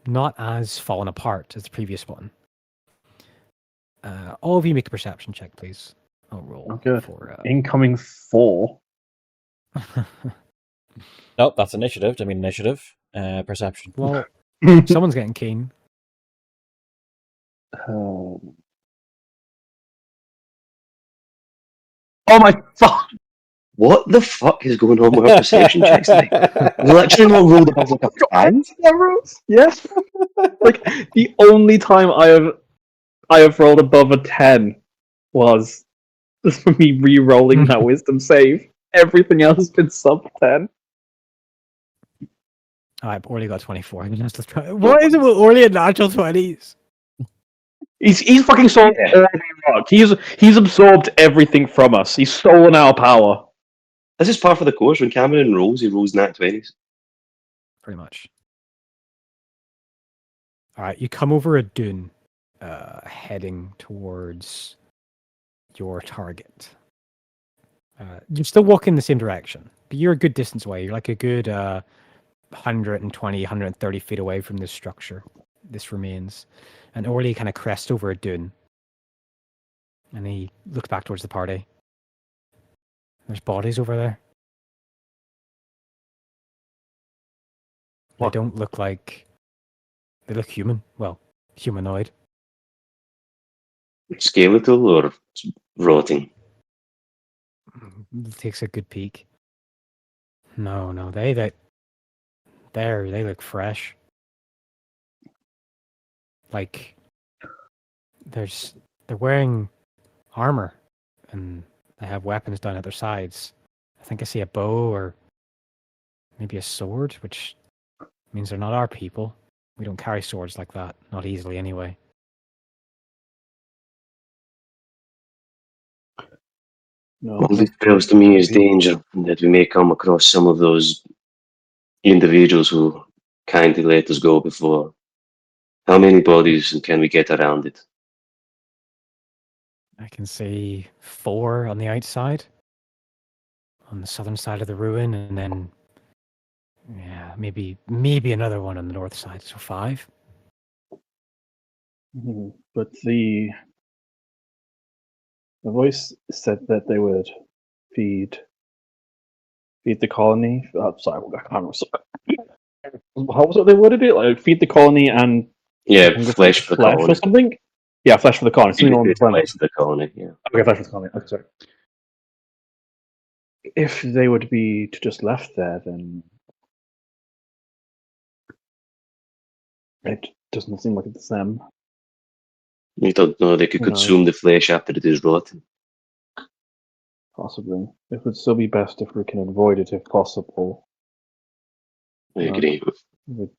not as fallen apart as the previous one. All of you make a perception check, please. I'll roll Good. for Incoming 4. Nope, that's initiative. I mean initiative. Perception. Well, someone's getting keen. Oh my fuck! What the fuck is going on with our perception checks today? We literally not rolled above like a 5. Yes. Like the only time I have rolled above a 10 was for me re-rolling that wisdom save. Everything else has been sub 10. I've already got 24. I mean, let's try. What is it with Orly and natural 20s? He's fucking stolen all of our luck. He's absorbed everything from us. He's stolen our power. This is part of the course. When Cameron rolls, he rolls nat 20s. Pretty much. All right, you come over a dune, heading towards your target. You're still walking in the same direction, but you're a good distance away. You're like a good 120, 130 feet away from this structure. This remains. And Orly kind of crests over a dune. And he looks back towards the party. There's bodies over there. What? They don't look like... They look human. Well, humanoid. Skeletal or rotting? Takes a good peek. No, they look fresh. Like they're wearing armor and they have weapons down at their sides. I think I see a bow or maybe a sword, which means they're not our people. We don't carry swords like that, not easily anyway. No, All this spells to me is danger, that we may come across some of those individuals who kindly let us go before. How many bodies can we get around it? I can see 4 on the outside, on the southern side of the ruin, and then maybe another one on the north side, so 5. But the voice said that they would feed the colony. Sorry, I can't remember. How was it they worded it? Like feed the colony and Yeah, hunger flesh for the flesh or colony. something? Yeah, flesh for the colony. Something along those lines. Flesh for the colony, yeah. Okay, flesh for the colony. Okay, sorry. If they would be to just left there, then it doesn't seem like it's them. You don't know, they could No. consume the flesh after it is rotten. Possibly. It would still be best if we can avoid it if possible. I agree. But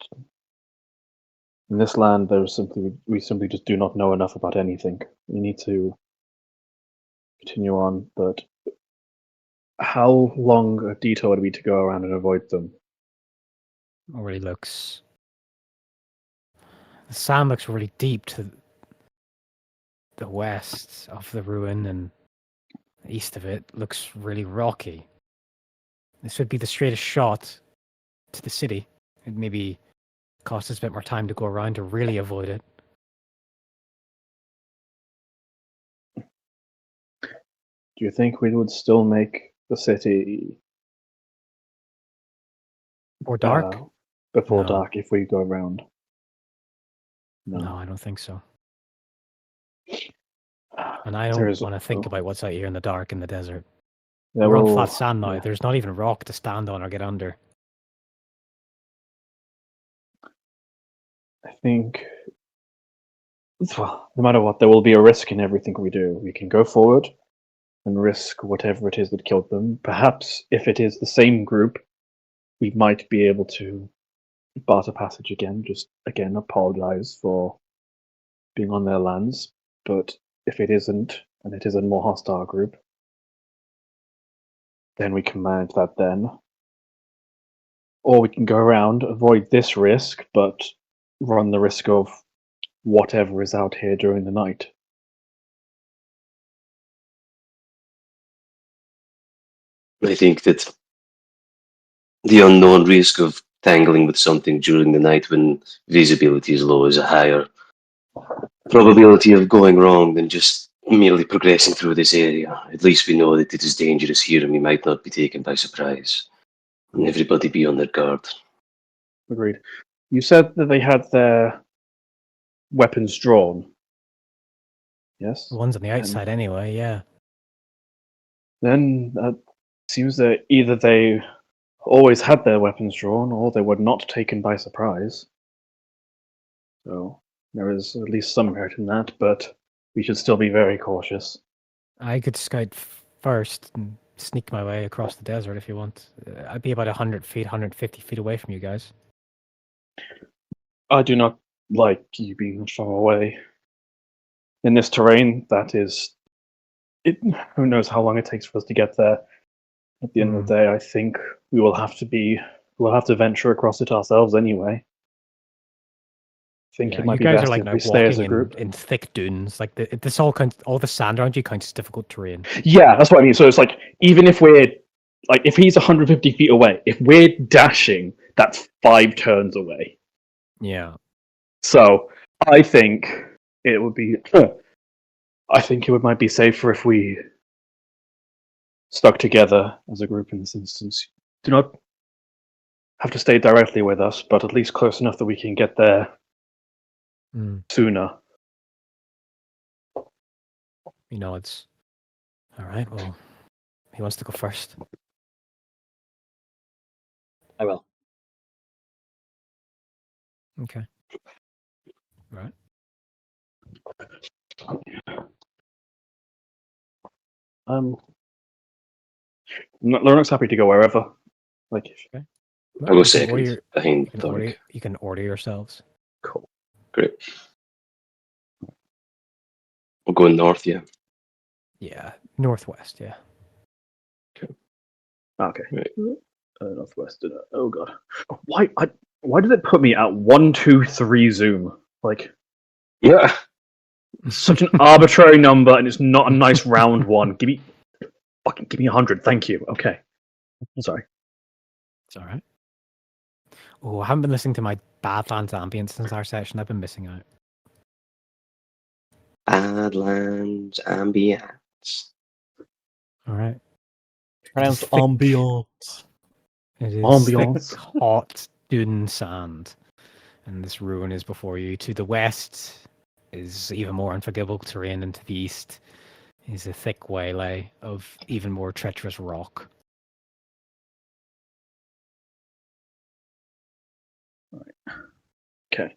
in this land, we simply just do not know enough about anything. We need to continue on, but how long a detour would be to go around and avoid them? Already looks. The sand looks really deep to the west of the ruin, and east of it looks really rocky. This would be the straightest shot to the city. It maybe cost us a bit more time to go around to really avoid it. Do you think we would still make the city Or dark? before No. dark if we go around? No, I don't think so. And I There don't is- want to think about what's out here in the dark in the desert. There We're on will- flat sand now. yeah. There's not even rock to stand on or get under. I think, well, no matter what, there will be a risk in everything we do. We can go forward and risk whatever it is that killed them. Perhaps if it is the same group, we might be able to barter passage again. Just again, apologize for being on their lands. But if it isn't, and it is a more hostile group, then we can manage that then. Or we can go around, avoid this risk, but run the risk of whatever is out here during the night. I think that the unknown risk of tangling with something during the night when visibility is low is a higher probability of going wrong than just merely progressing through this area. At least we know that it is dangerous here and we might not be taken by surprise. And everybody be on their guard. Agreed. You said that they had their weapons drawn. Yes? The ones on the outside, anyway, yeah. Then it seems that either they always had their weapons drawn or they were not taken by surprise. So there is at least some merit in that, but we should still be very cautious. I could scout first and sneak my way across the desert if you want. I'd be about 100 feet, 150 feet away from you guys. I do not like you being far away. In this terrain, that is... who knows how long it takes for us to get there. At the end of the day, I think we'll have to venture across it ourselves anyway. I think Yeah, it might you be guys best are like if now we stay as a walking group. in thick dunes. Like this all the sand around you counts as difficult terrain. Yeah, that's what I mean. So it's like, even if we're, like, if he's 150 feet away, if we're dashing, that's 5 turns away. Yeah. So I think it would be, I think it might be safer if we stuck together as a group in this instance. Do not have to stay directly with us, but at least close enough that we can get there sooner. You know, it's all right. Well, he wants to go first. I will. Okay. Right. Lornock's happy to go wherever. Like, Okay. I go You can second order- behind You can, Thorek. you can order yourselves. cool. Great. We're going north, yeah. Yeah, northwest. Yeah. Okay. Right. Northwest. Oh god. Why did it put me at 1, 2, 3 zoom? Like, Yeah. such an arbitrary number, and it's not a nice round one. Give me 100. Thank you. Okay. Sorry. It's all right. Oh, I haven't been listening to my Badlands ambience since our session. I've been missing out. Badlands ambience. All right. Pronounced Thick. ambiance. It is Ambiance. thick, hot, dune sand, and this ruin is before you. To the west is even more unforgivable terrain, and to the east is a thick waylay of even more treacherous rock. Okay.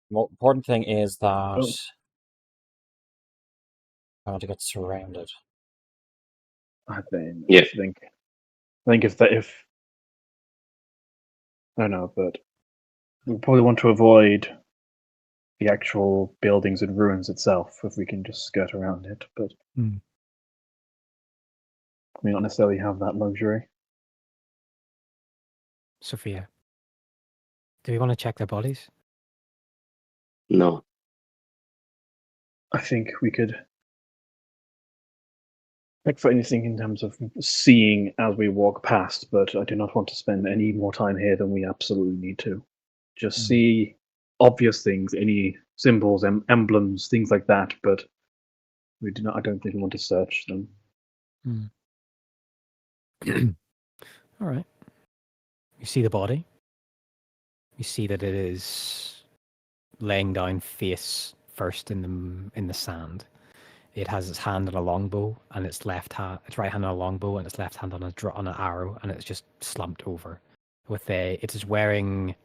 More important thing is that Oh. I want to get surrounded. I think. Yeah. I think if I don't know, but we probably want to avoid the actual buildings and ruins itself if we can just skirt around it. But Hmm. we don't necessarily have that luxury. Sophia, do we want to check their bodies? No. I think we could check for anything in terms of seeing as we walk past, but I do not want to spend any more time here than we absolutely need to. Just see obvious things, any symbols, emblems, things like that, but we do not. I don't think we want to search them. All right. You see the body. You see that it is laying down face first in the sand. It has its hand on a longbow and its right hand on a longbow and its left hand on an arrow, and it's just slumped over. It is wearing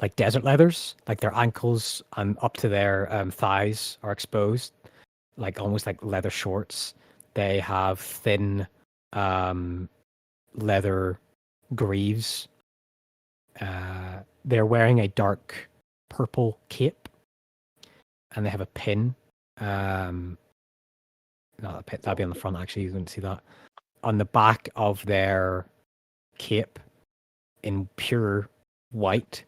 like desert leathers, like their ankles and up to their thighs are exposed, like almost like leather shorts. They have thin leather greaves. They're wearing a dark purple cape, and they have a pin. Not a pin, that'd be on the front. Actually, you wouldn't see that. On the back of their cape, in pure white,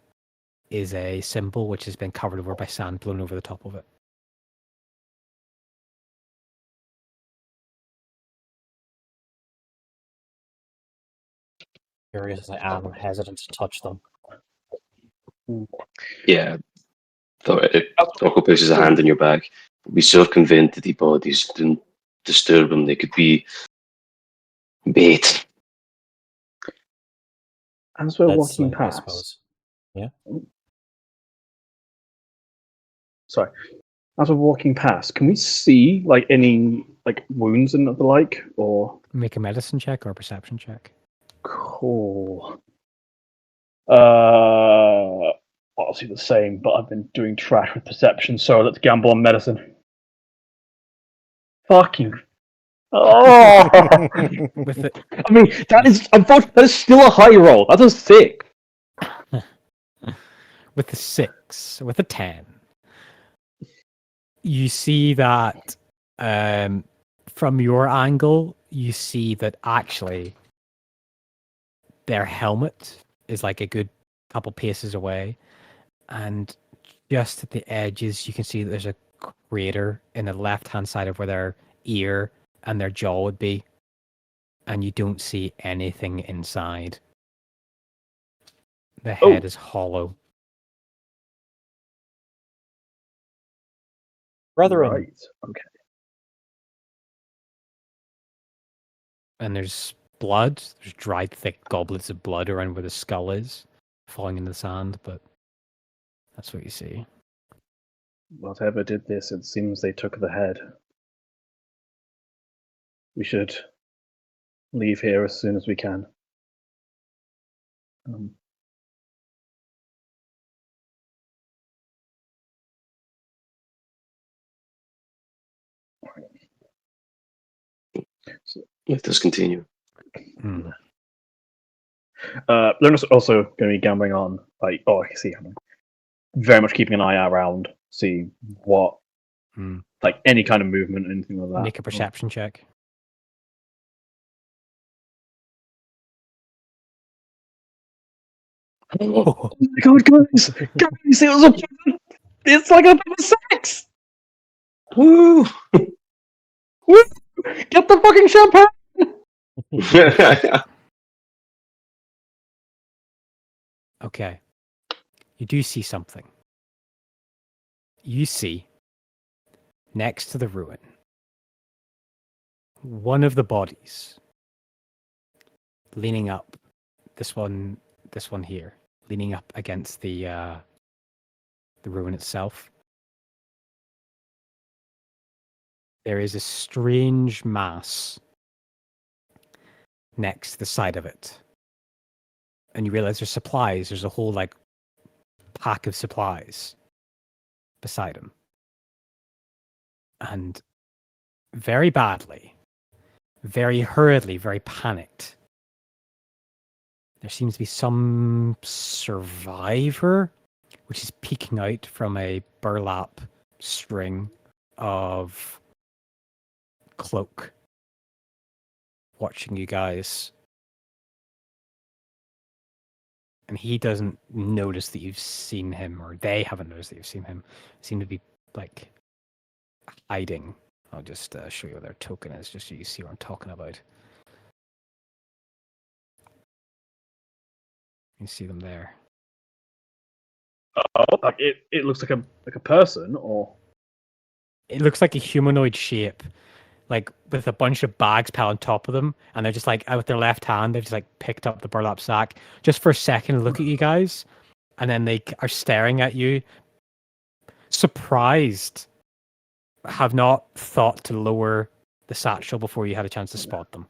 is a symbol which has been covered over by sand blown over the top of it. Curious as I am, I'm hesitant to touch them. Yeah. Thorko places a hand on your back. Be circumvent the bodies. Don't disturb them. They could be bait. As we're Dead walking sleep, I past, suppose. Yeah. sorry, as we're walking past, can we see like any like wounds and the like, or Make a medicine check or a perception check. cool? Obviously the same, but I've been doing trash with perception, so let's gamble on medicine. Fucking. Oh! With the I mean, that is unfortunately that is still a high roll. That's a 6. with the 6, with the 10, you see that from your angle, you see that actually their helmet is like a good couple paces away, and just at the edges, you can see that there's a crater in the left-hand side of where their ear and their jaw would be, and you don't see anything inside. The head is hollow. Brethren, Right. Okay. And there's blood. There's dried, thick goblets of blood around where the skull is, falling in the sand, but that's what you see. Whatever did this, it seems they took the head. We should leave here as soon as we can. Let us continue. They're also going to be gambling on, like, oh, I see. I'm very much keeping an eye around, see what, like, any kind of movement, anything like that. Make a perception check. Oh my god, guys! Guys, it's like a bit of sex! Woo! Woo! Get the fucking champagne! Okay. You do see something. you see next to the ruin one of the bodies leaning up. This one here, leaning up against the ruin itself. There is a strange mass next to the side of it. And you realize there's supplies. There's a whole, like, pack of supplies beside him. And very badly, very hurriedly, very panicked, there seems to be some survivor, which is peeking out from a burlap string of cloak, watching you guys. And he doesn't notice that you've seen him, or they haven't noticed that you've seen him. Seem to be, like, hiding. I'll just show you what their token is, just so you see what I'm talking about. You see them there. Oh, like it looks like a person, or It looks like a humanoid shape, like with a bunch of bags piled on top of them, and they're just like, with their left hand, they've just like picked up the burlap sack just for a second, look at you guys, and then they are staring at you, surprised, have not thought to lower the satchel before you had a chance to spot them.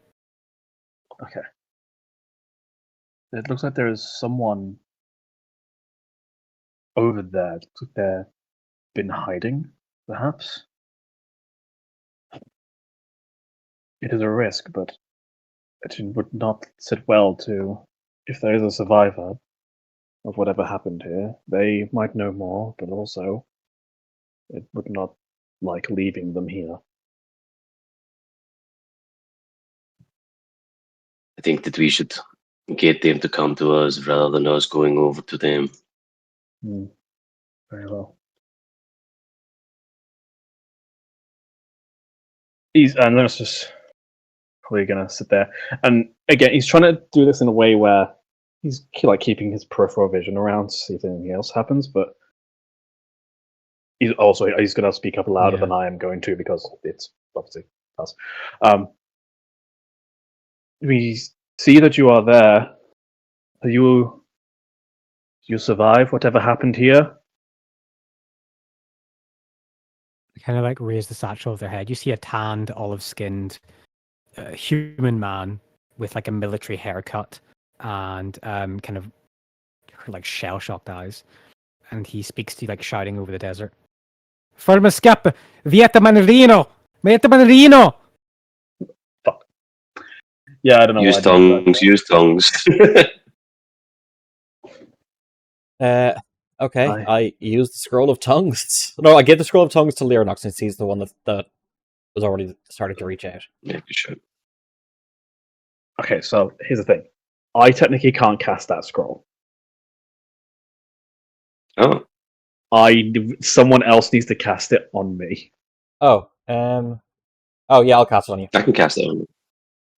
okay. It looks like there is someone over there. It looks like they've been hiding, perhaps. It is a risk, but it would not sit well to, if there is a survivor of whatever happened here, they might know more, but also it would not like leaving them here. I think that we should get them to come to us rather than us going over to them. Very well. And let's just probably gonna sit there. And again, he's trying to do this in a way where he's like keeping his peripheral vision around to see if anything else happens, but he's gonna speak up louder than I am going to, because it's obviously us. We see that you are there. You survive whatever happened here? They kind of like raise the satchel of their head. You see a tanned, olive-skinned human man with like a military haircut and kind of like shell-shocked eyes, and he speaks to you like shouting over the desert. Fermascap, Vieta Manarino! Vieta Manarino! Fuck. Yeah, I don't know. Use tongues. Okay, I use the scroll of tongues. No, I give the scroll of tongues to Learnox since he's the one that was already started to reach out. Yeah, you should. Okay, so here's the thing. I technically can't cast that scroll. Oh. Someone else needs to cast it on me. Oh, yeah, I'll cast it on you. I can cast it on you.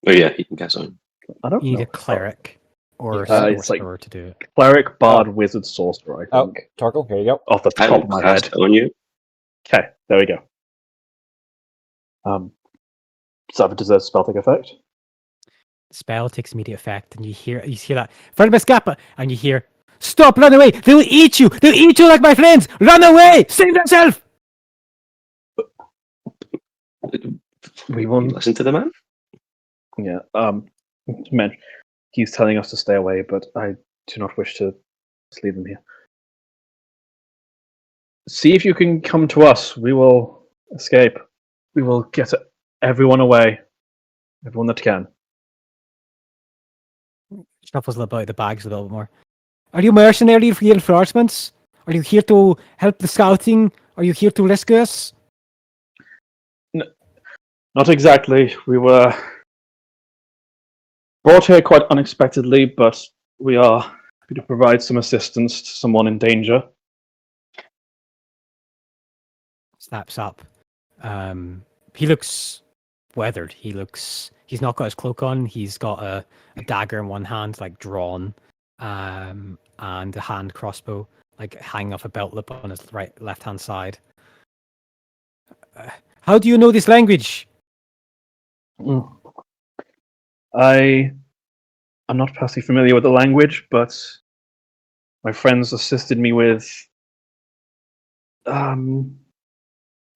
Oh yeah, you can cast it on you. I don't You need know. a cleric or a it's like sorcerer to do it. Cleric, bard, wizard, sorcerer, I think. Torkel, here you go. Off the I top will of my cast head. it on you. Okay, there we go. So does that spell take effect? Spell takes immediate effect, and you hear that Fermascapa, and you hear, "Stop! Run away! They'll eat you! They'll eat you like my friends! Run away! Save yourself!" We will listen to the man. Yeah. Man, he's telling us to stay away, but I do not wish to just leave them here. See if you can come to us. We will escape. We will get everyone away. Everyone that can. Shuffles about the bags a little bit more. Are you mercenary reinforcements? Are you here to help the scouting? Are you here to rescue us? Not exactly. We were brought here quite unexpectedly, but we are happy to provide some assistance to someone in danger. Snaps up. He looks weathered. He's not got his cloak on. He's got a dagger in one hand, like drawn, and a hand crossbow, like hanging off a belt loop on his left-hand side. How do you know this language? Mm. I'm not personally familiar with the language, but my friends assisted me with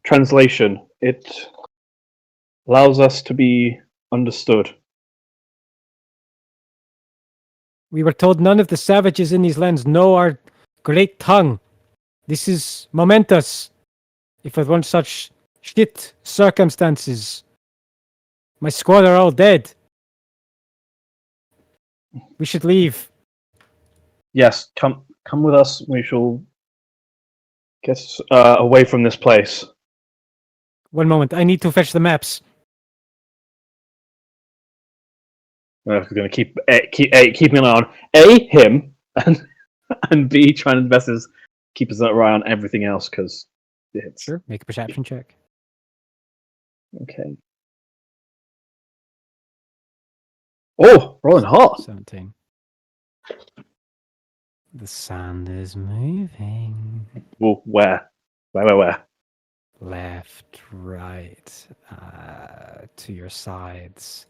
translation. It allows us to be understood. We were told none of the savages in these lands know our great tongue. This is momentous. If it weren't such shit circumstances, my squad are all dead. We should leave. Yes, come with us. We shall get away from this place. One moment, I need to fetch the maps. We're going to keep keeping an eye on him and B trying to best is keep us eye on everything else because it's Sure, make a perception check. okay. Oh, rolling hot. 17. The sand is moving. Well, where? Left, right, to your sides.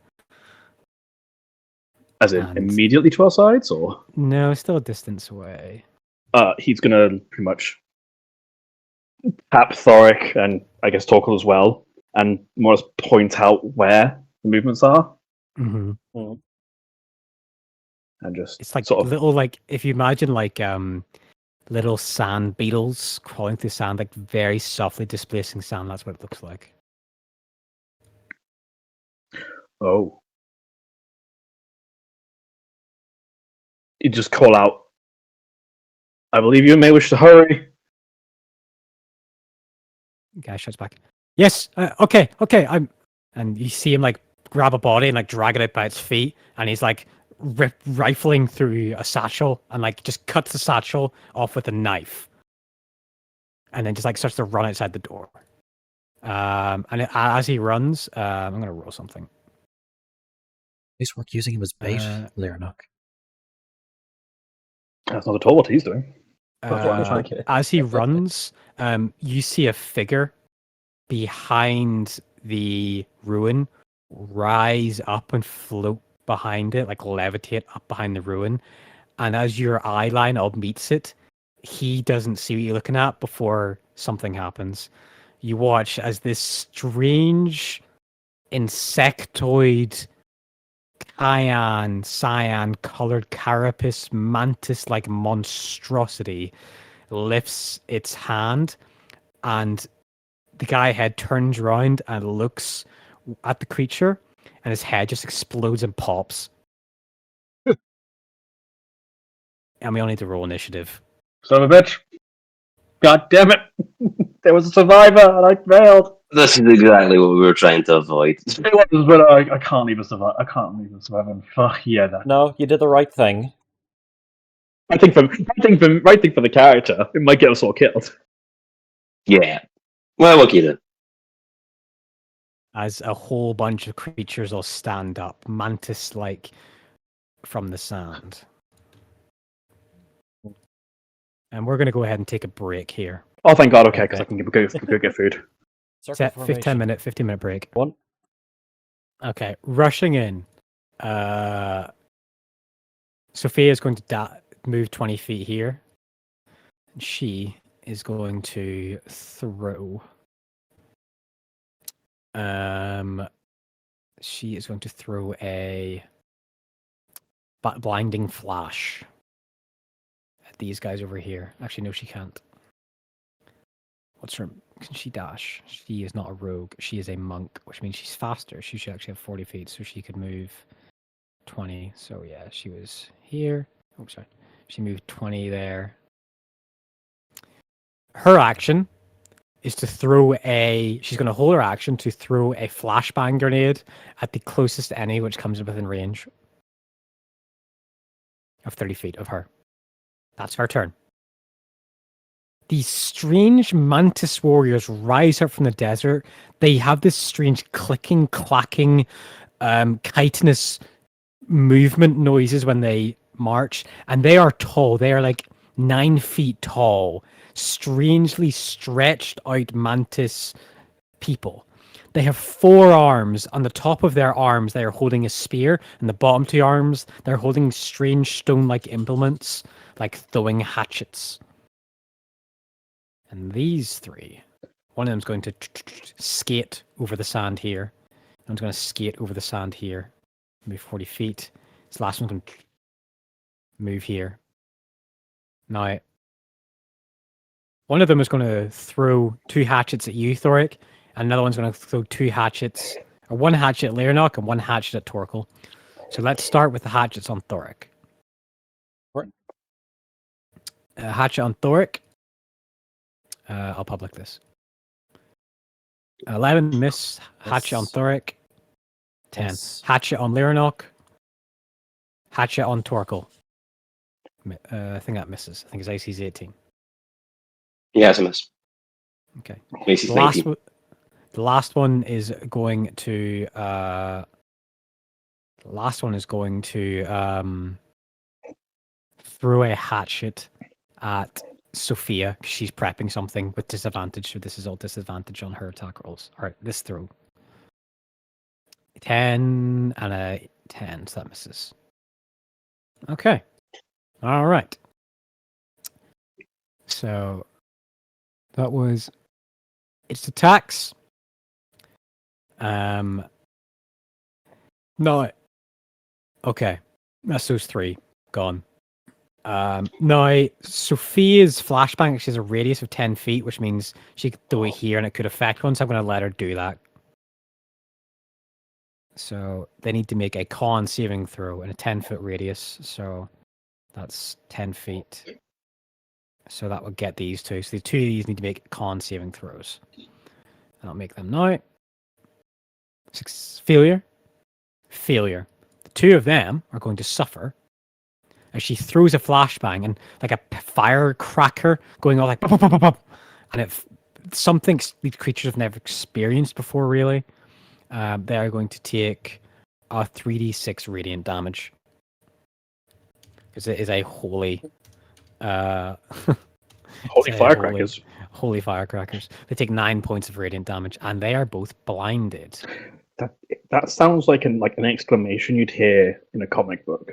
As in And- immediately to our sides, or No, still a distance away. he's gonna pretty much tap Thoric and I guess Torkel as well, and more or less point out where the movements are, Mm-hmm. and just It's like sort of little, like if you imagine like little sand beetles crawling through sand, like very softly displacing sand. That's what it looks like. oh. You just call out, I believe you may wish to hurry. Guy shouts back, "Yes, okay. And you see him like grab a body and like drag it out by its feet, and he's like rifling through a satchel and like just cuts the satchel off with a knife, and then just like starts to run outside the door. As he runs, I'm gonna roll something. Nice work using him as bait, Lyranok. That's not at all what he's doing. That's what I'm trying to get. As he runs, you see a figure behind the ruin rise up and float behind it, like levitate up behind the ruin. And as your eye line up meets it, he doesn't see what you're looking at before something happens. You watch as this strange insectoid cyan colored carapace mantis like monstrosity lifts its hand, and the guy head turns around and looks at the creature, and his head just explodes and pops. And we all need to roll initiative. Son of a bitch. God damn it. There was a survivor and I failed. This is exactly what we were trying to avoid. It was, but I can't even survive. I can't even survive. And fuck yeah, that. No, you did the right thing. Right thing for the character. It might get us all killed. Yeah. Well, okay then. As a whole bunch of creatures all stand up, mantis-like, from the sand. And we're going to go ahead and take a break here. Oh, thank God. Okay, because Okay. I can go get food. Set 15 minute break. One. Okay, rushing in. Sophia is going to move 20 feet here. And she is going to throw. She is going to throw a blinding flash at these guys over here. Actually, no, she can't. What's her? Can she dash? She is not a rogue. She is a monk, which means she's faster. She should actually have 40 feet, so she could move 20. So yeah, she was here. Oh, sorry. She moved 20 there. Her action is to throw a... She's going to hold her action to throw a flashbang grenade at the closest enemy which comes within range of 30 feet of her. That's her turn. These strange mantis warriors rise up from the desert. They have this strange clicking, clacking, chitinous movement noises when they march, and they are tall. They are like 9 feet tall, strangely stretched out mantis people. They have 4 arms. On the top of their arms, they are holding a spear, and the bottom 2 arms, they're holding strange stone-like implements, like throwing hatchets. And these 3, one of them's going to skate over the sand here. One's going to skate over the sand here, move 40 feet. This last one's going to move here. Now, one of them is going to throw 2 hatchets at you, Thoric, and another one's going to throw 2 hatchets, or 1 hatchet at Leonok and 1 hatchet at Torkel. So let's start with the hatchets on Thoric. Right. Hatchet on Thoric. I'll public this. 11 miss. Hatchet on Miss. Thoric. 10. Miss. Hatchet on Leonok. Hatchet on Torkel. I think that misses. I think his AC's 18. Yeah, it's a miss. Okay. Macy's The last, 19. the last one is going to. The last one is going to throw a hatchet at Sophia. She's prepping something with disadvantage, so this is all disadvantage on her attack rolls. All right, this throw. 10 and a 10, so that misses. Okay. All right. So that was its attacks. No. Okay. That's those 3 gone. Now Sophia's flashbang actually has a radius of 10 feet, which means she could do it here and it could affect one, so I'm going to let her do that. So they need to make a con saving throw in a 10-foot radius. So that's 10 feet. So that will get these 2. So the 2 of these need to make con saving throws. I'll make them now. Failure. Failure. The 2 of them are going to suffer as she throws a flashbang and like a firecracker going off like pop, pop, pop, pop, pop. And something these creatures have never experienced before, really. They are going to take a 3d6 radiant damage. Because it is a holy... Holy firecrackers. Holy firecrackers. They take 9 points of radiant damage, and they are both blinded. That sounds like an exclamation you'd hear in a comic book.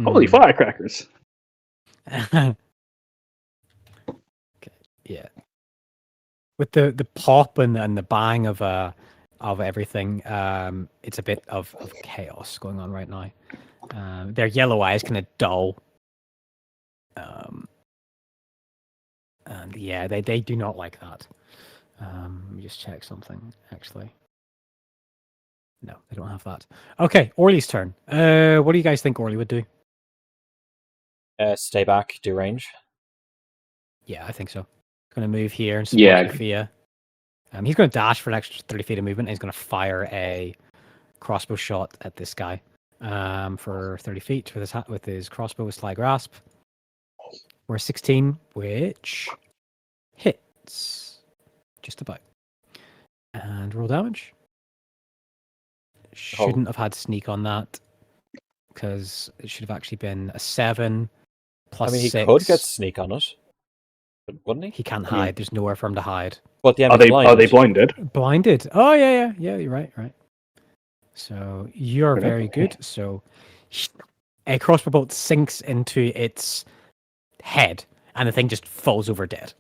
Holy Mm. firecrackers! Okay, yeah. With the pop and the bang of everything, it's a bit of chaos going on right now. Their yellow eyes kind of dull. And yeah, they do not like that. Let me just check something, actually. No, they don't have that. Okay, Orly's turn. What do you guys think Orly would do? Stay back, do range. Yeah, I think so. Going to move here and support Yeah. Sophia. He's going to dash for an extra 30 feet of movement. And he's going to fire a crossbow shot at this guy for 30 feet with his crossbow with Sly Grasp. We're 16, which hits just about. And roll damage. Shouldn't have had sneak on that because it should have actually been a 7 plus I mean, he 6. could get sneak on it, but wouldn't he? He can't hide. There's nowhere for him to hide. But yeah, Are they blinded? Blinded. Oh yeah. You're right. So you're Okay. very good. So a crossbow bolt sinks into its head, and the thing just falls over dead.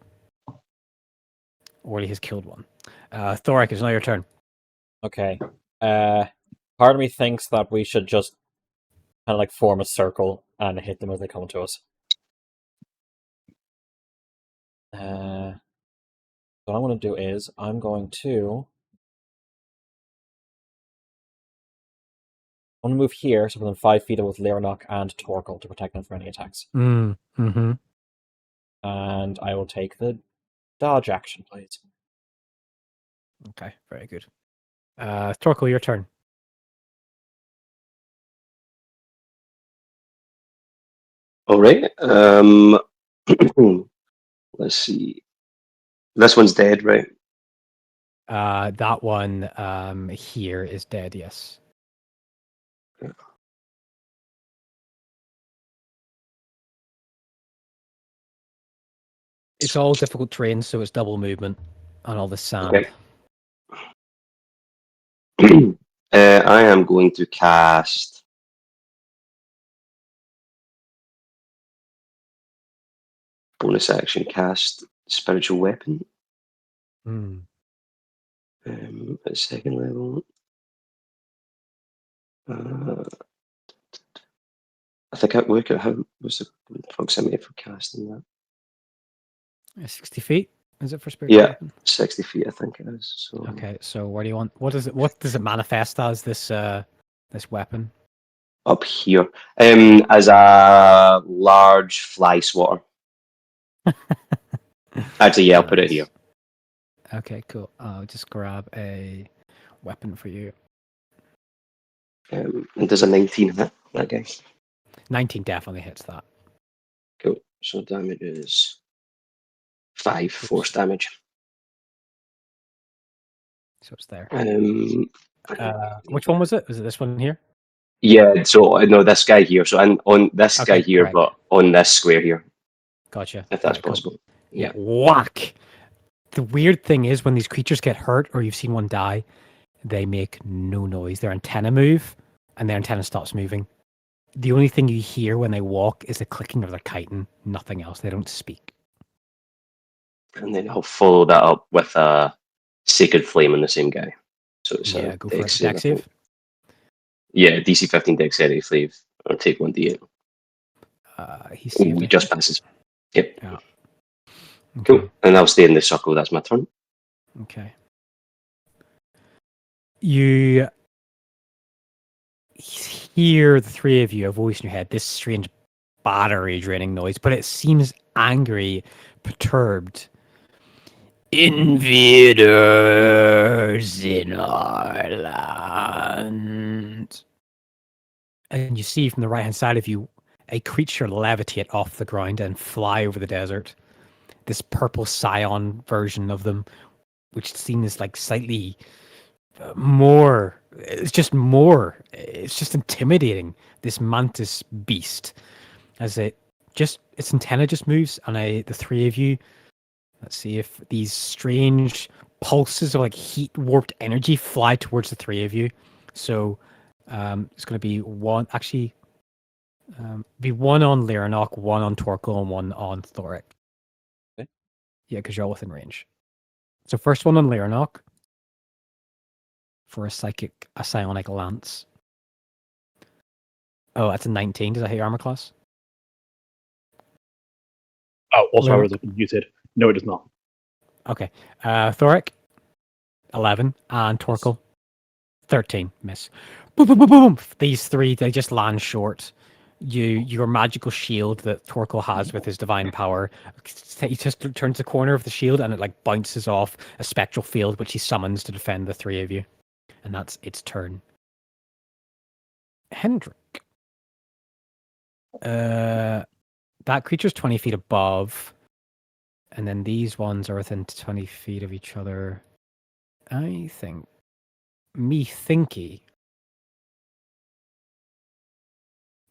Orly has killed one. Thoric, it's now your turn. Okay. Part of me thinks that we should just kind of like form a circle and hit them as they come to us. What I'm going to do is I'm going to move here, so within 5 feet of both Leronok and Torkel to protect them from any attacks. Mm-hmm. And I will take the dodge action, please. Okay, very good. Torkel, your turn. All right. Let's see. This one's dead, right? That one here is dead, yes. It's all difficult terrain, so it's double movement on all the sand. Okay. I am going to cast bonus action cast spiritual weapon Hmm. at second level. I think I work out how was the proximity for casting that. 60 feet? Is it for spiritual Yeah, weapon? 60 feet, I think it is. So Okay, so where do you want? What does it manifest as? This weapon? up here, as a large fly swatter. Actually, yeah, I'll put it here. Okay, cool. I'll just grab a weapon for you. And does a 19 hit that guy? 19 definitely hits that. Cool. So damage is 5 force damage. So it's there. Which Which one was it? Was it this one here? Yeah, so no, this guy here. So on this guy Okay, here, correct. but on this square here, Gotcha. if that's Alright, cool. possible. Yeah, whack. The weird thing is when these creatures get hurt or you've seen one die, they make no noise. Their antenna move and their antenna stops moving. The only thing you hear when they walk is the clicking of their chitin. Nothing else. They don't speak. And then I'll follow that up with a sacred flame on the same guy. So it's Yeah, a go for dex it. save, Dex I think. save. Yeah, DC 15 dexterity save, or take 1d8. He saved. He I just think. passes. Yep. Yeah. Cool. Okay. And I'll stay in the circle. That's my turn. Okay. You hear the three of you, a voice in your head, this strange battery draining noise, but it seems angry, perturbed. Invaders in our land. And you see from the right hand side of you a creature levitate off the ground and fly over the desert. This purple scion version of them, which seems like slightly more. It's just more. It's just intimidating. This mantis beast, as its antenna just moves, and the three of you. Let's see if these strange pulses of like heat warped energy fly towards the three of you. So it's going to be one. Actually, be one on Lyranok, one on Torkel, and one on Thoric. Okay. Yeah, because you're all within range. So first one on Lyranok for a psionic lance. Oh, that's a 19. Does that hit your armor class? Oh, also I was Lyric. muted. No, it does not. Okay. Thoric, 11, and Torkel, 13. Miss. Boom, boom, boom, boom. These three, they just land short. Your magical shield that Torkel has with his divine power, he just turns the corner of the shield and it like bounces off a spectral field which he summons to defend the three of you. And that's its turn. Hendrik. That creature's 20 feet above. And then these ones are within 20 feet of each other. I think. Me thinky.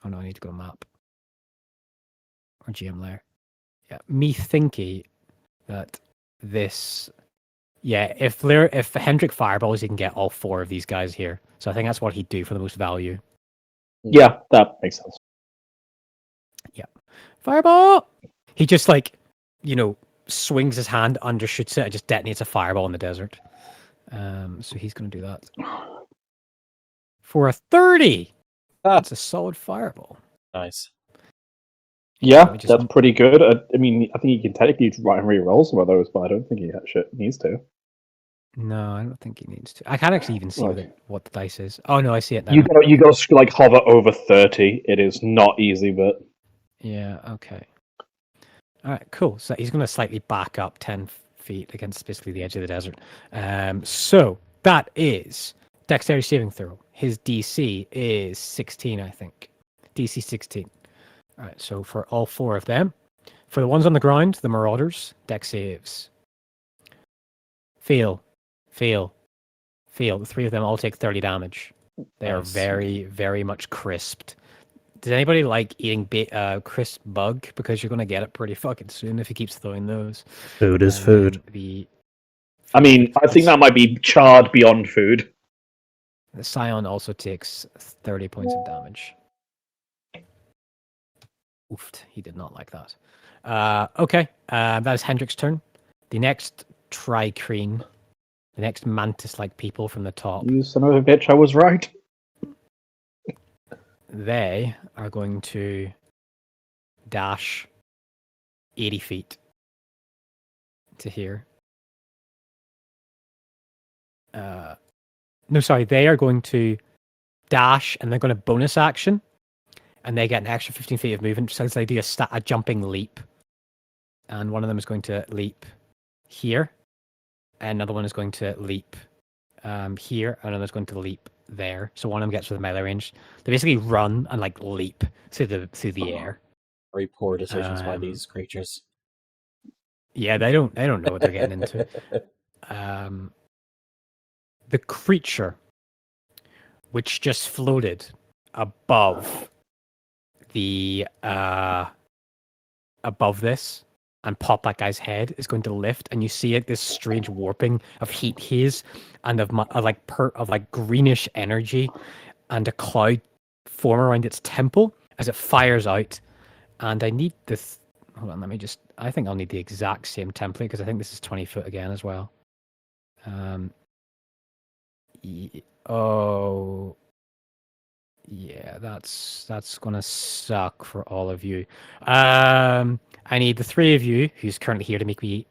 Oh no, I need to go map. Or GM layer. Yeah, me thinky that this. Yeah, if Hendrik fireballs, he can get all four of these guys here. So I think that's what he'd do for the most value. Yeah, that makes sense. Yeah. Fireball! He just swings his hand, undershoots it, and just detonates a fireball in the desert. So he's going to do that. For a 30! That's a solid fireball. Nice. Yeah, Let me just- that's pretty good. I mean, I think you can technically write and re-roll some of those, but I don't think he needs to. No, I don't think he needs to. I can't actually even see Right. what the dice is. Oh no, I see it now. You got to like hover over 30. It is not easy, but Yeah, okay. All right, cool. So he's going to slightly back up 10 feet against basically the edge of the desert. So that is dexterity saving throw. His DC is 16, I think. DC 16. All right, so for all four of them, for the ones on the ground, the Marauders, dex saves. Fail. The three of them all take 30 damage. They are Nice. very, very much crisped. Does anybody like eating crisp bug? Because you're gonna get it pretty fucking soon if he keeps throwing those. Food is food. I mean, I think that might be charred beyond food. The Scion also takes 30 points of damage. Oofed, he did not like that. Okay, that is Hendrik's turn. The next Tricreen, the next mantis-like people from the top, You son of a bitch, I was right. they are going to dash 80 feet to here. No, sorry, they are going to dash and they're going to bonus action and they get an extra 15 feet of movement. So they do a jumping leap. And one of them is going to leap here. And another one is going to leap here. And another is going to leap there. So one of them gets within melee range. They basically run and like leap through the air. Very poor decisions by these creatures. Yeah, they don't know what they're getting into. The creature which just floated above the above this and popped that guy's head is going to lift, and you see it, this strange warping of heat haze and of like greenish energy, and a cloud form around its temple as it fires out. And I need this. Hold on, let me just. I think I'll need the exact same template because I think this is 20 foot again as well. Oh, yeah, that's gonna suck for all of you. I need the three of you who's currently here to make me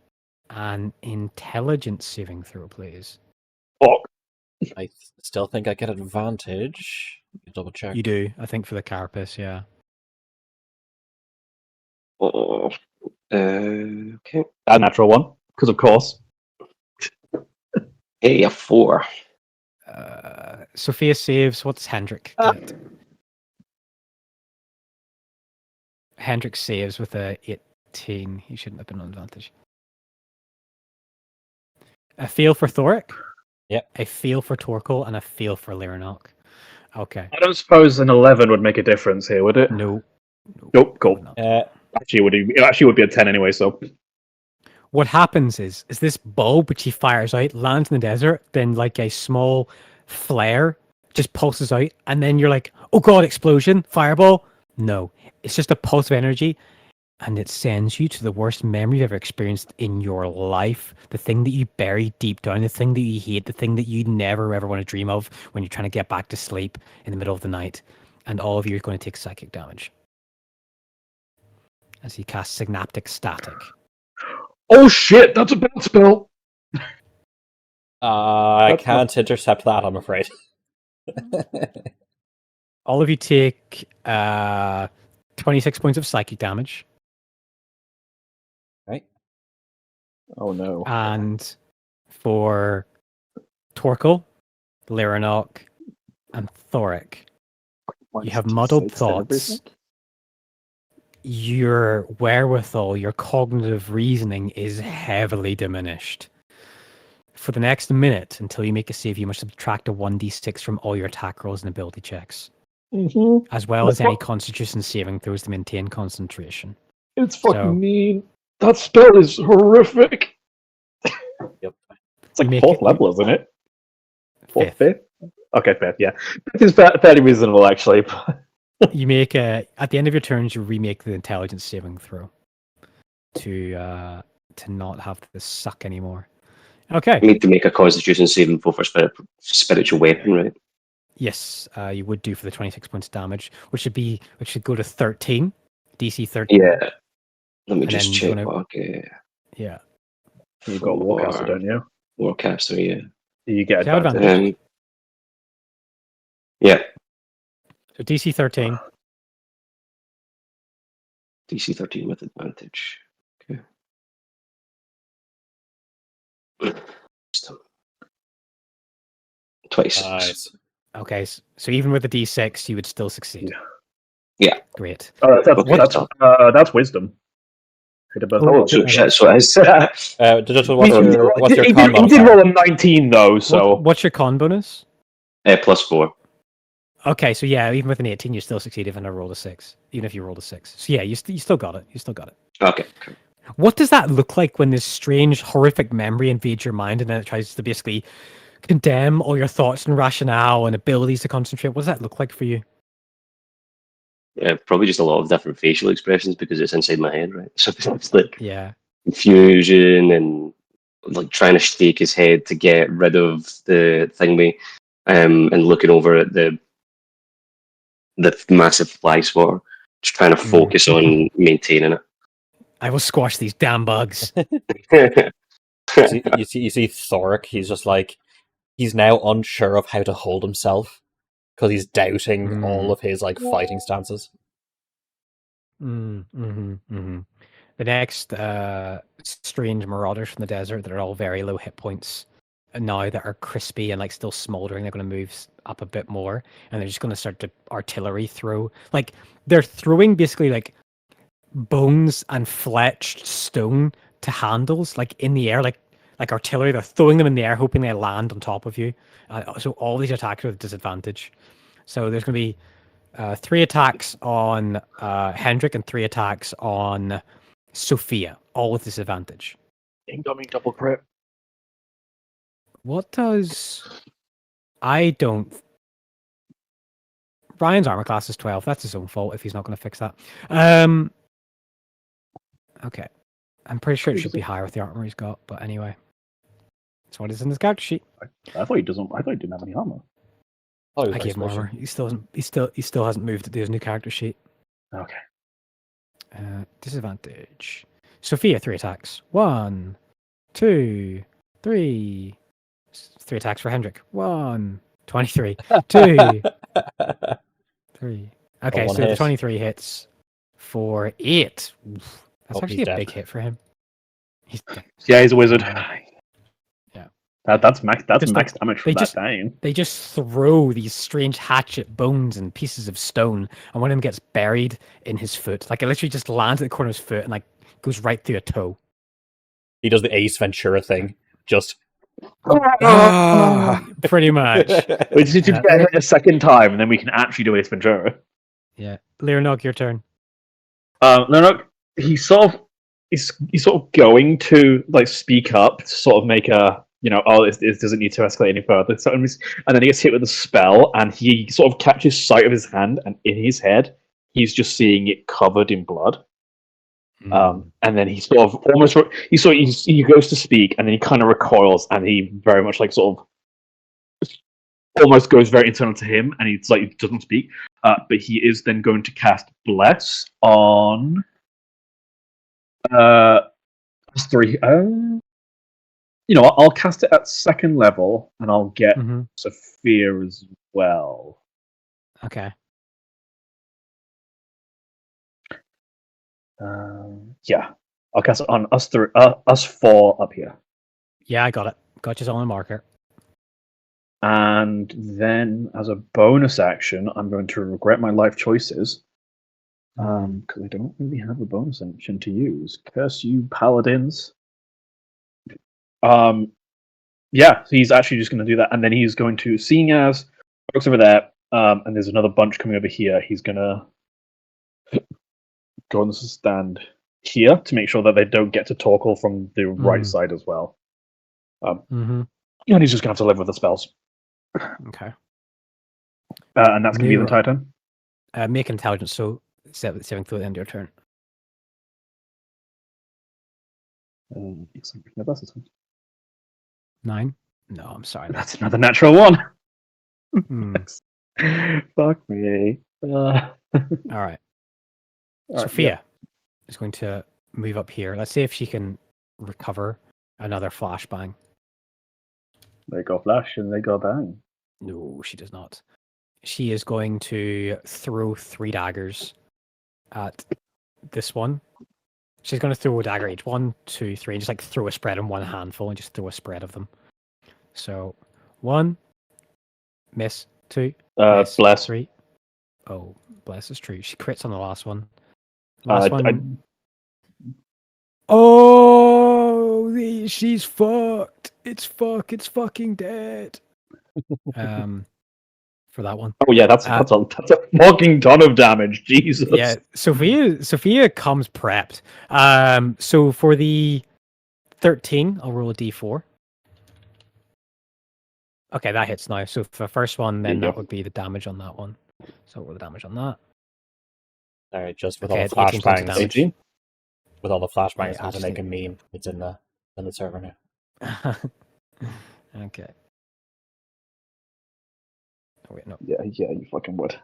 an intelligence saving throw, please. Fuck. I still think I get advantage. Double check. You do, I think, for the carapace, yeah. Oh, okay. A natural one, because of course. Hey, a 4. Sophia saves. What's Hendrik get? Hendrik saves with a 18. He shouldn't have been on advantage. A fail for Thoric. Yep. A fail for Torkel and a fail for Lyranok. Okay. I don't suppose an 11 would make a difference here, would it? No. Nope, cool. No. It actually would be a 10 anyway, so. What happens is this bulb which he fires out lands in the desert, then like a small flare just pulses out, and then you're like, oh god, explosion, fireball. No, it's just a pulse of energy, and it sends you to the worst memory you've ever experienced in your life. The thing that you bury deep down, the thing that you hate, the thing that you never ever want to dream of when you're trying to get back to sleep in the middle of the night. And all of you are going to take psychic damage as he casts Synaptic Static. Oh shit, that's a bad spell! I can't intercept that, I'm afraid. All of you take 26 points of psychic damage. Right. Oh no. And for Torkel, Lyranok, and Thoric, you have muddled thoughts. Your wherewithal, your cognitive reasoning is heavily diminished. For the next minute, until you make a save, you must subtract a 1d6 from all your attack rolls and ability checks. Mm-hmm. As well as any constitution saving throws to maintain concentration. It's fucking mean. That spell is horrific. Yep. It's like 4th level, isn't it? 4th, Fifth. 5th? Okay, 5th, yeah. It is fairly reasonable, actually. You make at the end of your turns, you remake the intelligence saving throw to not have this suck anymore. Okay. You need to make a constitution saving throw for spiritual weapon, right? Yes, you would do for the 26 points damage, which should go to 13, DC 13. Yeah. Let me And just then check. you Okay. Yeah. You've got Warcaster, don't you? Warcaster, yeah. You get Do you have advantage. Yeah. So DC 13. DC 13 with advantage. Okay. Wisdom. 26. Nice. Okay, so even with the D6, you would still succeed. Yeah. Great. That's wisdom. Oh, so shit. So what's your He con did modifier? roll a 19 though, so What's your con bonus? +4? Okay, so yeah, even with an 18, you still succeed even if I rolled a 6. Even if you rolled a 6. So yeah, you still got it. You still got it. Okay. Cool. What does that look like when this strange, horrific memory invades your mind and then it tries to basically condemn all your thoughts and rationale and abilities to concentrate? What does that look like for you? Yeah, probably just a lot of different facial expressions because it's inside my head, right? So it's like Yeah. confusion and like trying to shake his head to get rid of the thingy, and looking over at the massive fly swatter, just trying to focus on maintaining I will squash these damn bugs. it. You see Thoric, he's just like, he's now unsure of how to hold himself because he's doubting all of his like fighting stances. The next strange marauders from the desert that are all very low hit points now that are crispy and like still smoldering, they're going to move up a bit more and they're just going to start to artillery throw. Like they're throwing basically like bones and fletched stone to handles like in the air, like artillery. They're throwing them in the air hoping they land on top of you. So all these attacks are with disadvantage. So there's going to be 3 attacks on Hendrik and 3 attacks on Sophia, all with disadvantage. Incoming double crit. What does... I don't... Ryan's armor class is 12. That's his own fault if he's not going to fix that. Okay. I'm pretty sure it should be higher with the armor he's got, but anyway. That's what is in his character sheet. I thought he didn't have any armor. Oh, he was I very gave him squishy. armor. He still hasn't moved to do his new character sheet. Okay. Disadvantage. Sophia, 3 attacks. 1, 2, 3. 3 attacks for Hendrik. 1, 23. 2, 3. Okay, one so the hit. 23 hits for 8. Oof. That's Oh, actually he's a dead. big hit for him. He's Yeah, he's a wizard. Yeah. That's max. That's Just max like- damage from they that just- down. They just throw these strange hatchet bones and pieces of stone, and one of them gets buried in his foot. Like it literally just lands at the corner of his foot and like goes right through a toe. He does the Ace Ventura thing. Just Pretty much. We just need to get it a second time, and then we can actually do Ace Ventura. Yeah. Leonog, your turn. No, he's sort of going to like speak up, to sort of make a this doesn't need to escalate any further. So, and then he gets hit with a spell, and he sort of catches sight of his hand, and in his head, he's just seeing it covered in blood. And then he sort of almost he goes to speak, and then he kind of recoils, and he very much like sort of almost goes very internal to him, and he's like he doesn't speak. But he is then going to cast Bless on 3. I'll cast it at 2nd level, and I'll get Sophia as well. Okay. Yeah, I'll cast it on us 4 up here. Yeah, I got it. Got you on a marker. And then, as a bonus action, I'm going to regret my life choices. Because I don't really have a bonus action to use. Curse you, paladins. Yeah, so he's actually just going to do that, and then he's going to, seeing as folks over there, and there's another bunch coming over here, he's going to go on the stand here to make sure that they don't get to Torkel from the right side as well. And he's just going to have to live with the spells. Okay. And that's going to be the entire turn. Make intelligence, so saving throw at the end of your turn. Yes, that's a 9? No, I'm sorry. That's another natural 1. Hmm. Fuck me. All right. Alright, Sophia is going to move up here. Let's see if she can recover another flashbang. They go flash and they go bang. No, she does not. She is going to throw 3 daggers at this one. She's going to throw a dagger each. 1, 2, 3, and just like throw a spread in one handful and just throw a spread of them. So 1, miss. 2, miss. Bless. 3. Oh, bless is true. She crits on the last one. Last one. Oh, she's fucked. It's fucking dead. for that one. Oh yeah, that's a fucking ton of damage. Jesus. Yeah, Sophia comes prepped. So for the 13, I'll roll a d4. Okay, that hits now. So for the first one, then Yeah. that would be the damage on that one. So roll the damage on that. All right, just with Okay, all it's the 18 points of flashbangs. damage. 18? With all the Right, flashbangs, I'll to just make a meme. It's in the server now. Okay. Oh, wait, no. Yeah, you fucking would.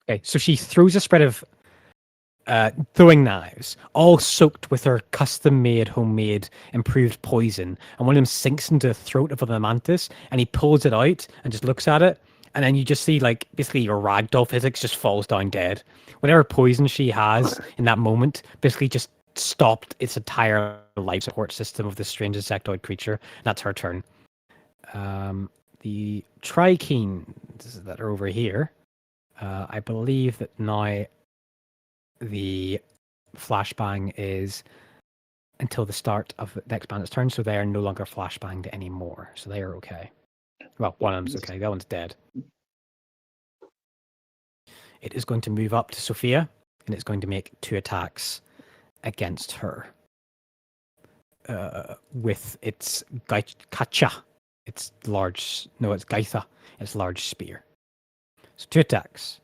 Okay, so she throws a spread of throwing knives, all soaked with her custom-made, homemade, improved poison, and one of them sinks into the throat of the mantis, and he pulls it out and just looks at it, and then you just see, like, basically your ragdoll physics just falls down dead. Whatever poison she has in that moment basically just stopped its entire life support system of this strange insectoid creature. That's her turn. The trichenes that are over here, I believe that now the flashbang is until the start of the next bandit's turn, so they are no longer flashbanged anymore. So they are okay. Well, one of them's okay, the other one's dead. It is going to move up to Sophia, and it's going to make 2 attacks against her. With its kacha. It's large. No, it's gaitha. It's large spear. So 2 attacks.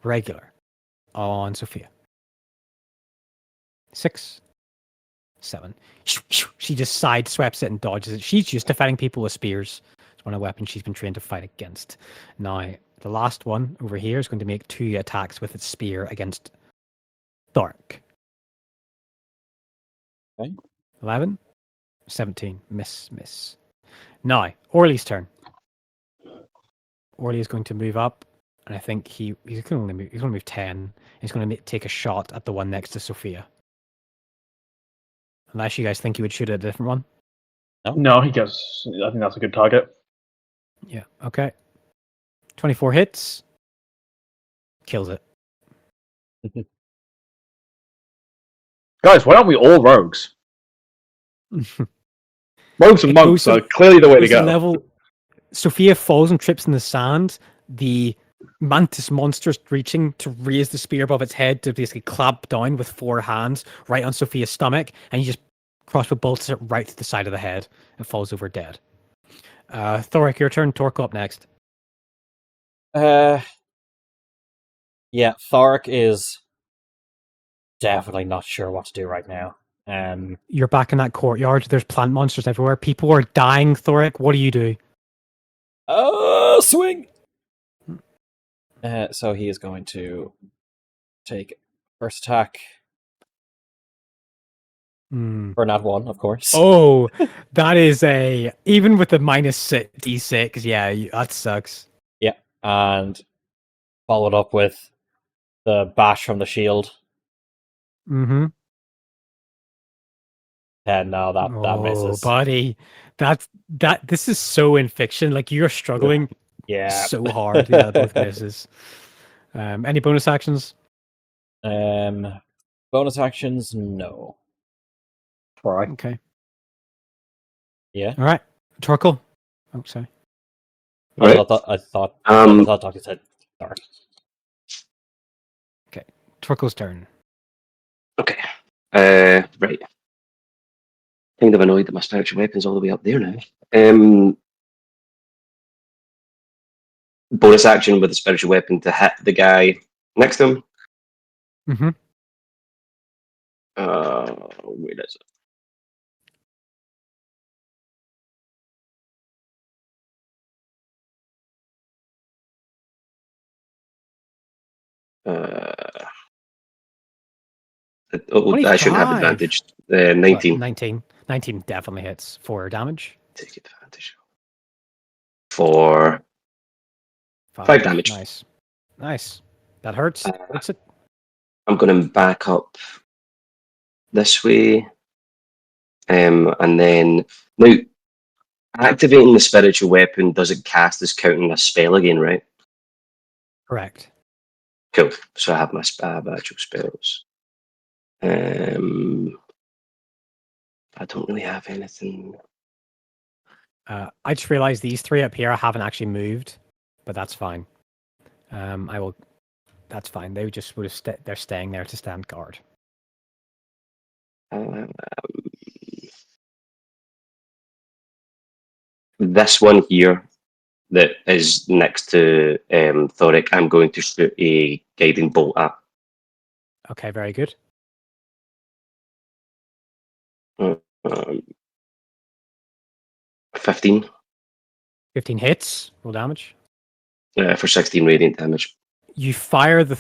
Regular. On Sophia. 6. 7. She just sidesweeps it and dodges it. She's used to fighting people with spears. It's one of the weapons she's been trained to fight against. Now, the last one over here is going to make 2 attacks with its spear against Thork. Okay. 11. 17. Miss. Now, Orly's turn. Orly is going to move up, and I think he's going to move 10. He's going to take a shot at the one next to Sophia. Unless you guys think you would shoot at a different one. No, he goes. I think that's a good target. Yeah, okay. 24 hits. Kills it. Guys, why aren't we all rogues? Rogues and It monks goes to- are clearly the way to Goes go. level. Sophia falls and trips in the sand. The mantis monster is reaching to raise the spear above its head to basically clamp down with 4 hands right on Sophia's stomach, and you just crossbow bolts it right to the side of the head and falls over dead. Thoric, your turn. Torque up next. Yeah, Thoric is definitely not sure what to do right now. You're back in that courtyard. There's plant monsters everywhere. People are dying, Thoric. What do you do? Oh, swing! So he is going to take first attack for not 1, of course. Oh, that is even with the -D6. Yeah, that sucks. Yeah, and followed up with the bash from the shield. Mm-hmm. And now that misses. Buddy, this is so in fiction. Like you're struggling Yeah. so hard. Yeah, both misses. Any bonus actions? Bonus actions, no. Right. Okay. Yeah. All right. Torkel. Oh, sorry. Right. I thought Doctor said dark. Okay. Torkel's turn. Okay. Right. Kind of annoyed that my spiritual weapon's all the way up there now. Bonus action with the spiritual weapon to hit the guy next to him. Mm-hmm. Where is it? I shouldn't have 25. advantage. 19. 19. 19 definitely hits for damage. Take advantage. For 5 damage. Nice. That hurts. Hurts it. I'm going to back up this way. And then now activating the spiritual weapon doesn't cast as counting a spell again, right? Correct. Cool. So I have my actual spells. I don't really have anything. I just realized these three up here haven't actually moved, but that's fine. I will. That's fine. They just would have. They're staying there to stand guard. This one here that is next to Thoric, I'm going to shoot a guiding bolt at. Okay, very good. Um, 15 15 hits. Roll damage. for 16 radiant damage. You fire the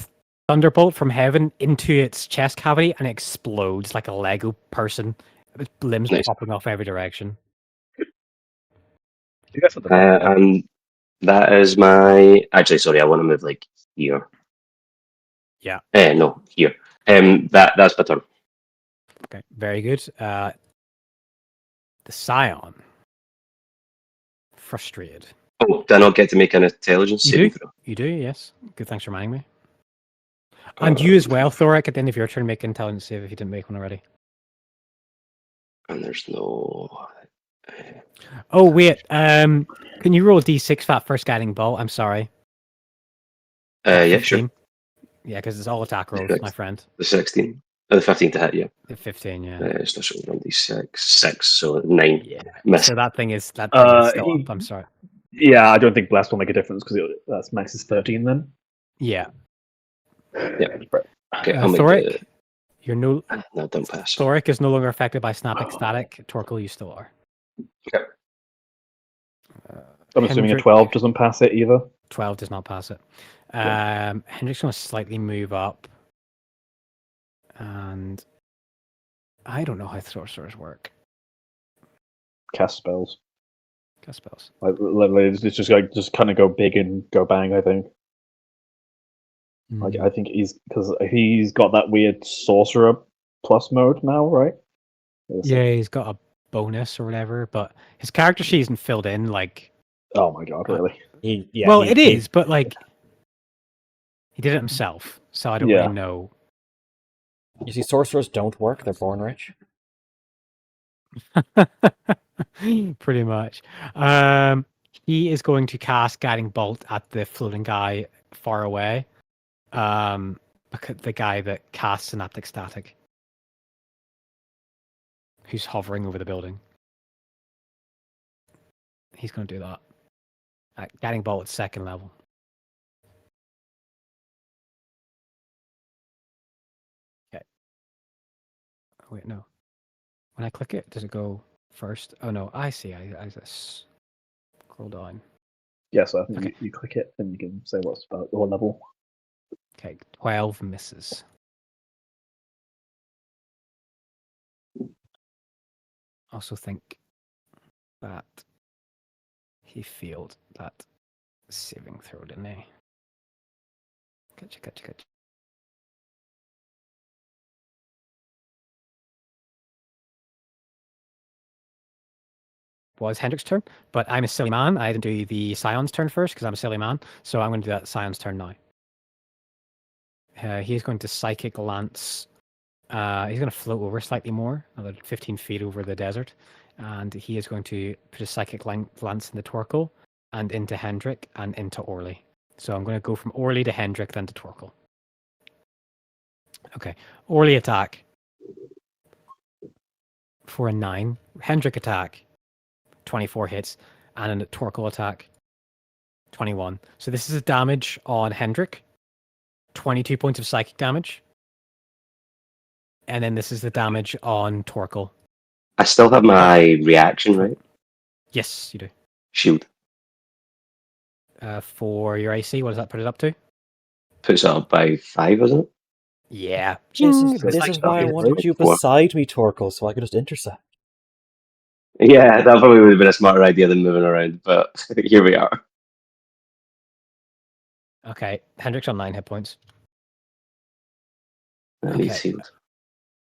thunderbolt from heaven into its chest cavity, and it explodes like a Lego person. Its limbs Nice. popping off every direction. You guys have the And that is my. Actually, sorry, I want to move like here. Yeah. No, here. That's my turn. Okay, very good. The Scion. Frustrated. Oh, do I not get to make an intelligence You saving do? throw? You do, yes. Good, thanks for reminding me. And you as well, Thoric, at the end of your turn, make an intelligence save if you didn't make one already. And there's no. Oh, wait. Can you roll a d6 for that first guiding bolt? I'm sorry. Yeah, sure. 15? Yeah, because it's all attack rolls, Correct. my friend. The 16. The 15 to hit, yeah. The 15, yeah. It's not showing on d6. 6, so 9. Yeah. Miss. So that thing is still up. I'm sorry. Yeah, I don't think blast will make a difference because that's max is 13 then. Yeah. Yeah. Okay, I'll make Thoric, you're no. No, don't pass. Thoric is no longer affected by snapping static. Torkel, you still are. Okay. I'm assuming a Hendrik- 12 doesn't pass it either. 12 does not pass it. Yeah. Hendrik's going to slightly move up. And I don't know how sorcerers work. Cast spells. Cast spells. Like literally, it's just like just kind of go big and go bang. I think. Like I think because he's got that weird sorcerer plus mode now, right? Yeah, he's got a bonus or whatever, but his character sheet isn't filled in. Like, Oh my god, really? it is, but like, he did it himself, so I don't Yeah. really know. You see, sorcerers don't work; they're born rich. Pretty much. He is going to cast Guiding Bolt at the floating guy far away. Because the guy that casts Synaptic Static, who's hovering over the building. He's going to do that. Guiding Bolt at second level. Okay. Oh, wait, no. When I click it, does it go first? Oh no, I see. I just scroll down. Yeah, so I think Okay. you click it and you can say what's about what level. Okay, 12 misses. Also think that he failed that saving throw, didn't he? Gotcha. Was Hendrik's turn, but I'm a silly man. I didn't do the Scion's turn first because I'm a silly man, so I'm going to do that Scion's turn now. He's going to Psychic Lance. He's going to float over slightly more, another 15 feet over the desert, and he is going to put a Psychic Lance in the Torkel, and into Hendrik, and into Orly. So I'm going to go from Orly to Hendrik, then to Torkel. Okay, Orly attack for a 9. Hendrik attack, 24 hits, and a Torkel attack, 21. So this is a damage on Hendrik, 22 points of psychic damage. And then this is the damage on Torkel. I still have my reaction, right? Yes, you do. Shield. For your AC, what does that put it up to? Puts it up by 5, isn't it? Yeah. This It's is like why I stuff. wanted you beside me, Torkel, so I could just intercept. Yeah, that probably would have been a smarter idea than moving around, but here we are. Okay, Hendrik's on 9 hit points. And he's healed.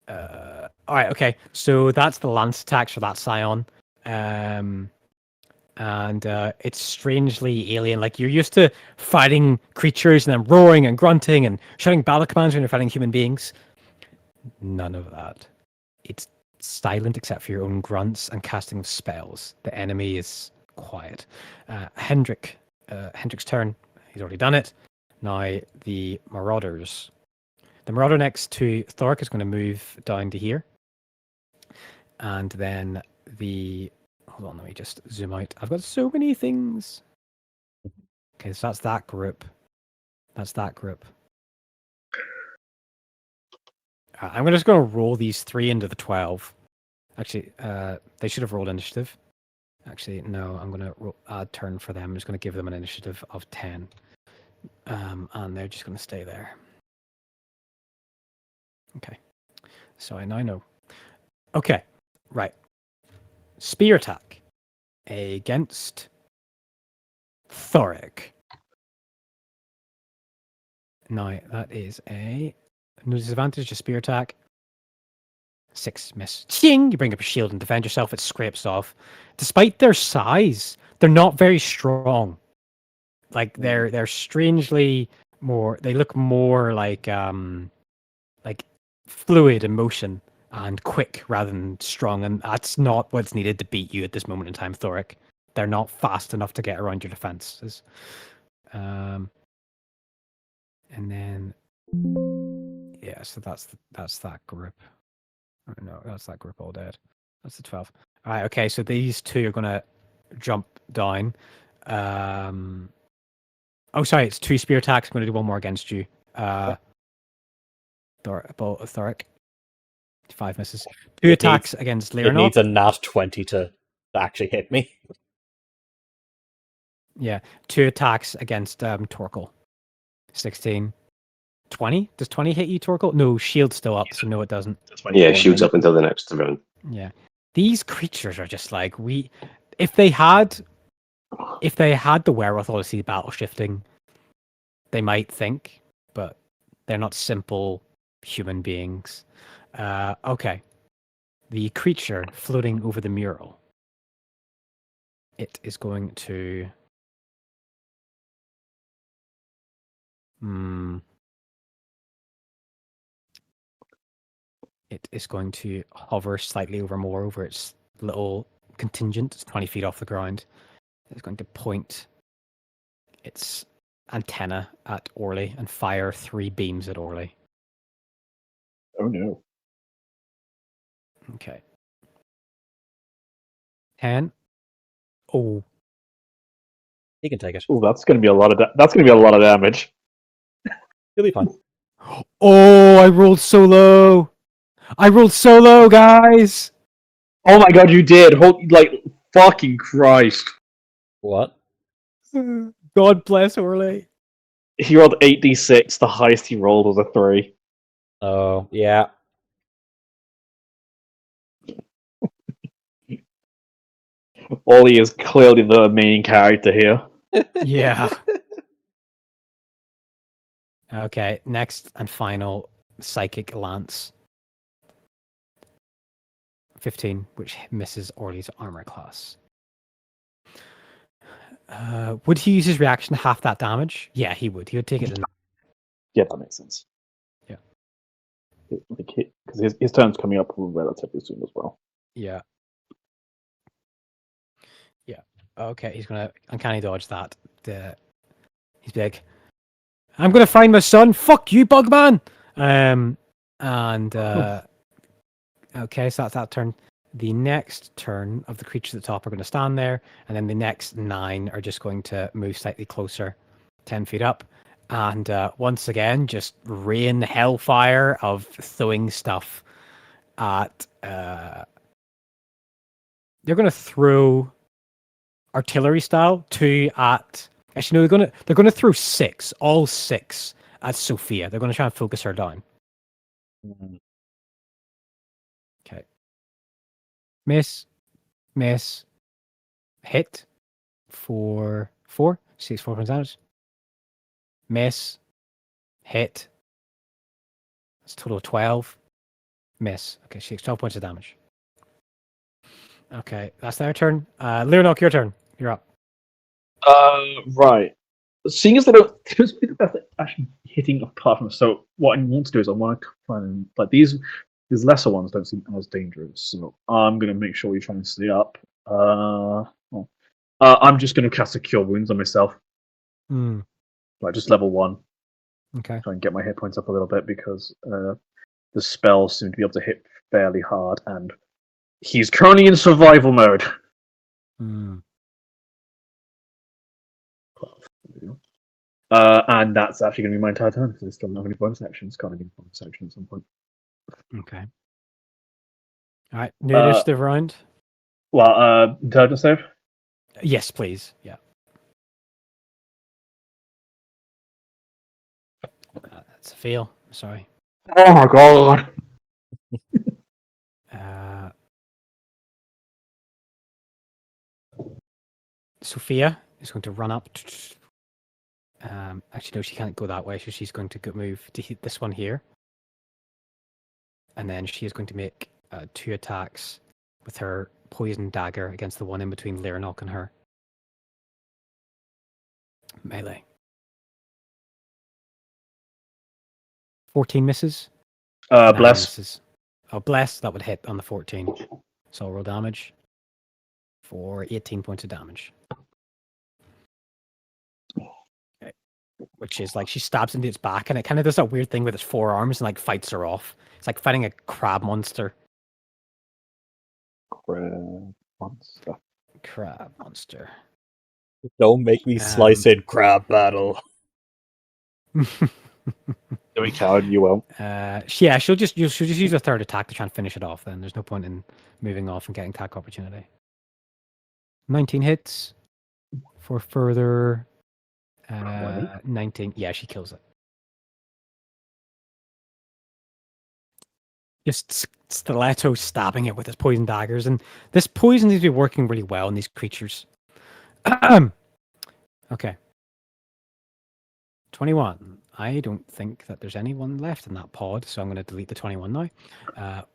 Alright, okay. So that's the lance attacks for that Scion. And it's strangely alien. Like, you're used to fighting creatures and then roaring and grunting and shouting battle commands when you're fighting human beings. None of that. It's silent except for your own grunts and casting of spells. The enemy is quiet. Hendrick's turn. He's already done it. Now the Marauders. The Marauder next to Thork is going to move down to here. And then the... Hold on, let me just zoom out. I've got so many things. Okay, so that's that group. That's that group. I'm just going to roll these 3 into the 12. Actually, they should have rolled initiative. Actually, no, I'm going to add turn for them. I'm just going to give them an initiative of 10. And they're just going to stay there. Okay. So I now know. Okay, right. Spear attack against Thoric. Now, that is a no disadvantage to spear attack. 6 miss. Ching! You bring up a shield and defend yourself. It scrapes off. Despite their size, they're not very strong. Like they're strangely more. They look more like fluid in motion and quick rather than strong. And that's not what's needed to beat you at this moment in time, Thoric. They're not fast enough to get around your defenses. And then yeah, so that's that group. Oh, no, that's that group all dead. That's the 12. All right, okay, so these 2 are gonna jump down. Oh, sorry, it's 2 spear attacks. I'm gonna do 1 more against you. Thoric. 5 misses. 2 attacks against It Lyranov. needs a nat 20 to actually hit me. Yeah, 2 attacks against Torkel. 16. 20? Does 20 hit you, Torkel? No, shield's still up, so no, it doesn't. Yeah, shields up until the next round. Yeah. These creatures are just like if they had the wherewithal to see battle shifting, they might think, but they're not simple human beings. Okay. The creature floating over the mural. It is going to it is going to hover slightly over its little contingent. It's 20 feet off the ground. It's going to point its antenna at Orly and fire 3 beams at Orly. Oh no. Okay. 10. Oh. He can take it. Oh, that's going to be a lot of damage. He'll be fine. Oh, I rolled so low. Guys. Oh my god, you did! Fucking Christ. What? God bless Orly. He rolled 8d6, the highest he rolled was a 3. Oh, yeah. Ollie is clearly the main character here. Yeah. Okay, next and final Psychic Lance. 15, which misses Orly's armor class. Would he use his reaction to half that damage? Yeah, he would. He would take it. Yeah, that makes sense. Yeah. Because his turn's coming up relatively soon as well. Yeah. Yeah. Okay, he's going to uncanny dodge that. He's big. I'm going to find my son. Fuck you, Bugman! Okay, so that's that turn. The next turn of the creatures at the top are going to stand there, and then the next 9 are just going to move slightly closer, 10 feet up, and once again, just rain hellfire of throwing stuff at... They're going to throw artillery style 2 at... Actually, no, they're going to throw 6, all 6 at Sophia. They're going to try and focus her down. Okay. Miss, hit for 4. She takes 4 points damage. Miss, hit. That's a total of 12. Miss. Okay, she takes 12 points of damage. Okay, that's their turn. Leonok, your turn. You're up. Right. Seeing as they don't seem to be the best at actually hitting apart from, so what I want to do is I want to find these These lesser ones don't seem as dangerous, so I'm going to make sure we try and stay up. I'm just going to cast a Cure Wounds on myself. Like, just level 1. Okay. Try and get my hit points up a little bit, because the spells seem to be able to hit fairly hard, and he's currently in survival mode. And that's actually going to be my entire turn, because I still don't have any bonus actions. Can't have any bonus action at some point. Okay. All right. New initiative round. Well, intelligence save? Yes, please. Yeah. That's a fail. Sorry. Oh my god! Sophia is going to run up. Actually, no, she can't go that way, so she's going to move to hit this one here. And then she is going to make 2 attacks with her poison dagger against the one in between Lyranok and her. Melee. 14 misses. 9 Bless. misses. Oh, bless. That would hit on the 14. So I'll roll damage for 18 points of damage. Okay. Which is like she stabs into its back, and it kind of does that weird thing with its forearms and like fights her off. It's like fighting a crab monster. Crab monster. Don't make me slice in crab battle. We can, you will. Yeah, she'll just use a third attack to try and finish it off. Then there's no point in moving off and getting attack opportunity. 19 hits for further 19. Yeah, she kills it. Just stiletto stabbing it with his poison daggers, and this poison seems to be working really well in these creatures. Okay. 21. I don't think that there's anyone left in that pod, so I'm going to delete the 21 now.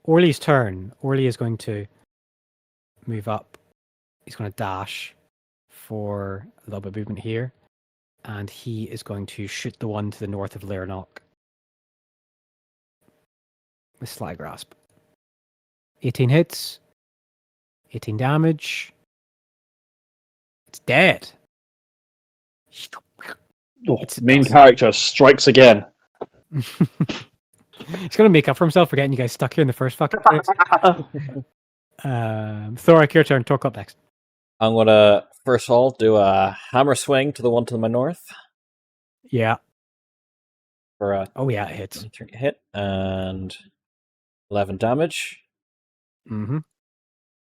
Orly's turn. Orly is going to move up. He's going to dash for a little bit of movement here, and he is going to shoot the one to the north of Lyranok with Sly Grasp. 18 hits. 18 damage. It's dead. Main character strikes again. He's going to make up for himself for getting you guys stuck here in the first fucking place. Thorak, your turn. Talk up next. I'm going to, first of all, do a hammer swing to the one to my north. Yeah. For a it hits. Hit, and 11 damage. Mm-hmm.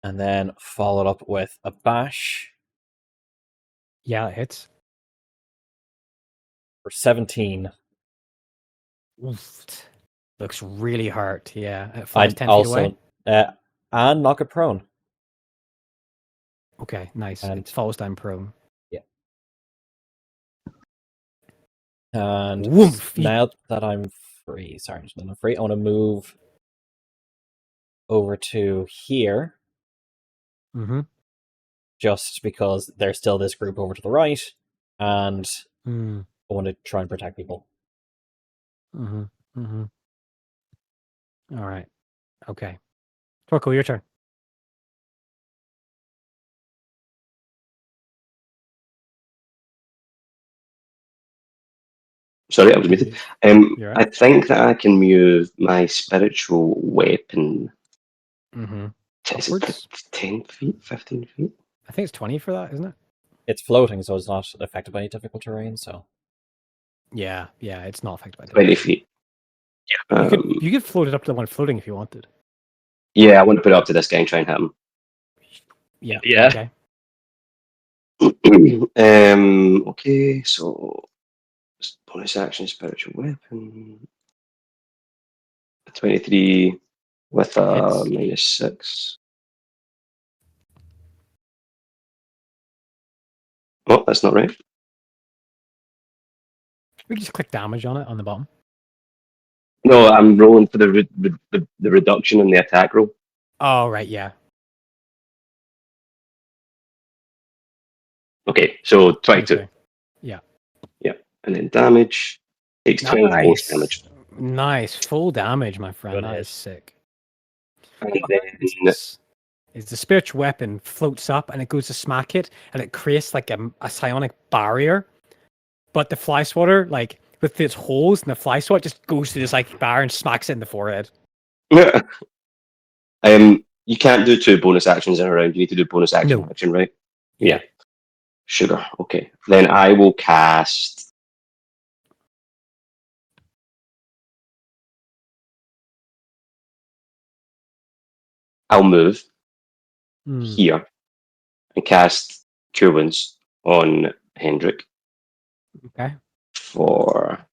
And then followed up with a bash. Yeah, it hits. For 17. Oof. Looks really hurt. Yeah. It I flies 10 also, feet away. And knock it prone. Okay, nice. And it falls down prone. Yeah. And Woof. now that I'm free, I want to move over to here. Mm-hmm. Just because there's still this group over to the right, and I want to try and protect people. Mm-hmm. Mm-hmm. All right. Okay. Torko, your turn. Sorry, I was muted. You're right. I think that I can move my spiritual weapon. Mm-hmm. Is it 10 feet, 15 feet? I think it's 20 for that, isn't it? It's floating, so it's not affected by any difficult terrain. So yeah, it's not affected by 20 feet. Yeah. You could float it up to the one floating if you wanted. Yeah, I want to put it up to this guy and try and hit him. Yeah. Yeah. Okay. Okay, so bonus action, spiritual weapon. 23 with a -6. Oh, that's not right. We can just click damage on it on the bottom. No, I'm rolling for the reduction in the attack roll. Oh, right, yeah. Okay, so 22. Okay. Yeah. Yeah, and then damage takes 24 damage. Nice. Full damage, my friend. Good That hit. is sick. And What then happens is the spiritual weapon floats up and it goes to smack it, and it creates like a psionic barrier. But the fly swatter, like with its holes, and the fly swat just goes through the psychic barrier and smacks it in the forehead. you can't do 2 bonus actions in a round. You need to do bonus action No. action, right? Yeah. Sugar. Okay. Then I will cast. I'll move here and cast Cure Wounds on Hendrik Okay. for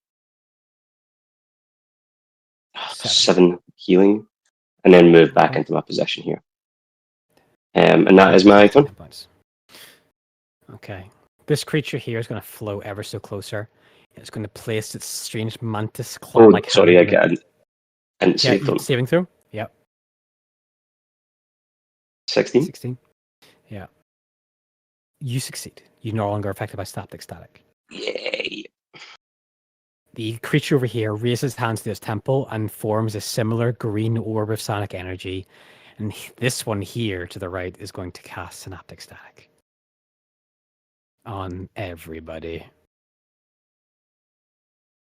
7. 7 healing, and then move back Okay. into my position here. And that is my turn. Points. Okay. This creature here is going to flow ever so closer. It's going to place its strange mantis claw Oh, like sorry, hand. I didn't Yeah, save them. saving throw? Yep. 16. 16. Yeah. You succeed. You're no longer affected by static. Yay. The creature over here raises hands to his temple and forms a similar green orb of sonic energy. And this one here to the right is going to cast synaptic static on everybody.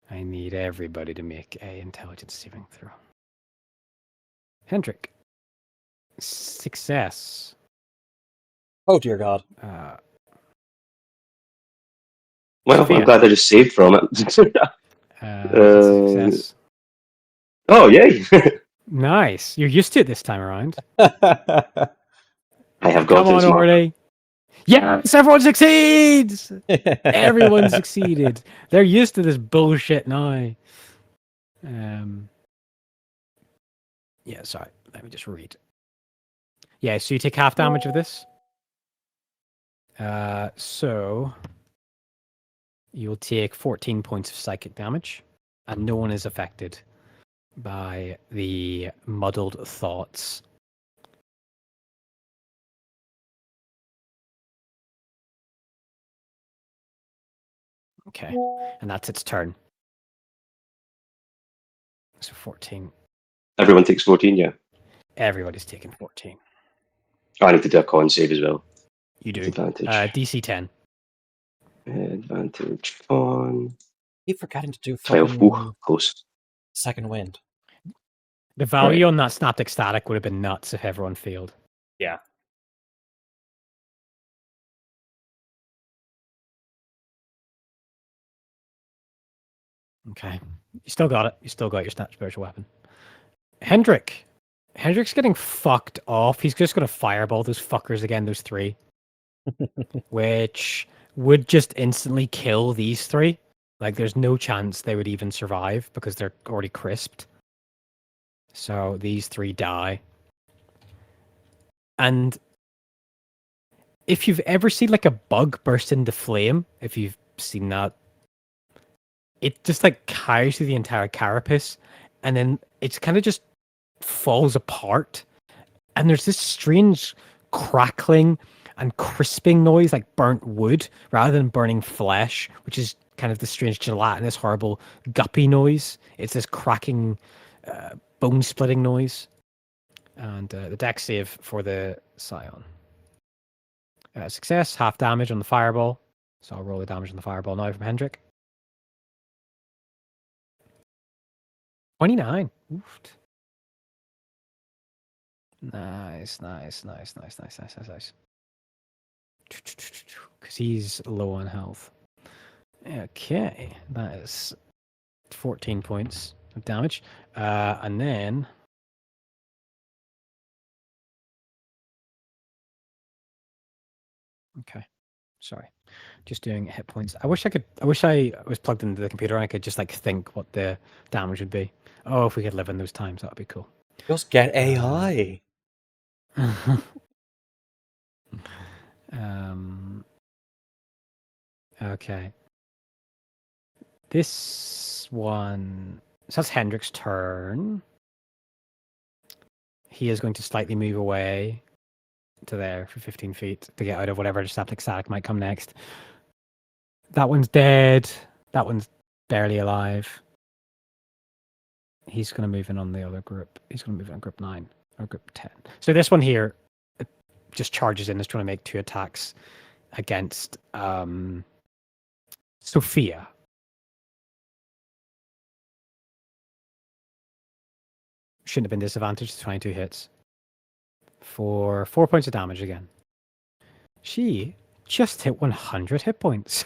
I need everybody to make a intelligence saving throw. Hendrik. Success. Oh dear God. Well, Sophia. I'm glad I just saved from it. That's a success. Oh, yay. Nice. You're used to it this time around. I have got Come on, this mark. Orly. Yes, everyone succeeds! Everyone succeeded. They're used to this bullshit now. Yeah, sorry. Let me just read. Yeah, so you take half damage of this. So you'll take 14 points of psychic damage, and no one is affected by the muddled thoughts. Okay, and that's its turn. So 14. Everyone takes 14, yeah. Everybody's taking 14. Oh, I need to do a con save as well. You do. Advantage. DC 10. Advantage on Keep forgetting to do 12. fucking Ooh, close. second wind. The value Right. on that synaptic static would have been nuts if everyone failed. Yeah. Okay. You still got it. You still got your spiritual weapon. Hendrik. Hendrik's getting fucked off. He's just going to fireball those fuckers again, those 3. Which would just instantly kill these 3. Like, there's no chance they would even survive because they're already crisped. So these 3 die. And if you've ever seen like a bug burst into flame, if you've seen that, it just like carries through the entire carapace, and then it's kind of just falls apart. And there's this strange crackling and crisping noise, like burnt wood, rather than burning flesh, which is kind of the strange gelatinous, horrible guppy noise. It's this cracking, bone-splitting noise. And the dex save for the Scion. Success, half damage on the fireball. So I'll roll the damage on the fireball now from Hendrik. 29. Oof. Nice. Because he's low on health. Okay, that is 14 points of damage. And then... Okay, sorry. Just doing hit points. I wish I was plugged into the computer and I could just like think what the damage would be. Oh, if we could live in those times, that would be cool. Just get AI. Okay. This one. So that's Hendrik's turn. He is going to slightly move away to there for 15 feet to get out of whatever synaptic static might come next. That one's dead. That one's barely alive. He's going to move in on the other group. He's going to move in on group 9. Or group 10. So this one here just charges in, is trying to make 2 attacks against Sophia. Shouldn't have been disadvantaged. 22 hits. For 4 points of damage again. She just hit 100 hit points.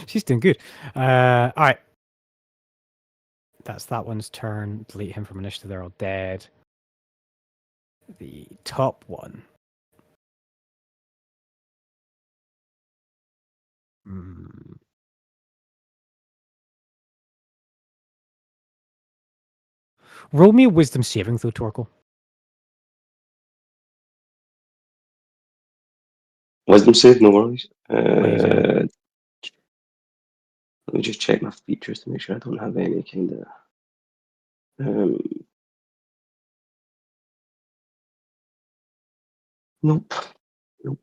She's doing good. Alright. That's that one's turn. Delete him from initiative. They're all dead. The top one. Roll me a wisdom saving throw, Torkel. Wisdom save, no worries. Please, yeah. Let me just check my features to make sure I don't have any kind of. Nope.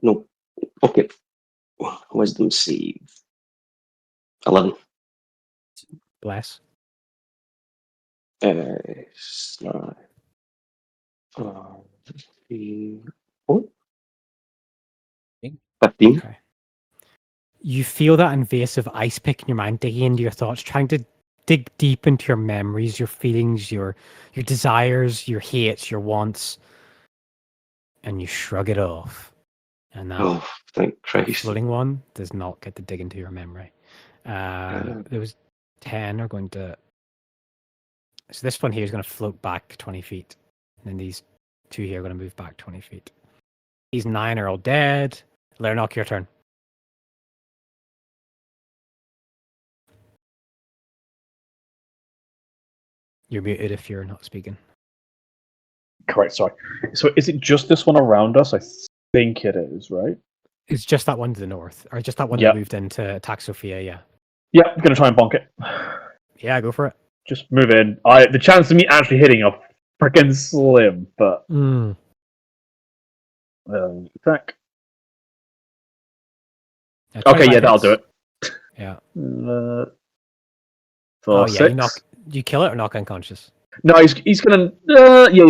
Nope. Okay. Wisdom save. 11. Bless. Slide. 3, 4. 15. Okay. You feel that invasive ice pick in your mind, digging into your thoughts, trying to dig deep into your memories, your feelings, your desires, your hates, your wants, and you shrug it off. And that, Oh, thank that Christ. floating one does not get to dig into your memory. Those 10 are going to. So this one here is going to float back 20 feet. And then these 2 here are going to move back 20 feet. These 9 are all dead. Lernok, your turn. You're muted if you're not speaking. Correct, sorry. So is it just this one around us? I think it is, right? It's just that one to the north, or just that one Yep. that moved into attack Sophia, yeah. Yeah, I'm going to try and bonk it. Yeah, go for it. Just move in. The chance of me actually hitting are freaking slim, but attack. Okay, yeah, that'll do it. Yeah. For yeah, 6. you kill it or knock unconscious? No, he's gonna he's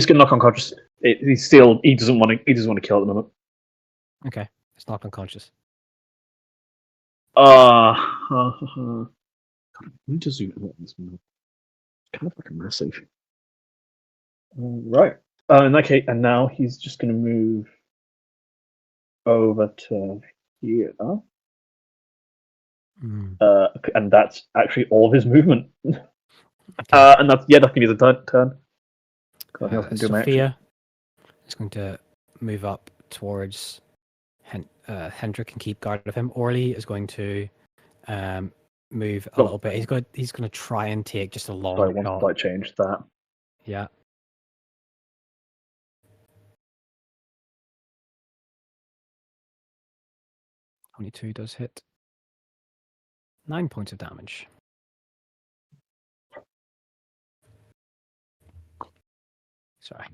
gonna knock unconscious. He doesn't want to kill at the moment. Okay, it's knocked unconscious. God, I need to zoom in on this one. It's kind of fucking massive. Right. In that case, and now he's just gonna move over to here. And that's actually all of his movement. And that's gonna be the turn. Sophia is going to move up towards Hendrik and keep guard of him. Orly is going to move a little bit. He's going to try and take just a long shot. I changed that. Yeah. Only 2 does hit. 9 points of damage. Sorry.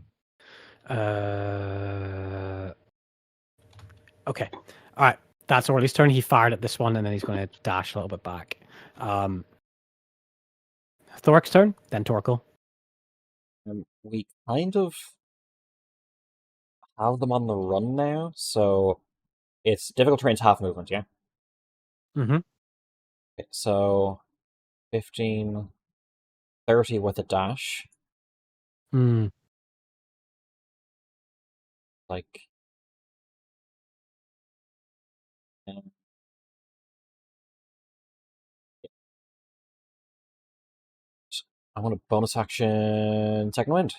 Okay. All right. That's Orly's turn. He fired at this one, and then he's going to dash a little bit back. Thorik's turn, then Torkel. We kind of have them on the run now, so it's difficult terrain's half movement, yeah? Mm-hmm. Okay, so 15, 30 with a dash. Like... I want a bonus action second wind.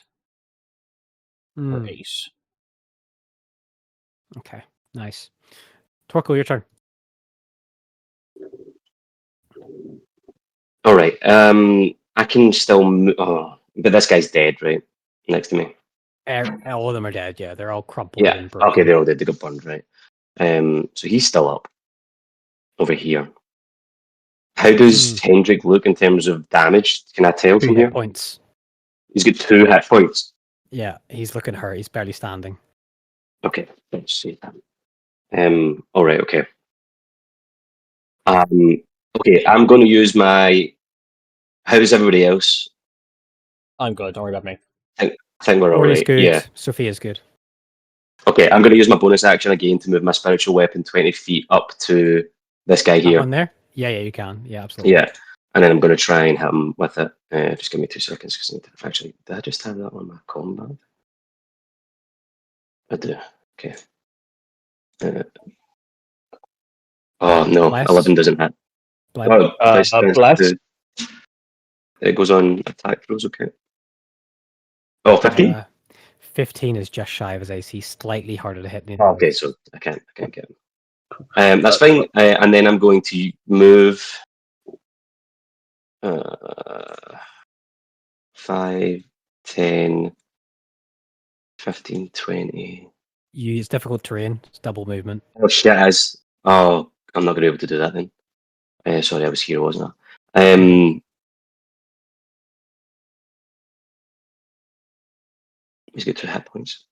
For 8. Okay, nice. Torkel, your turn. All right. I can still. But this guy's dead, right? Next to me. All of them are dead. Yeah, they're all crumpled. Yeah. And broken. Okay, they're all dead. They got burned, right? So he's still up over here. How does Hendrik look in terms of damage? Can I tell 2 from hit here? points. He's got 2 hit points. Yeah, he's looking hurt. He's barely standing. Okay, let's see. All right. Okay. Okay, I'm going to use my. How's everybody else? I'm good. Don't worry about me. I I think we're all Rory's right. good. Yeah. Sophia's good. Okay, I'm going to use my bonus action again to move my spiritual weapon 20 feet up to this guy That here. one there? Yeah, you can. Yeah, absolutely. Yeah, and then I'm going to try and hit him with it. Just give me 2 seconds because I need to actually. Did I just have that on my combat? I do. Okay. Oh no, Bless. 11 doesn't hit. Bless. Oh, Bless. It goes on attack rolls. Okay. Oh, 15. 15 is just shy of his AC, slightly harder to hit. Oh, okay, so I can't get him. That's fine. And then I'm going to move 5, 10, 15, 20. It's difficult terrain. It's double movement. Oh shit, as oh, I'm not going to be able to do that then. Sorry, I was here, wasn't I? He's got 2 hit points.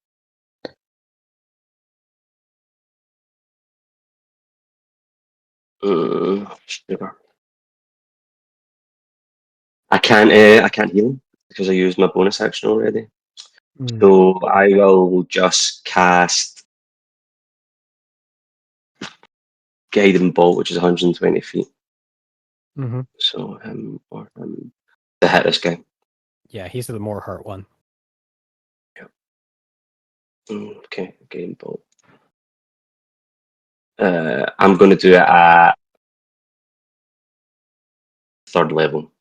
Sugar. I can't heal him because I used my bonus action already. So I will just cast Guiding Bolt, which is 120 feet. Mm-hmm. So to hit this guy. Yeah, he's the more hurt one. Okay, Guiding Bolt. I'm going to do it at 3rd level.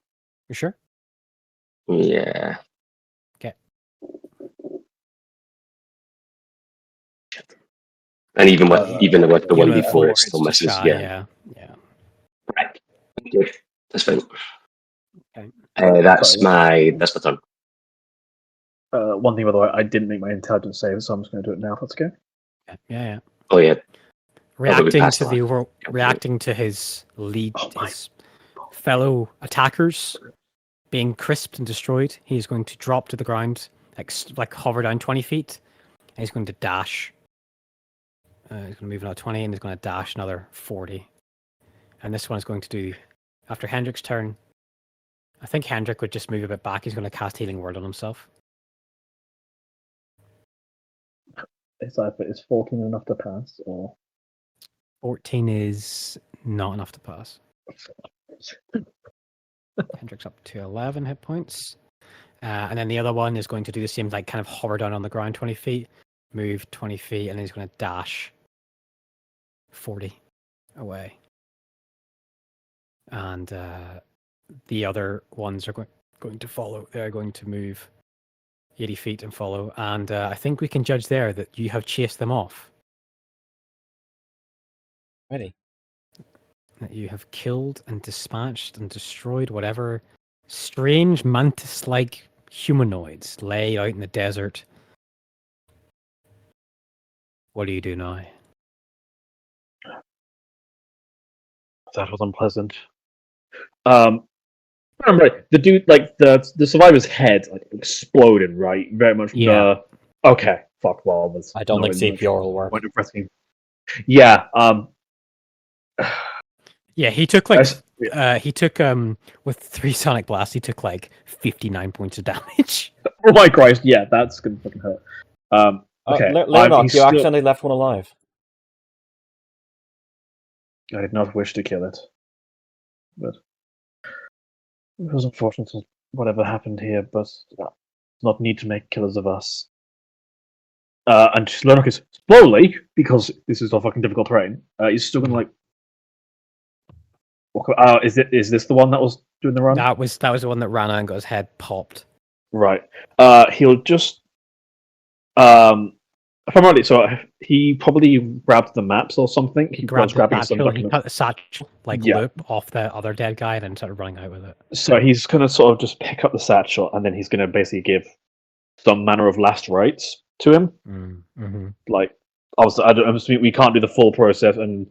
You sure? Yeah. Okay. And even with the Even 1d4, it it's still just misses. shy, Yeah. yeah. Right. Good. That's fine. Okay. That's my turn. One thing, by the way, I didn't make my intelligence save, so I'm just going to do it now. That's okay. Yeah. Oh yeah. Reacting to his lead, Oh my. his fellow attackers being crisped and destroyed, he's going to drop to the ground, like hover down 20 feet, and he's going to dash. He's going to move another 20, and he's going to dash another 40. And this one is going to do, after Hendrick's turn, I think Hendrick would just move a bit back. He's going to cast Healing Word on himself. Is 14 enough to pass, or 14 is not enough to pass. Hendrick's up to 11 hit points. And then the other one is going to do the same, like kind of hover down on the ground 20 feet, move 20 feet, and then he's going to dash 40 away. And the other ones are going to follow. They're going to move 80 feet and follow. And I think we can judge there that you have chased them off. Ready. That you have killed and dispatched and destroyed whatever strange mantis-like humanoids lay out in the desert. What do you do now? that was unpleasant. Remember, the dude, like the survivor's head, like exploded, right? Very much. Yeah. Okay. Fuck. Well, that's I don't think CPR will work. Quite depressing. Yeah. Yeah, he took with 3 sonic blasts, he took like 59 points of damage. Oh my Christ! Yeah, that's gonna fucking hurt. Okay. Leonard, you accidentally left one alive. I did not wish to kill it, but it was unfortunate whatever happened here. But not need to make killers of us. And Lennox is slowly, because this is all fucking difficult terrain. He's still gonna like. Is this the one that was doing the run? That was the one that ran out and got his head popped. Right. He'll just. If I'm right, so he probably grabbed the maps or something. He grabbed grabbing the some satchel, he documents. cut the satchel loop off the other dead guy and then started running out with it. So he's gonna sort of just pick up the satchel and then he's gonna basically give some manner of last rites to him. Mm-hmm. Like, obviously, I'm assuming we can't do the full process, and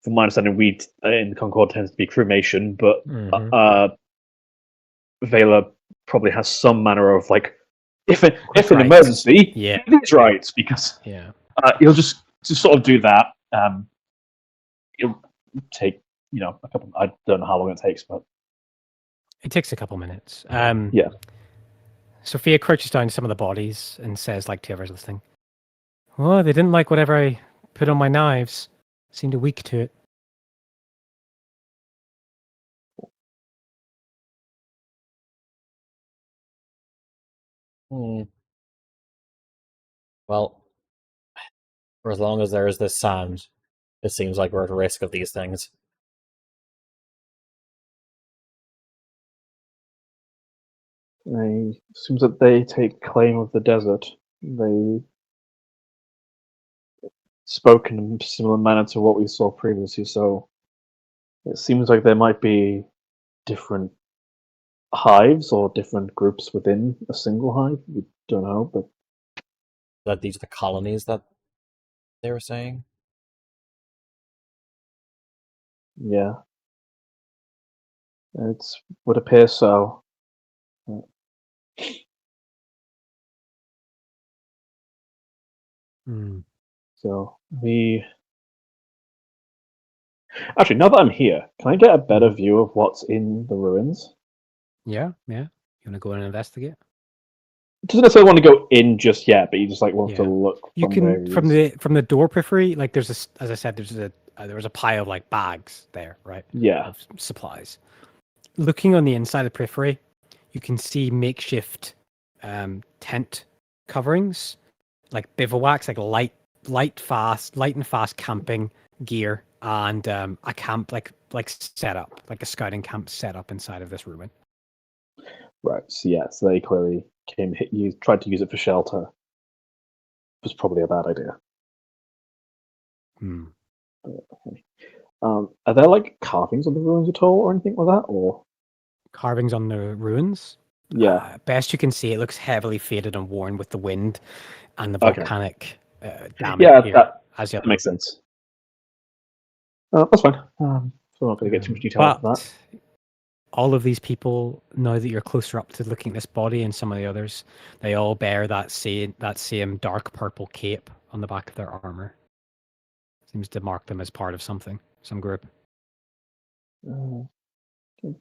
from my understanding, we in Concord tends to be cremation, but Vela probably has some manner of like, if an emergency, these rites, because he'll just sort of do that. It'll take a couple. I don't know how long it takes, but it takes a couple minutes. Sophia crouches down to some of the bodies and says, like to whoever's listening, "Oh, they didn't like whatever I put on my knives. Seemed weak to it." Hmm. Well, for as long as there is this sand, it seems like we're at risk of these things. It seems that they take claim of the desert. They spoke in a similar manner to what we saw previously, so it seems like there might be different hives or different groups within a single hive. We don't know, but That these are the colonies that they were saying. yeah, it would appear so. Hmm. So actually, now that I'm here, can I get a better view of what's in the ruins? Yeah. You want to go in and investigate? Doesn't necessarily want to go in just yet, but you just like want to Yeah. look You from where can he is. from the door periphery. Like there's as I said, there was a pile of like bags there, right? Yeah. Of supplies. Looking on the inside of the periphery, you can see makeshift tent coverings, like bivouacs, like light and fast camping gear, and a camp like setup, like a scouting camp set up inside of this ruin. Right. So yeah, so they clearly you tried to use it for shelter. It was probably a bad idea. Hmm. Okay. Are there like carvings on the ruins at all, or anything like that? Or Carvings on the ruins. yeah, Best you can see, it looks heavily faded and worn with the wind and the okay, volcanic damage yeah, here. that You makes sense. That's fine. So I'm not going to get too much detail into that. But all of these people, now that you're closer up to looking at this body and some of the others, they all bear that same dark purple cape on the back of their armor. Seems to mark them as part of some group. Okay.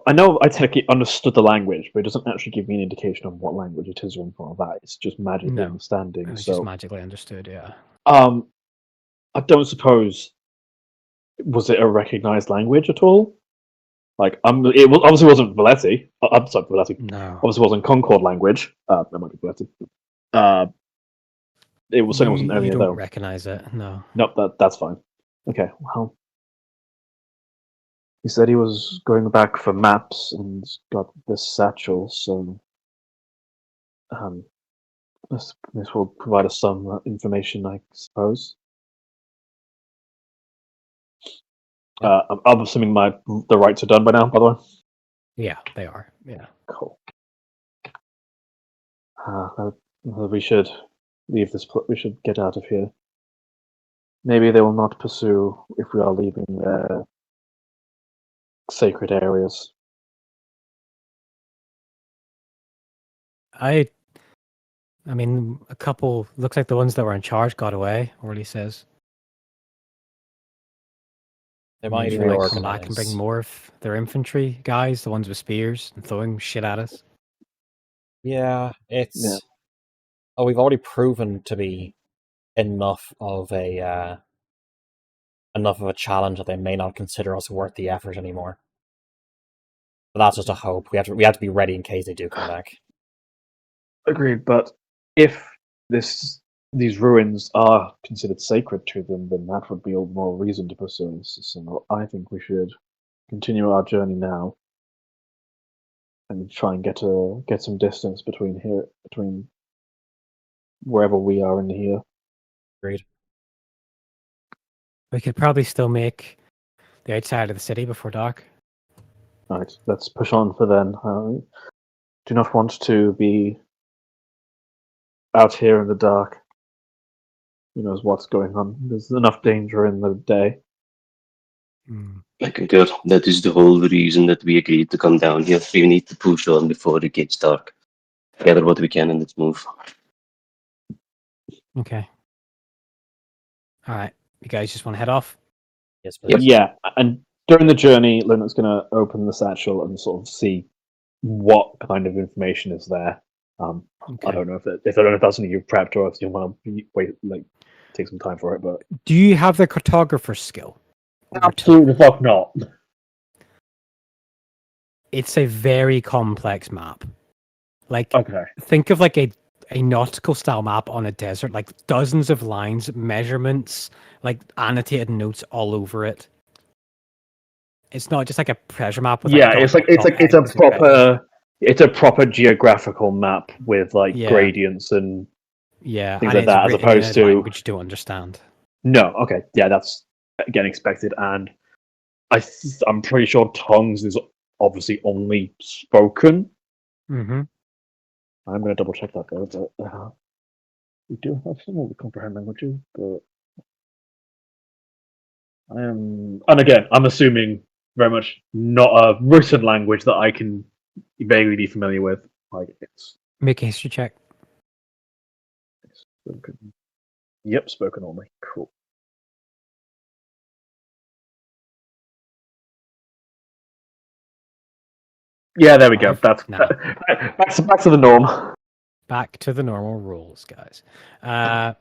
I know I technically understood the language, but it doesn't actually give me an indication of what language it is or anything like that. It's just magically No, understanding. it's So just magically understood. Yeah. I don't suppose was it a recognized language at all? Like, obviously wasn't Valetti. I'm sorry, Valetti. No. Obviously wasn't Concord language. That might be Valetti. It was certainly wasn't any You of don't them. recognize it. No. Nope, that's fine. Okay, well, he said he was going back for maps and got this satchel, so um, this will provide us some information, I suppose. I'm assuming the rights are done by now, by the way. Yeah, they are. Yeah. Cool. We should leave this. We should get out of here. Maybe they will not pursue if we are leaving their sacred areas. I mean, a couple looks like the ones that were in charge got away. Orly says They might maybe they might come back and bring reorganize. more of their infantry guys, the ones with spears, and throwing shit at us. Yeah, it's. Oh, we've already proven to be enough of a challenge that they may not consider us worth the effort anymore. But that's just a hope. We have to be ready in case they do come back. Agreed. But if these ruins are considered sacred to them, then that would be all more reason to pursue this. So I think we should continue our journey now and try and get some distance between wherever we are in here. Agreed. We could probably still make the outside of the city before dark. Right, let's push on for then. Do not want to be out here in the dark. Who knows what's going on? There's enough danger in the day. I concur. That is the whole reason that we agreed to come down here. We need to push on before it gets dark. Gather what we can and let's move. Okay. All right. You guys just want to head off? Yes, please. Yeah, and during the journey, Luna's going to open the satchel and sort of see what kind of information is there. I Okay. don't know if I don't know if that's something you've prepped or if you want to wait, like take some time for it. But Do you have the cartographer's skill? absolutely the fuck not. It's a very complex map. Like, Okay. think of like a nautical style map on a desert, like dozens of lines, measurements, like annotated notes all over it. It's not just like a treasure map with Yeah, like it's dot, like dot, dot, it's a X, and proper geographical map with like Yeah. gradients and yeah, things and like it's that, as written opposed in a to language you don't understand. no. Okay, yeah, that's again expected, and I'm pretty sure tongues is obviously only spoken. Mm-hmm. I'm going to double check that though. But we do have some of the comprehend languages, but I am, and again, I'm assuming very much not a written language that I can vaguely be familiar with. Like it's Make a history check. spoken. Yep, spoken only. Cool. Yeah, there we go. That's No. back to the norm. Back to the normal rules, guys. All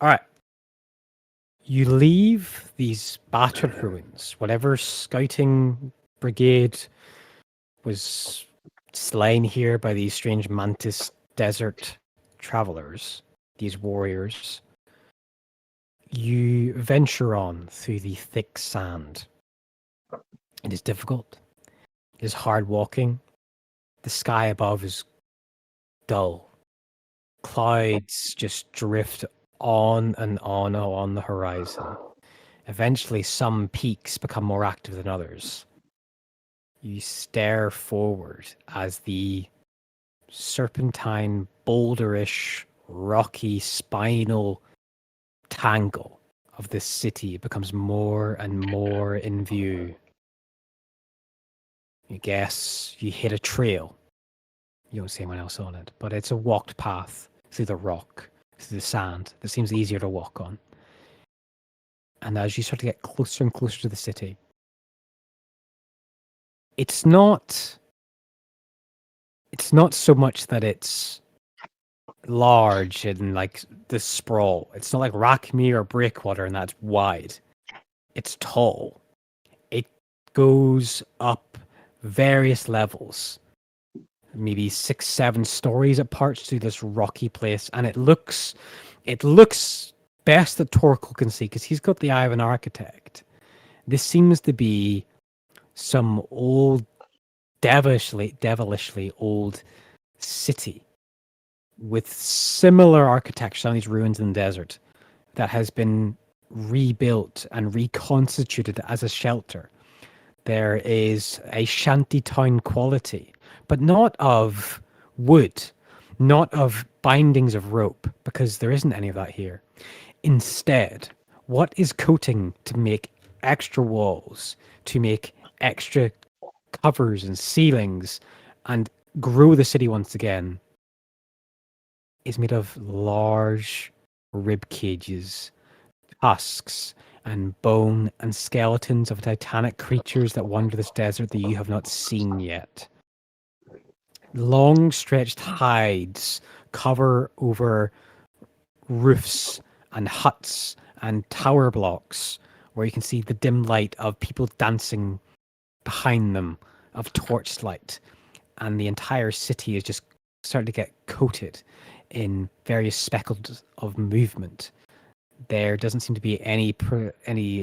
right. You leave these battered ruins. Whatever scouting brigade was slain here by these strange Mantis desert travelers, these warriors. You venture on through the thick sand. It is difficult. It is hard walking. The sky above is dull. Clouds just drift on and on the horizon. Eventually, some peaks become more active than others. You stare forward as the serpentine, boulderish, rocky, spinal tangle of this city becomes more and more in view. You guess you hit a trail. You don't see anyone else on it, but it's a walked path through the rock, through the sand that seems easier to walk on. And as you start to get closer and closer to the city, it's not so much that it's large and like the sprawl. It's not like Rackme or Breakwater and that's wide. It's tall. It goes up various levels, maybe 6, 7 stories at parts through this rocky place, and it looks best that Torkel can see because he's got the eye of an architect. This seems to be some old, devilishly old city with similar architecture on these ruins in the desert that has been rebuilt and reconstituted as a shelter. There is a shantytown quality, but not of wood, not of bindings of rope, because there isn't any of that here. Instead, what is coating to make extra walls, to make extra covers and ceilings, and grow the city once again, is made of large rib cages, tusks, and bone and skeletons of titanic creatures that wander this desert that you have not seen yet. Long stretched hides cover over roofs and huts and tower blocks where you can see the dim light of people dancing behind them, of torchlight, and the entire city is just starting to get coated in various speckles of movement. There doesn't seem to be any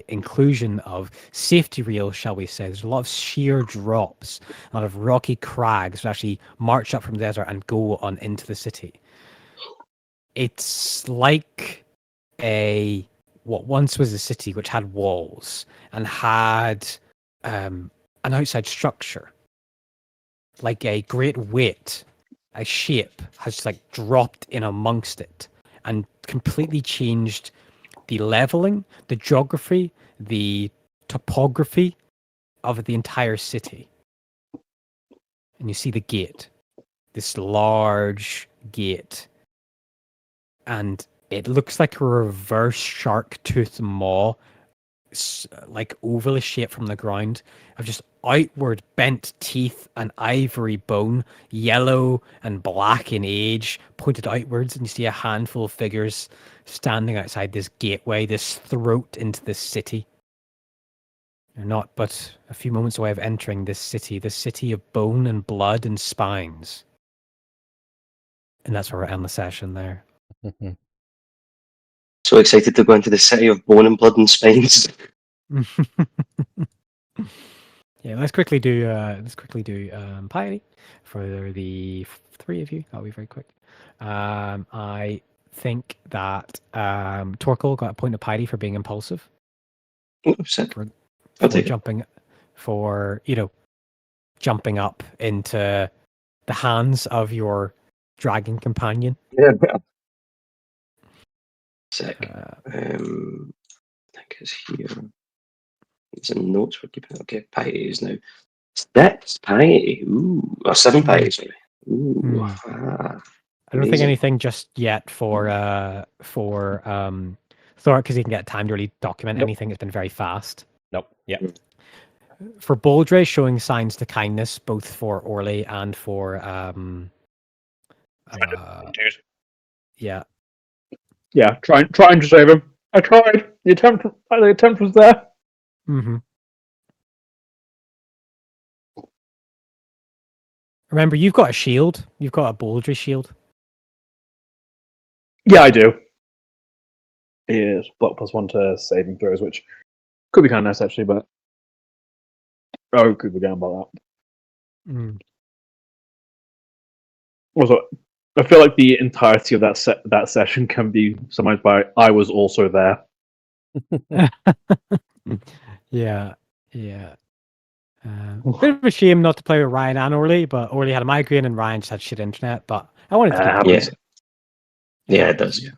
inclusion of safety rails, shall we say. There's a lot of sheer drops, a lot of rocky crags that actually march up from the desert and go on into the city. It's like what once was a city which had walls and had an outside structure, like a great weight, a shape has like dropped in amongst it and completely changed the leveling, the geography, the topography of the entire city. And you see the gate, this large gate, and it looks like a reverse shark tooth maw like oval shape from the ground of just outward bent teeth and ivory bone, yellow and black in age, pointed outwards, and you see a handful of figures standing outside this gateway, this throat into this city. You're not but a few moments away of entering this city of bone and blood and spines. And that's where we're end the session there. So excited to go into the city of bone and blood and spines. Yeah, let's quickly do piety for the three of you. That'll be very quick. I think that Torkel got a point of piety for being impulsive. Oh, sick. For I'll take it. jumping up into the hands of your dragon companion. Yeah. Sick. Uh, I think it's here. It's in notes we're keeping. Okay, piety now. 6 piety. Ooh. Or 7 piety, sorry. Ooh. I don't think Amazing. anything just yet for Thor, because he can get time to really document Nope. anything. It's been very fast. Nope. Yeah. For Baldre, showing signs to kindness, both for Orly and for yeah. Yeah, trying to save him. I tried. The attempt was there. Mm-hmm. Remember, you've got a shield. You've got a Baldre shield. Yeah, I do. It is block +1 to saving throws, which could be kind of nice actually, but could be going about that. Mm. Also, I feel like the entirety of that session can be summarized by "I was also there." Yeah. Bit of a shame not to play with Ryan and Orly, but Orly had a migraine and Ryan just had shit internet. But I wanted to keep Yeah, it does. Yeah.